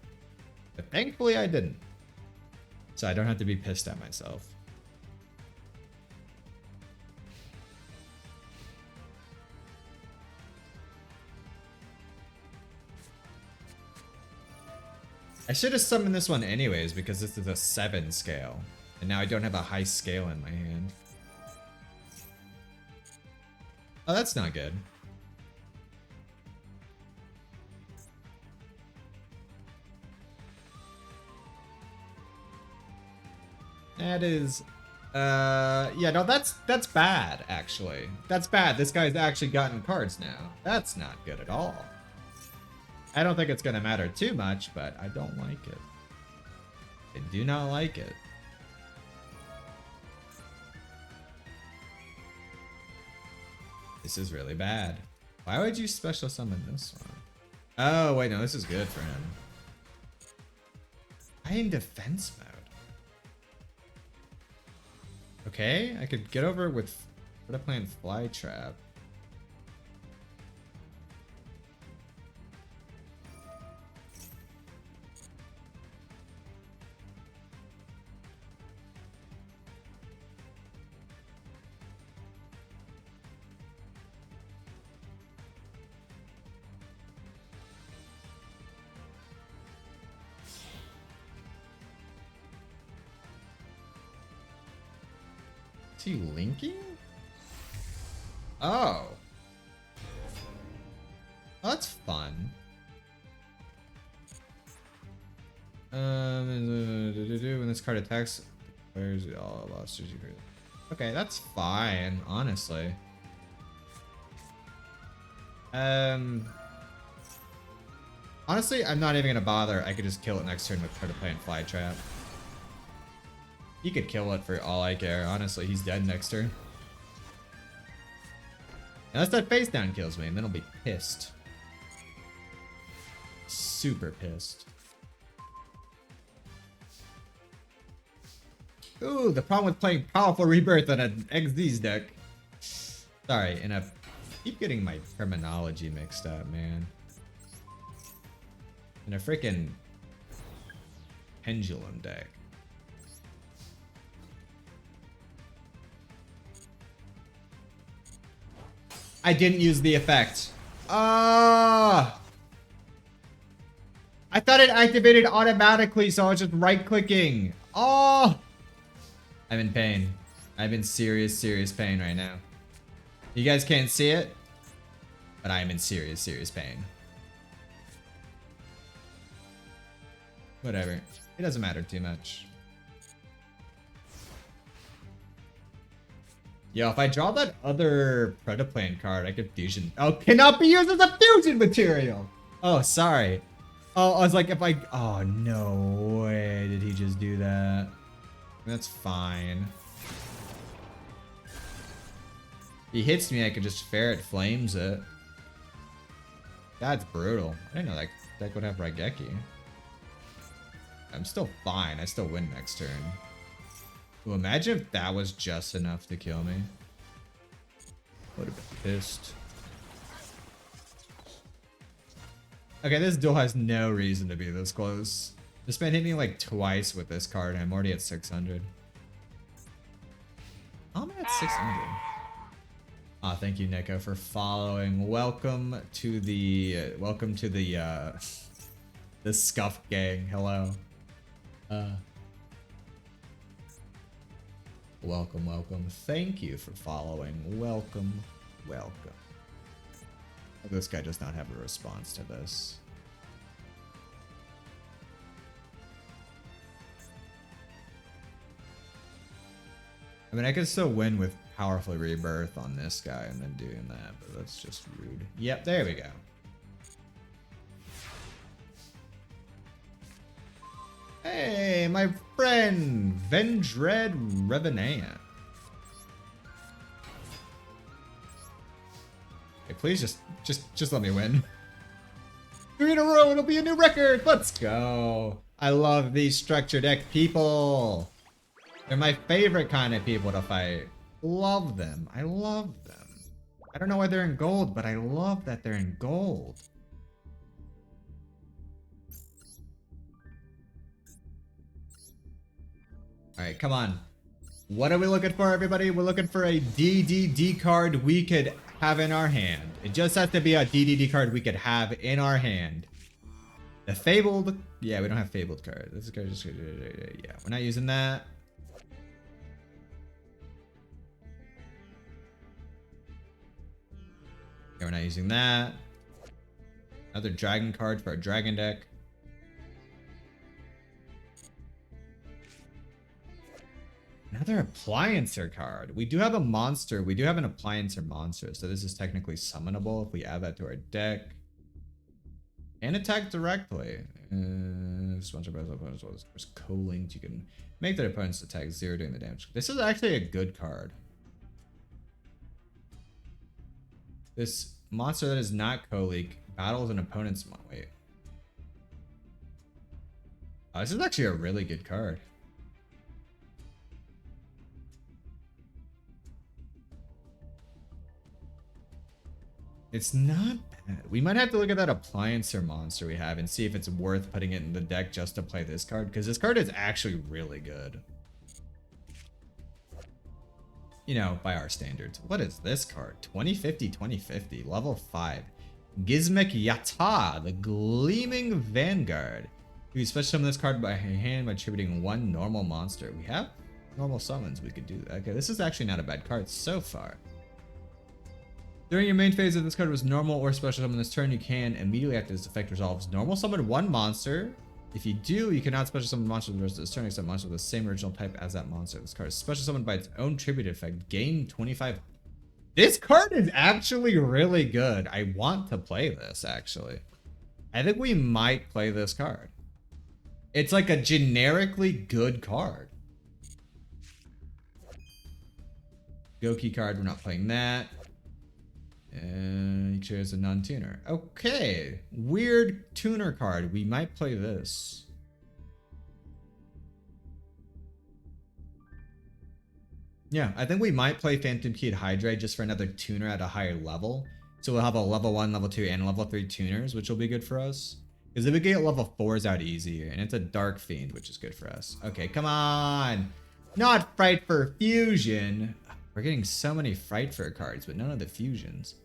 But thankfully, I didn't. So I don't have to be pissed at myself. I should have summoned this one anyways because this is a 7 scale. And now I don't have a high scale in my hand. Oh, that's not good. That is, yeah, no, that's bad, actually. That's bad. This guy's actually gotten cards now. That's not good at all. I don't think it's gonna matter too much, but I don't like it. I do not like it. This is really bad. Why would you special summon this one? Oh, wait, no, this is good for him. I in defense mode. Okay, I could get over with what I playing Fly Trap. Is he linking? Oh. Oh, that's fun. When this card attacks, where's it all lost? Okay, that's fine, honestly. Honestly, I'm not even gonna bother. I could just kill it next turn with try to play in Fly Trap. He could kill it for all I care. Honestly, he's dead next turn. Unless that face down kills me, and then I'll be pissed. Super pissed. Ooh, the problem with playing Powerful Rebirth on an XD's deck. Sorry, I keep getting my terminology mixed up, man. In a freaking Pendulum deck. I didn't use the effect. Ah! I thought it activated automatically, so I was just right-clicking. Oh! I'm in pain. I'm in serious, serious pain right now. You guys can't see it, but I'm in serious, serious pain. Whatever. It doesn't matter too much. Yo, if I draw that other Predaplane card, I could fusion. Oh, cannot be used as a fusion material! Oh, sorry. Oh, I was like, if I... Oh, no way did he just do that. That's fine. He hits me, I could just Ferret Flames it. That's brutal. I didn't know that deck would have Raigeki. I'm still fine. I still win next turn. Well, imagine if that was just enough to kill me. Would have been pissed. Okay, this duel has no reason to be this close. This man hit me like twice with this card, and I'm already at 600. I'm at 600. Ah, thank you, Nico, for following. Welcome to the the Scuff Gang. Hello. Welcome, welcome. Thank you for following. Welcome, welcome. This guy does not have a response to this. I mean, I could still win with Powerful Rebirth on this guy and then doing that, but that's just rude. Yep, there we go. Hey, my friend, Vendred Revenant. Hey, please just let me win. 3 in a row, it'll be a new record. Let's go. I love these structure deck people. They're my favorite kind of people to fight. Love them. I love them. I don't know why they're in gold, but I love that they're in gold. Alright, come on. What are we looking for, everybody? We're looking for a DDD card we could have in our hand. It just has to be a DDD card we could have in our hand. The Fabled... Yeah, we don't have Fabled cards. This card just... Yeah, we're not using that. Yeah, we're not using that. Another Dragon card for our Dragon deck. Another appliancer card. We do have a monster. We do have an appliancer monster. So this is technically summonable if we add that to our deck. And attack directly. Sponsored by opponents. There's co-linked. You can make their opponents attack 0 doing the damage. This is actually a good card. This monster that is not co-leak battles an opponent's wait. Oh, this is actually a really good card. It's not bad. We might have to look at that appliancer monster we have and see if it's worth putting it in the deck just to play this card, because this card is actually really good. You know, by our standards. What is this card? 2050, 2050, level 5. Gizmek Yata, the Gleaming Vanguard. You can special summon this card by hand by attributing 1 normal monster. We have normal summons, we could do that. Okay, this is actually not a bad card so far. During your main phase, if this card was normal or special summon this turn, you can immediately after this effect resolves normal summon 1 monster. If you do, you cannot special summon monsters the rest of this turn except monsters with the same original type as that monster. This card is special summoned by its own tribute effect. Gain 25. This card is actually really good. I want to play this, actually. I think we might play this card. It's like a generically good card. Goki card, we're not playing that. And you chose a non-tuner. Okay. Weird tuner card. We might play this. Yeah, I think we might play Phantom Keyed Hydrate just for another tuner at a higher level. So we'll have a level 1, level 2, and level 3 tuners, which will be good for us. Because then we get level 4s out easier. And it's a Dark Fiend, which is good for us. Okay, come on. Not Fright for Fusion. We're getting so many Fright for cards, but none of the fusions.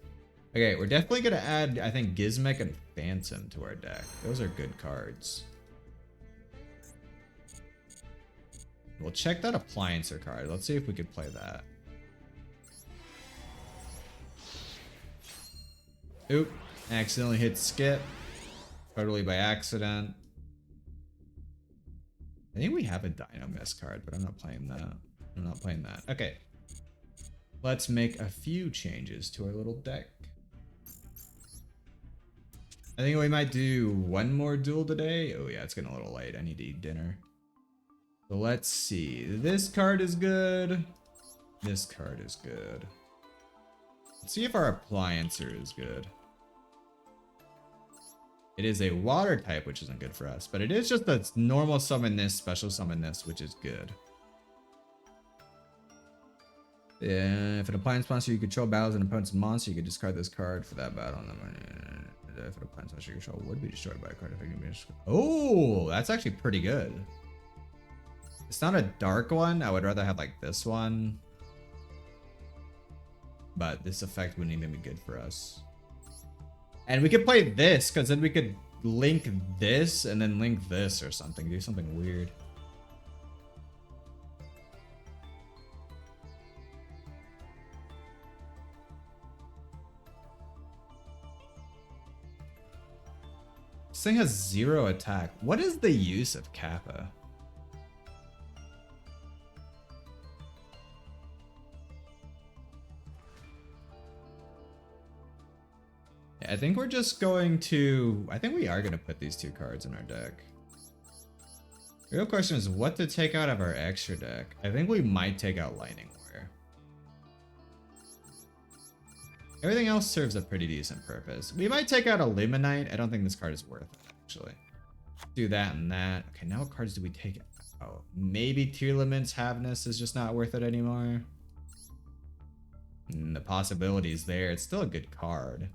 Okay, we're definitely going to add, I think, Gizmek and Phantom to our deck. Those are good cards. We'll check that Appliancer card. Let's see if we could play that. Oop. Accidentally hit skip. Totally by accident. I think we have a Dynamist card, but I'm not playing that. I'm not playing that. Okay. Let's make a few changes to our little deck. I think we might do 1 more duel today. Oh yeah, it's getting a little late. I need to eat dinner. So let's see. This card is good. This card is good. Let's see if our Appliancer is good. It is a water type, which isn't good for us, but it is just a normal summon this, special summon this, which is good. If an appliance monster you control battles an opponent's monster, you can discard this card for that battle. If an appliance monster you control would be destroyed by a card, oh, that's actually pretty good. It's not a dark one. I would rather have like this one, but this effect wouldn't even be good for us. And we could play this, because then we could link this and then link this or something. Do something weird. This thing has 0 attack. What is the use of Kappa? I think we're just going to... I think we are going to put these 2 cards in our deck. The real question is what to take out of our extra deck. I think we might take out Lightning Warrior. Everything else serves a pretty decent purpose. We might take out Illuminite. I don't think this card is worth it, actually. Do that and that. Okay, now what cards do we take? Oh, maybe Tearlament's Havness is just not worth it anymore. The possibility is there. It's still a good card.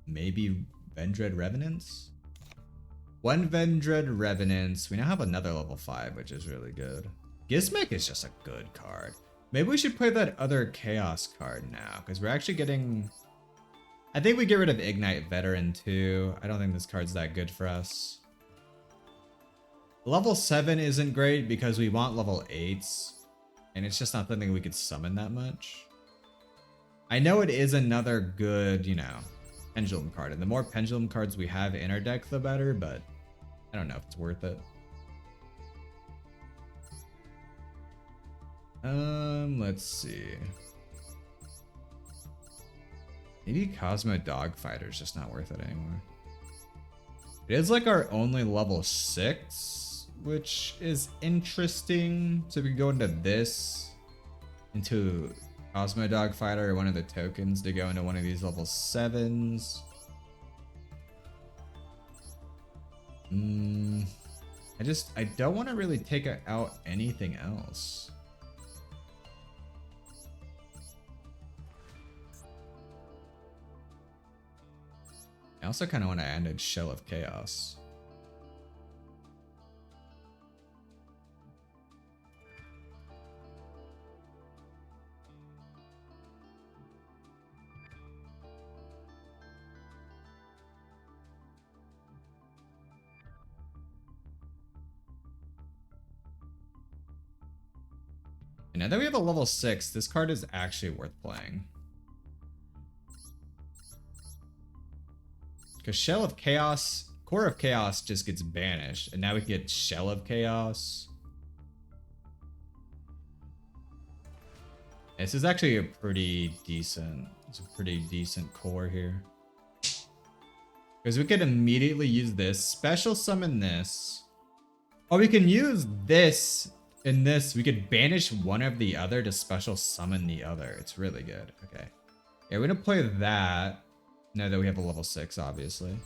Maybe Vendread Revenants? 1 Vendread Revenants. We now have another level 5, which is really good. Gizmek is just a good card. Maybe we should play that other Chaos card now, because we're actually getting... I think we get rid of Ignite Veteran too. I don't think this card's that good for us. Level 7 isn't great because we want level 8s, and it's just not something we could summon that much. I know it is another good, you know, Pendulum card, and the more Pendulum cards we have in our deck, the better, but I don't know if it's worth it. Let's see. Maybe Cosmo Dogfighter's just not worth it anymore. It is like our only level 6, which is interesting. So we can go into this, into Cosmo Dogfighter, or one of the tokens to go into one of these level 7s. I don't want to really take out anything else. I also kind of want to end a Shell of Chaos. And now that we have a level 6, this card is actually worth playing. Because Shell of Chaos, Core of Chaos just gets banished. And now we get Shell of Chaos. This is actually a pretty decent, it's a pretty decent core here. Because we could immediately use this, special summon this. Oh, we can use this and this. We could banish one of the other to special summon the other. It's really good. Okay. Yeah, we're gonna play that. Now that we have a level 6, obviously.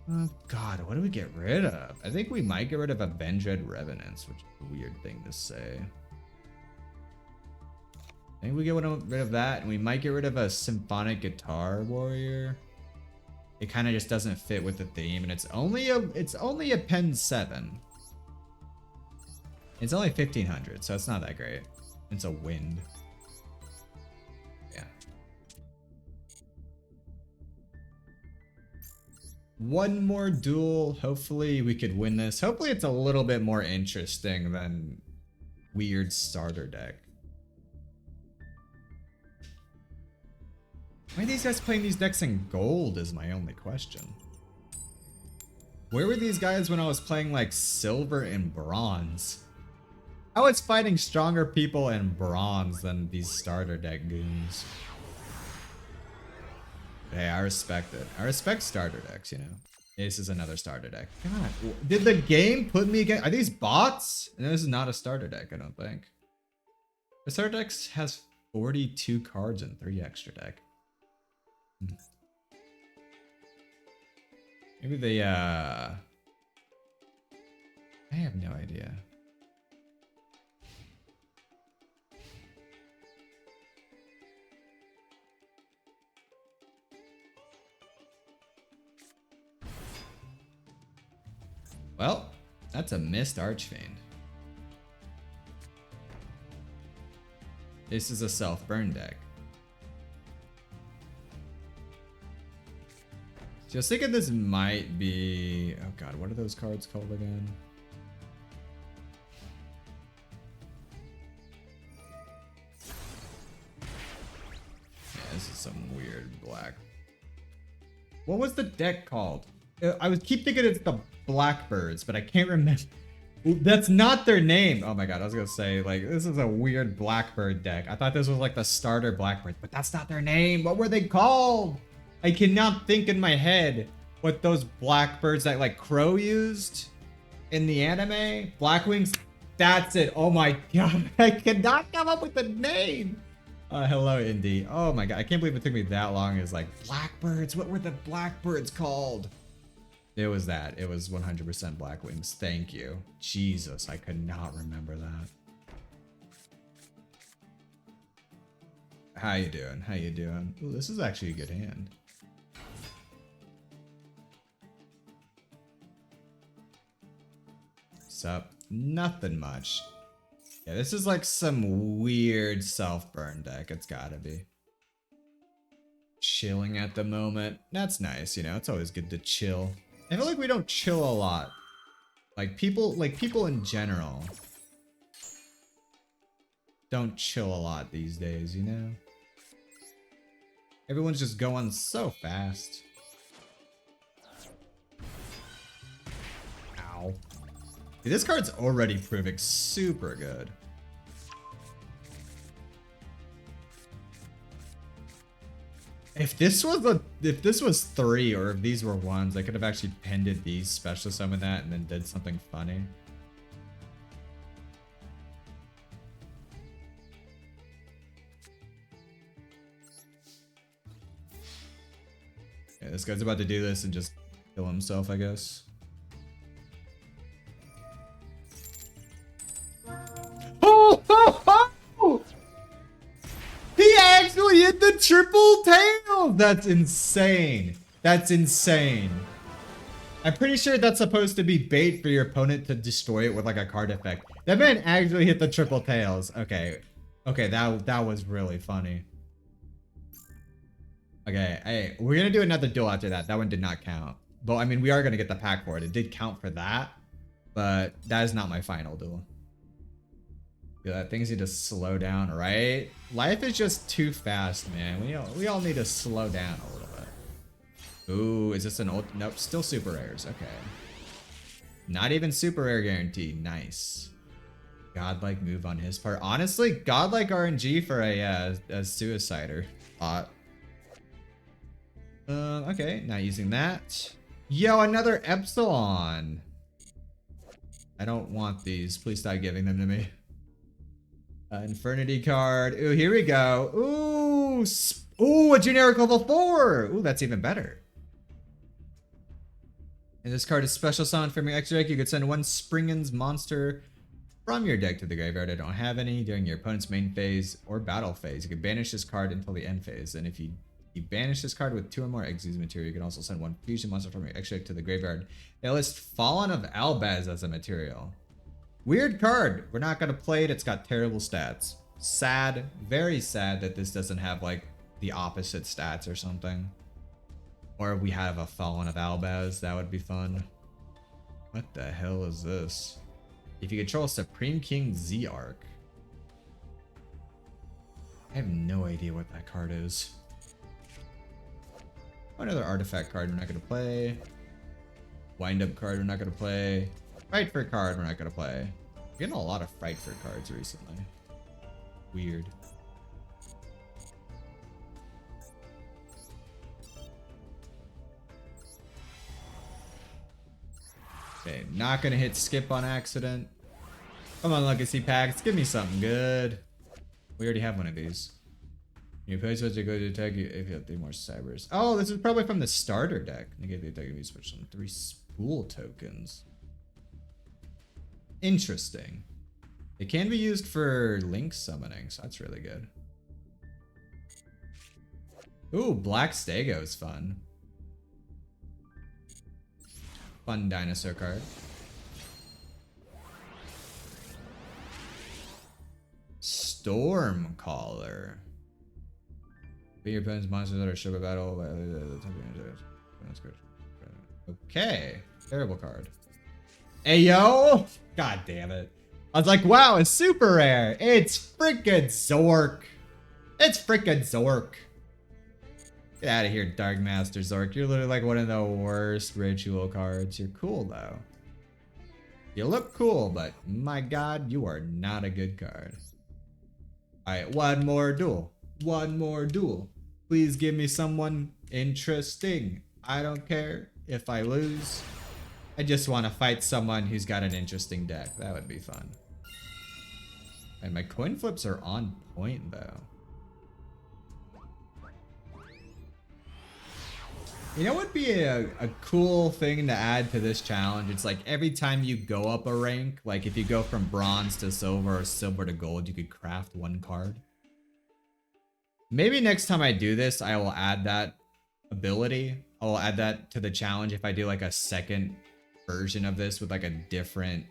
Oh god, what do we get rid of? I think we might get rid of Avenged Revenants, which is a weird thing to say. I think we get rid of that, and we might get rid of a Symphonic Guitar Warrior. It kind of just doesn't fit with the theme, and it's only a pen 7. It's only 1500, so it's not that great. It's a wind. Yeah. One more duel. Hopefully we could win this. Hopefully it's a little bit more interesting than weird starter deck. Why are these guys playing these decks in gold is my only question. Where were these guys when I was playing like silver and bronze? I was fighting stronger people in bronze than these starter deck goons. Hey, I respect it. I respect starter decks, you know. This is another starter deck. God, did the game put me again? Are these bots? No, this is not a starter deck, I don't think. The starter deck has 42 cards and 3 extra deck. Maybe they, I have no idea. Well, that's a missed Archfiend. This is a self-burn deck. Just thinking this might be... Oh god, what are those cards called again? Yeah, this is some weird black... What was the deck called? I would keep thinking it's the Blackbirds, but I can't remember. That's not their name. Oh my god, I was gonna say, like, this is a weird Blackbird deck. I thought this was like the starter Blackbird, but that's not their name. What were they called? I cannot think in my head what those Blackbirds that like Crow used in the anime. Blackwings. That's it. Oh my god, I cannot come up with the name. Hello, Indy. Oh my god, I can't believe it took me that long. It's like Blackbirds. What were the Blackbirds called? It was that. It was 100% Blackwings. Thank you. Jesus, I could not remember that. How you doing? How you doing? Ooh, this is actually a good hand. Sup? Nothing much. Yeah, this is like some weird self-burn deck. It's gotta be. Chilling at the moment. That's nice, you know. It's always good to chill. I feel like we don't chill a lot. Like people in general don't chill a lot these days, you know? Everyone's just going so fast. Ow. Dude, this card's already proving super good. if this was 3 or if these were 1s, I could have actually pended these, special summon that, and then did something funny. Yeah, this guy's about to do this and just kill himself, I guess. Oh! He actually hit the triple tail! That's insane. That's insane. I'm pretty sure that's supposed to be bait for your opponent to destroy it with like a card effect. That man actually hit the triple tails. Okay. Okay, that was really funny. Okay, hey, we're gonna do another duel after that. That one did not count. But I mean, we are gonna get the pack for it. It did count for that, but that is not my final duel. Yeah, things need to slow down, right? Life is just too fast, man. We all need to slow down a little bit. Ooh, is this an old? Nope, still super rares. Okay. Not even super rare guaranteed. Nice. Godlike move on his part. Honestly, godlike RNG for a suicider. Okay, not using that. Yo, another Epsilon. I don't want these. Please stop giving them to me. Infernity card. Ooh, here we go. Ooh, a generic level 4. Ooh, that's even better. And this card is special summon from your extra deck. You could send 1 Springen's monster from your deck to the graveyard. I don't have any during your opponent's main phase or battle phase. You can banish this card until the end phase. And if you banish this card with 2 or more Exes material, you can also send 1 fusion monster from your extra deck to the graveyard. They list Fallen of Albaz as a material. Weird card. We're not going to play it. It's got terrible stats. Sad. Very sad that this doesn't have like the opposite stats or something. Or if we have a Fallen of Albaz, that would be fun. What the hell is this? If you control Supreme King Z-Arc. I have no idea what that card is. Another artifact card we're not going to play. Wind up card we're not going to play. Fight for card we're not going to play. We're getting a lot of fight for cards recently. Weird. Okay, not going to hit skip on accident. Come on, Legacy Packs. Give me something good. We already have one of these. You play such a go to attack if you have 3 more cybers. Oh, this is probably from the starter deck. Negate the attack if you switch some 3 spool tokens. Interesting. It can be used for link summoning, so that's really good. Ooh, Black Stego is fun. Fun dinosaur card. Stormcaller. Be your opponent's monsters that are show by battle. Okay. Terrible card. Hey, yo! God damn it. I was like, wow, it's super rare. It's freaking Zork. It's freaking Zork. Get out of here, Dark Master Zork. You're literally like one of the worst ritual cards. You're cool, though. You look cool, but my god, you are not a good card. Alright, one more duel. One more duel. Please give me someone interesting. I don't care if I lose. I just want to fight someone who's got an interesting deck. That would be fun. And my coin flips are on point, though. You know what would be a cool thing to add to this challenge? It's like every time you go up a rank, like if you go from bronze to silver or silver to gold, you could craft 1 card. Maybe next time I do this, I will add that ability. I'll add that to the challenge if I do like a second version of this with like a different...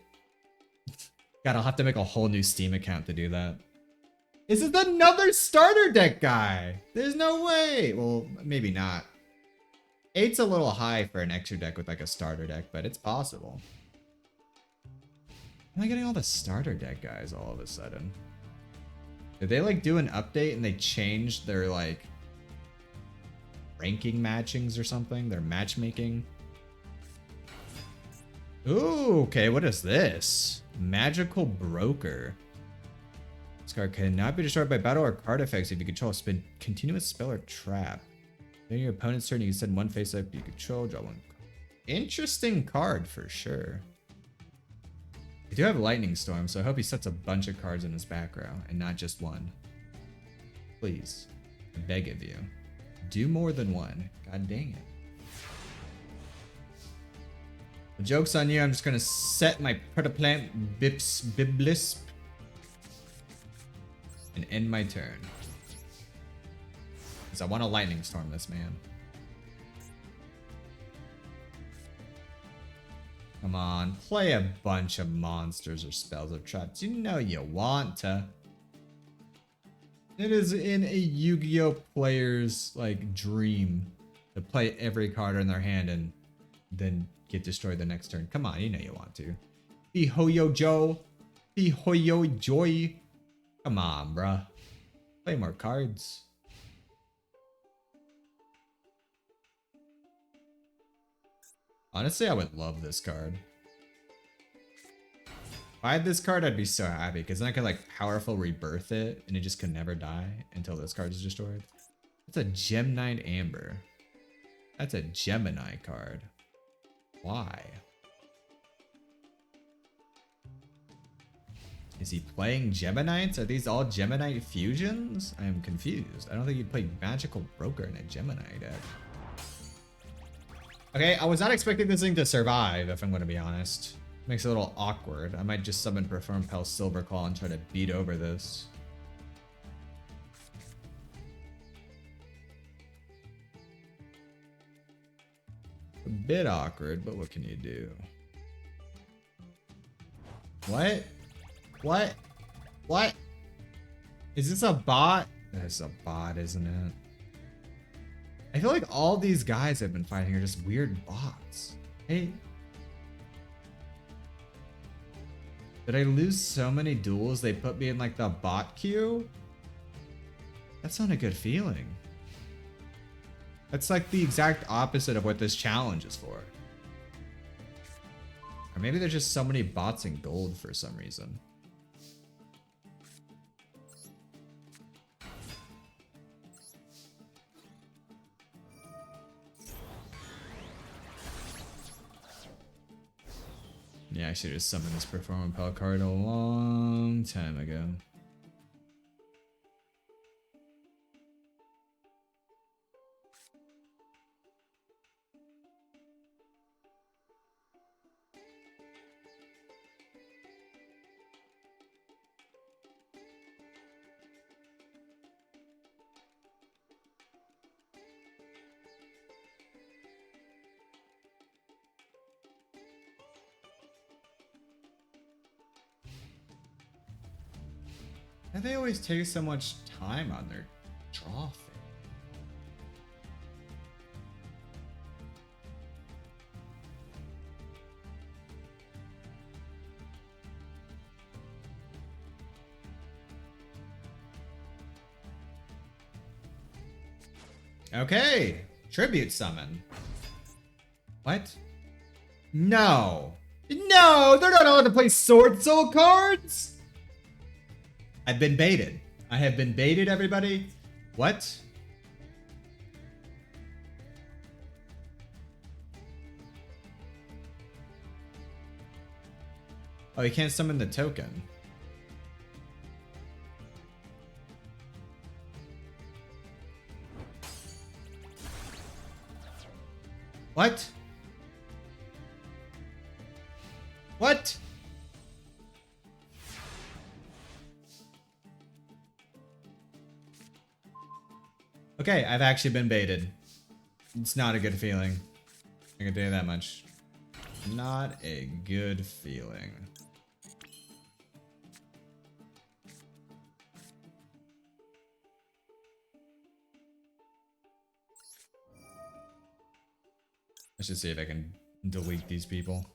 God, I'll have to make a whole new Steam account to do that. This is another starter deck guy. There's no way. Well, maybe not. 8's a little high for an extra deck with like a starter deck, but it's possible. Am I getting all the starter deck guys all of a sudden? Did they like do an update and they changed their like ranking matchings or something? Their matchmaking? Ooh, okay, what is this? Magical Broker. This card cannot be destroyed by battle or card effects if you control a continuous spell or trap. Then your opponent's turn, you can send one face up you control, draw one. Interesting card for sure. We do have Lightning Storm, so I hope he sets a bunch of cards in his back row and not just one. Please, I beg of you, do more than one. God dang it. The joke's on you. I'm just gonna set my Protoplant Biblisp and end my turn. Because I want to Lightning Storm this man. Come on, play a bunch of monsters or spells or traps. You know you want to. It is in a Yu-Gi-Oh player's like dream to play every card in their hand and then get destroyed the next turn. Come on, you know you want to. Bihoyo Joe. Bihoyo Joy. Come on, bruh. Play more cards. Honestly, I would love this card. If I had this card, I'd be so happy because then I could like powerful rebirth it and it just could never die until this card is destroyed. That's a Gem Knight Amber. That's a Gemini card. Why? Is he playing Geminites? Are these all Gemini fusions? I am confused. I don't think you'd play Magical Broker in a Gemini deck. Okay, I was not expecting this thing to survive, if I'm going to be honest. Makes it a little awkward. I might just summon Perform Pel Silverclaw and try to beat over this. A bit awkward, but what can you do? What? What? What? Is this a bot? It's a bot, isn't it? I feel like all these guys I've been fighting are just weird bots. Hey. Did I lose so many duels they put me in like the bot queue? That's not a good feeling. That's like the exact opposite of what this challenge is for. Or maybe there's just so many bots in gold for some reason. Yeah, I should have summoned this Performance Pel card a long time ago. Why do they always take so much time on their draw thing? Okay, tribute summon. What? No. No, they're not allowed to play Sword Soul cards? I've been baited. I have been baited, everybody. What? Oh, you can't summon the token. What? What? Okay, I've actually been baited. It's not a good feeling. I can tell you that much. Not a good feeling. Let's just see if I can delete these people.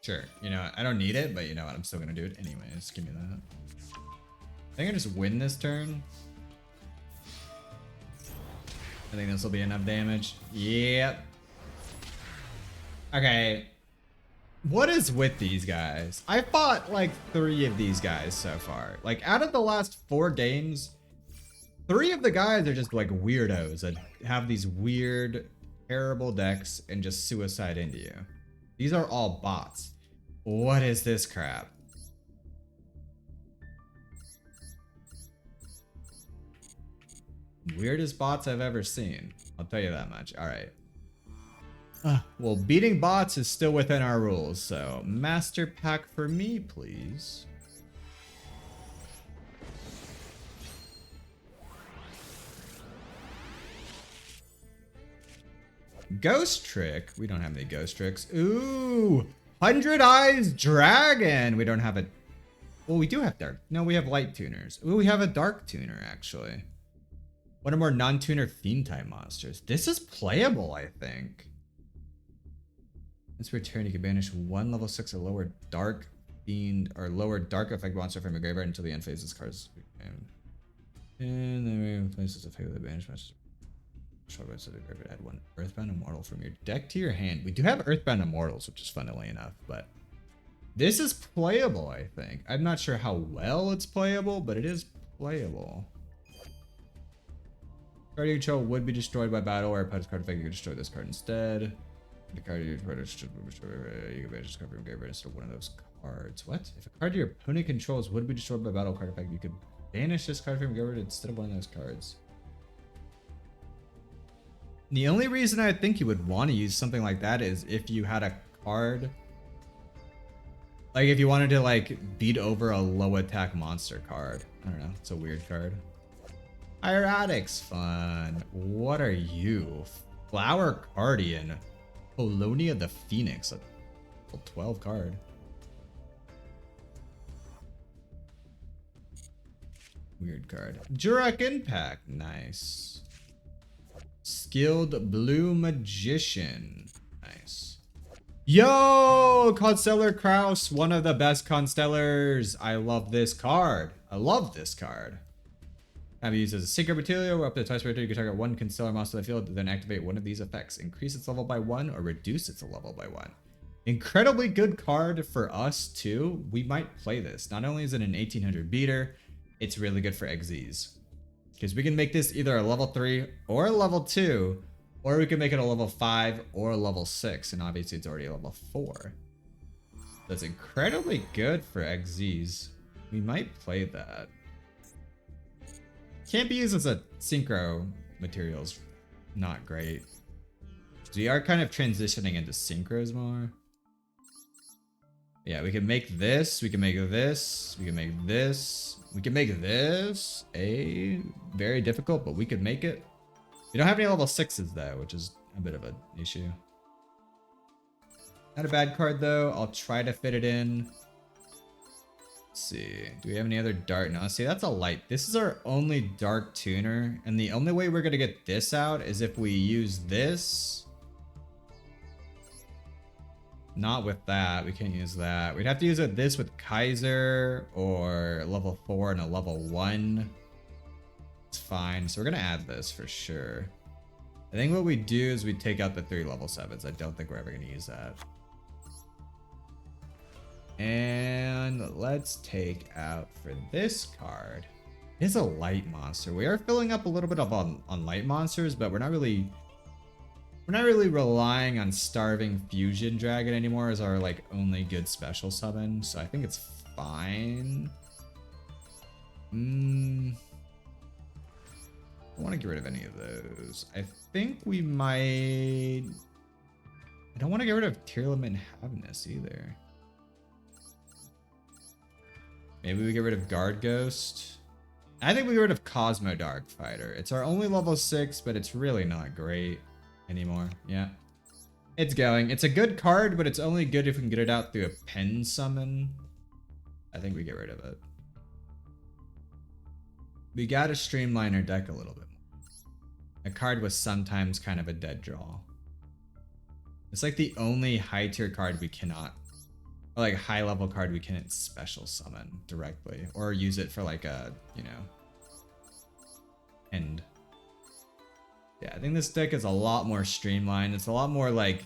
Sure, you know what? I don't need it, but you know what? I'm still gonna do it anyways. Give me that. I think I just win this turn. I think this will be enough damage. Yep. Okay. What is with these guys? I fought like 3 of these guys so far. Like out of the last 4 games, 3 of the guys are just like weirdos that have these weird, terrible decks and just suicide into you. These are all bots. What is this crap? Weirdest bots I've ever seen. I'll tell you that much. All right. Well, beating bots is still within our rules, so master pack for me, please. Ghost trick. We don't have any ghost tricks. Ooh, 100 Eyes Dragon. We don't have a. Well, we do have dark. No, we have light tuners. Ooh, we have a dark tuner actually. One or more non-tuner fiend type monsters. This is playable, I think. Once per turn, you can banish 1 level 6 or lower dark fiend or lower dark effect monster from your graveyard until the end phase of this card's game. And then we replace this effect with a banish monster. Short by the graveyard, add 1 Earthbound Immortal from your deck to your hand. We do have Earthbound Immortals, which is funnily enough, but this is playable, I think. I'm not sure how well it's playable, but it is playable. Card you control would be destroyed by battle, or opponent's card effect, you can destroy this card instead. The card you control you can banish this card from graveyard instead of one of those cards. What? If a card your opponent controls would be destroyed by battle card effect, you could banish this card from graveyard instead of one of those cards. The only reason I think you would want to use something like that is if you had a card, like if you wanted to like beat over a low attack monster card. I don't know. It's a weird card. Hierotic's fun. What are you? Flower Guardian. Polonia the Phoenix. A 12 card. Weird card. Jurak Impact. Nice. Skilled Blue Magician. Nice. Yo! Constellar Kraus. One of the best Constellars. I love this card. I love this card. Have it used as a Synchro Material. Up to twice per turn, you can target 1 Constellar monster in the field, then activate one of these effects. Increase its level by 1 or reduce its level by 1. Incredibly good card for us too. We might play this. Not only is it an 1800 beater, it's really good for XZs. Because we can make this either a level 3 or a level 2, or we can make it a level 5 or a level 6, and obviously it's already a level 4. That's incredibly good for XZs. We might play that. Can't be used as a synchro materials. Not great. So we are kind of transitioning into synchros more. Yeah, we can make this. We can make this. We can make this. We can make this. Very difficult, but we could make it. We don't have any level 6s though, which is a bit of an issue. Not a bad card though. I'll try to fit it in. Let's see. Do we have any other dark? No, see, that's a light. This is our only dark tuner. And the only way we're going to get this out is if we use this. Not with that. We can't use that. We'd have to use this with Kaiser or level 4 and a level 1. It's fine. So we're going to add this for sure. I think what we do is we take out the 3 level 7s. I don't think we're ever going to use that. And let's take out for this card. It's a light monster. We are filling up a little bit of on light monsters, but we're not really relying on Starving Fusion Dragon anymore as our like only good special summon. So I think it's fine. I don't want to get rid of any of those. I think we might. I don't want to get rid of Tearlament Havness either. Maybe we get rid of Guard Ghost. I think we get rid of Cosmo Dark Fighter. It's our only level 6, but it's really not great anymore. Yeah. It's going. It's a good card, but it's only good if we can get it out through a pen summon. I think we get rid of it. We gotta streamline our deck a little bit more. A card was sometimes kind of a dead draw. It's like the only high tier card we cannot, or like high level card we can't special summon directly or use it for like a, you know, end. Yeah, I think this deck is a lot more streamlined. It's a lot more like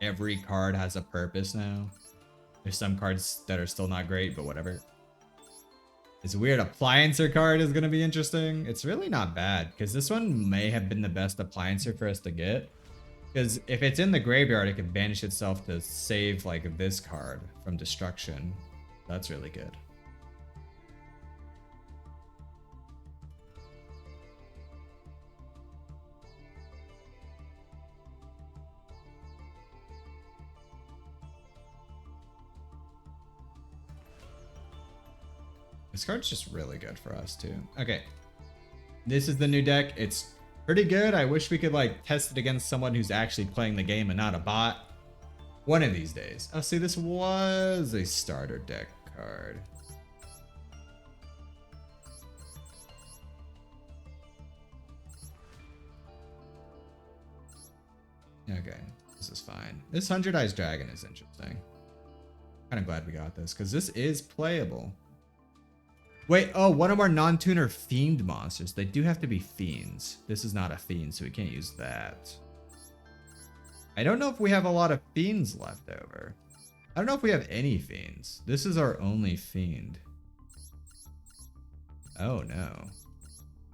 every card has a purpose now. There's some cards that are still not great, but whatever. This weird appliancer card is going to be interesting. It's really not bad because this one may have been the best appliancer for us to get. Because if it's in the graveyard, it can banish itself to save like this card from destruction. That's really good. This card's just really good for us too. Okay. This is the new deck. It's pretty good. I wish we could like test it against someone who's actually playing the game and not a bot. One of these days. Oh, see, this was a starter deck card. Okay, this is fine. This 100 Eyes Dragon is interesting. Kind of glad we got this because this is playable. Wait, oh, one of our non-tuner fiend monsters. They do have to be fiends. This is not a fiend, so we can't use that. I don't know if we have a lot of fiends left over. I don't know if we have any fiends. This is our only fiend. Oh no.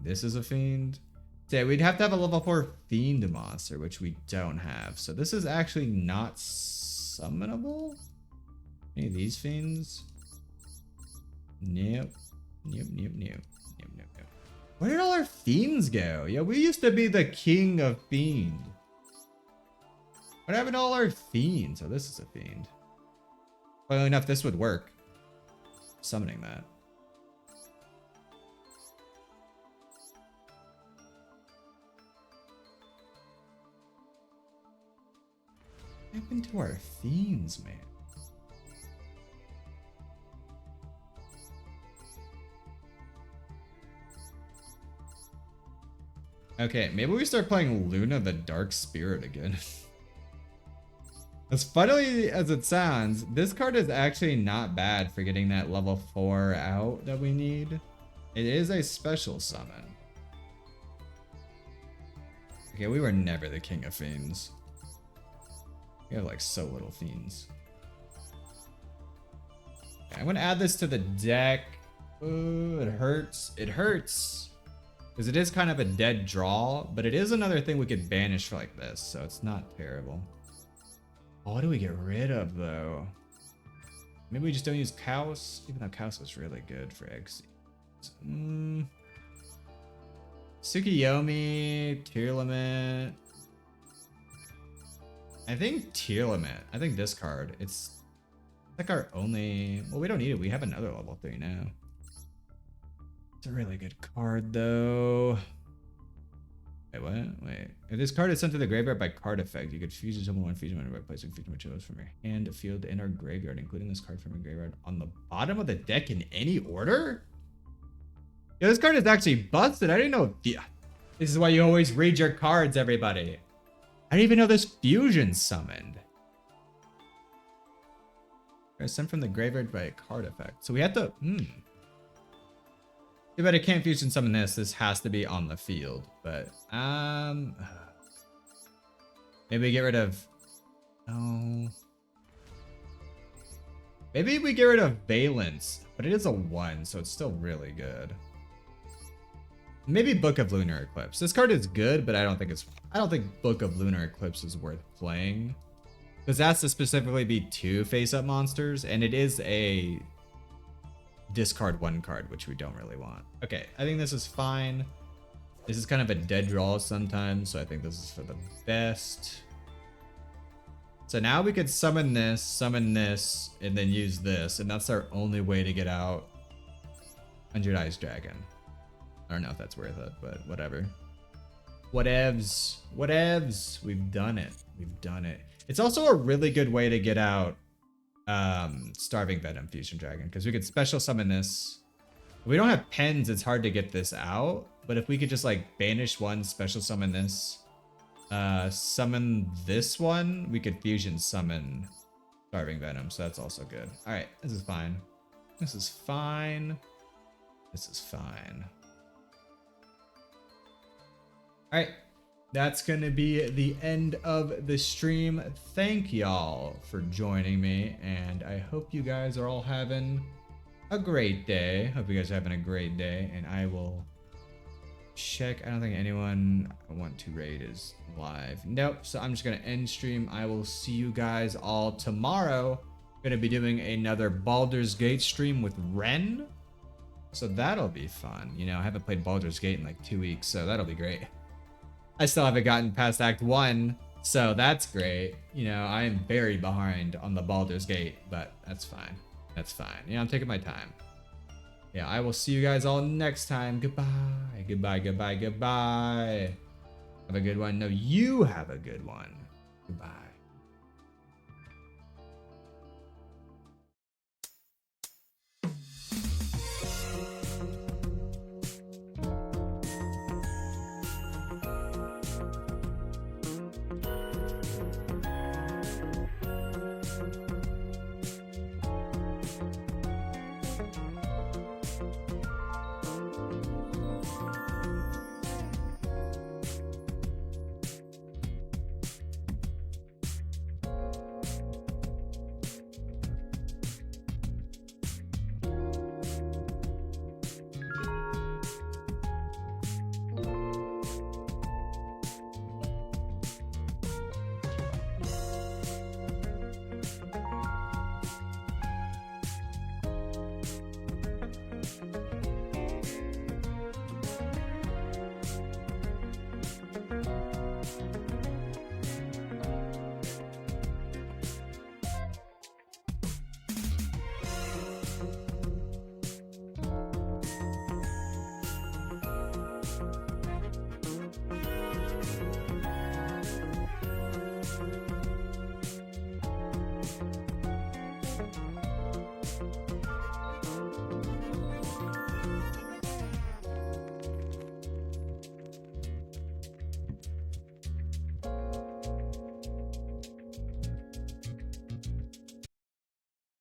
This is a fiend. So yeah, we'd have to have a level 4 fiend monster, which we don't have. So this is actually not summonable? Any of these fiends? Nope. Nope. Where did all our fiends go? Yeah, we used to be the king of fiend. What happened to all our fiends? Oh, this is a fiend. Well enough, this would work. Summoning that. What happened to our fiends, man? Okay, maybe we start playing Luna the Dark Spirit again. As funny as it sounds, this card is actually not bad for getting that level 4 out that we need. It is a special summon. Okay, we were never the king of fiends. We have like so little fiends. Okay, I'm gonna add this to the deck. Ooh, it hurts. It hurts. Because it is kind of a dead draw, but it is another thing we could banish for like this, so it's not terrible. Oh, what do we get rid of though? Maybe we just don't use Kaos, even though Kaos was really good for Egg Tsukiyomi, Tier Limit. I think Tier Limit. I think this card. It's like our only. Well, we don't need it. We have another level 3 now. It's a really good card though. Wait, what? Wait. If this card is sent to the graveyard by card effect, you could fusion summon one fusion by placing fusion materials from your hand, field, and or graveyard, including this card from your graveyard on the bottom of the deck in any order? Yeah, this card is actually busted. I didn't know. Yeah. This is why you always read your cards, everybody. I didn't even know this fusion summoned. Sent from the graveyard by a card effect. So we have to. Too bad I can't fusion summon this. This has to be on the field. But maybe we get rid of. Oh. Maybe we get rid of Valence, but it is a 1, so it's still really good. Maybe Book of Lunar Eclipse. This card is good, but I don't think Book of Lunar Eclipse is worth playing. Because that's to specifically be 2 face-up monsters, and it is a discard 1 card, which we don't really want. Okay, I think this is fine. This is kind of a dead draw sometimes, so I think this is for the best. So now we could summon this, and then use this, and that's our only way to get out 100 Eyes Dragon. I don't know if that's worth it, but whatever. Whatevs. Whatevs. We've done it. We've done it. It's also a really good way to get out Starving Venom Fusion Dragon, because we could special summon this. If we don't have pens, it's hard to get this out, but if we could just like banish one, special summon this, summon this one, we could fusion summon Starving Venom, so that's also good. All right, this is fine. This is fine. This is fine. All right, that's going to be the end of the stream. Thank y'all for joining me, and I hope you guys are all having a great day. Hope you guys are having a great day, and I will check. I don't think anyone I want to raid is live. Nope, so I'm just going to end stream. I will see you guys all tomorrow. Going to be doing another Baldur's Gate stream with Ren. So that'll be fun. You know, I haven't played Baldur's Gate in like 2 weeks, so that'll be great. I still haven't gotten past Act 1, so that's great. You know, I am very behind on the Baldur's Gate, but that's fine. That's fine. You know, I'm taking my time. Yeah, I will see you guys all next time. Goodbye. Goodbye, goodbye, goodbye. Have a good one. No, you have a good one. Goodbye.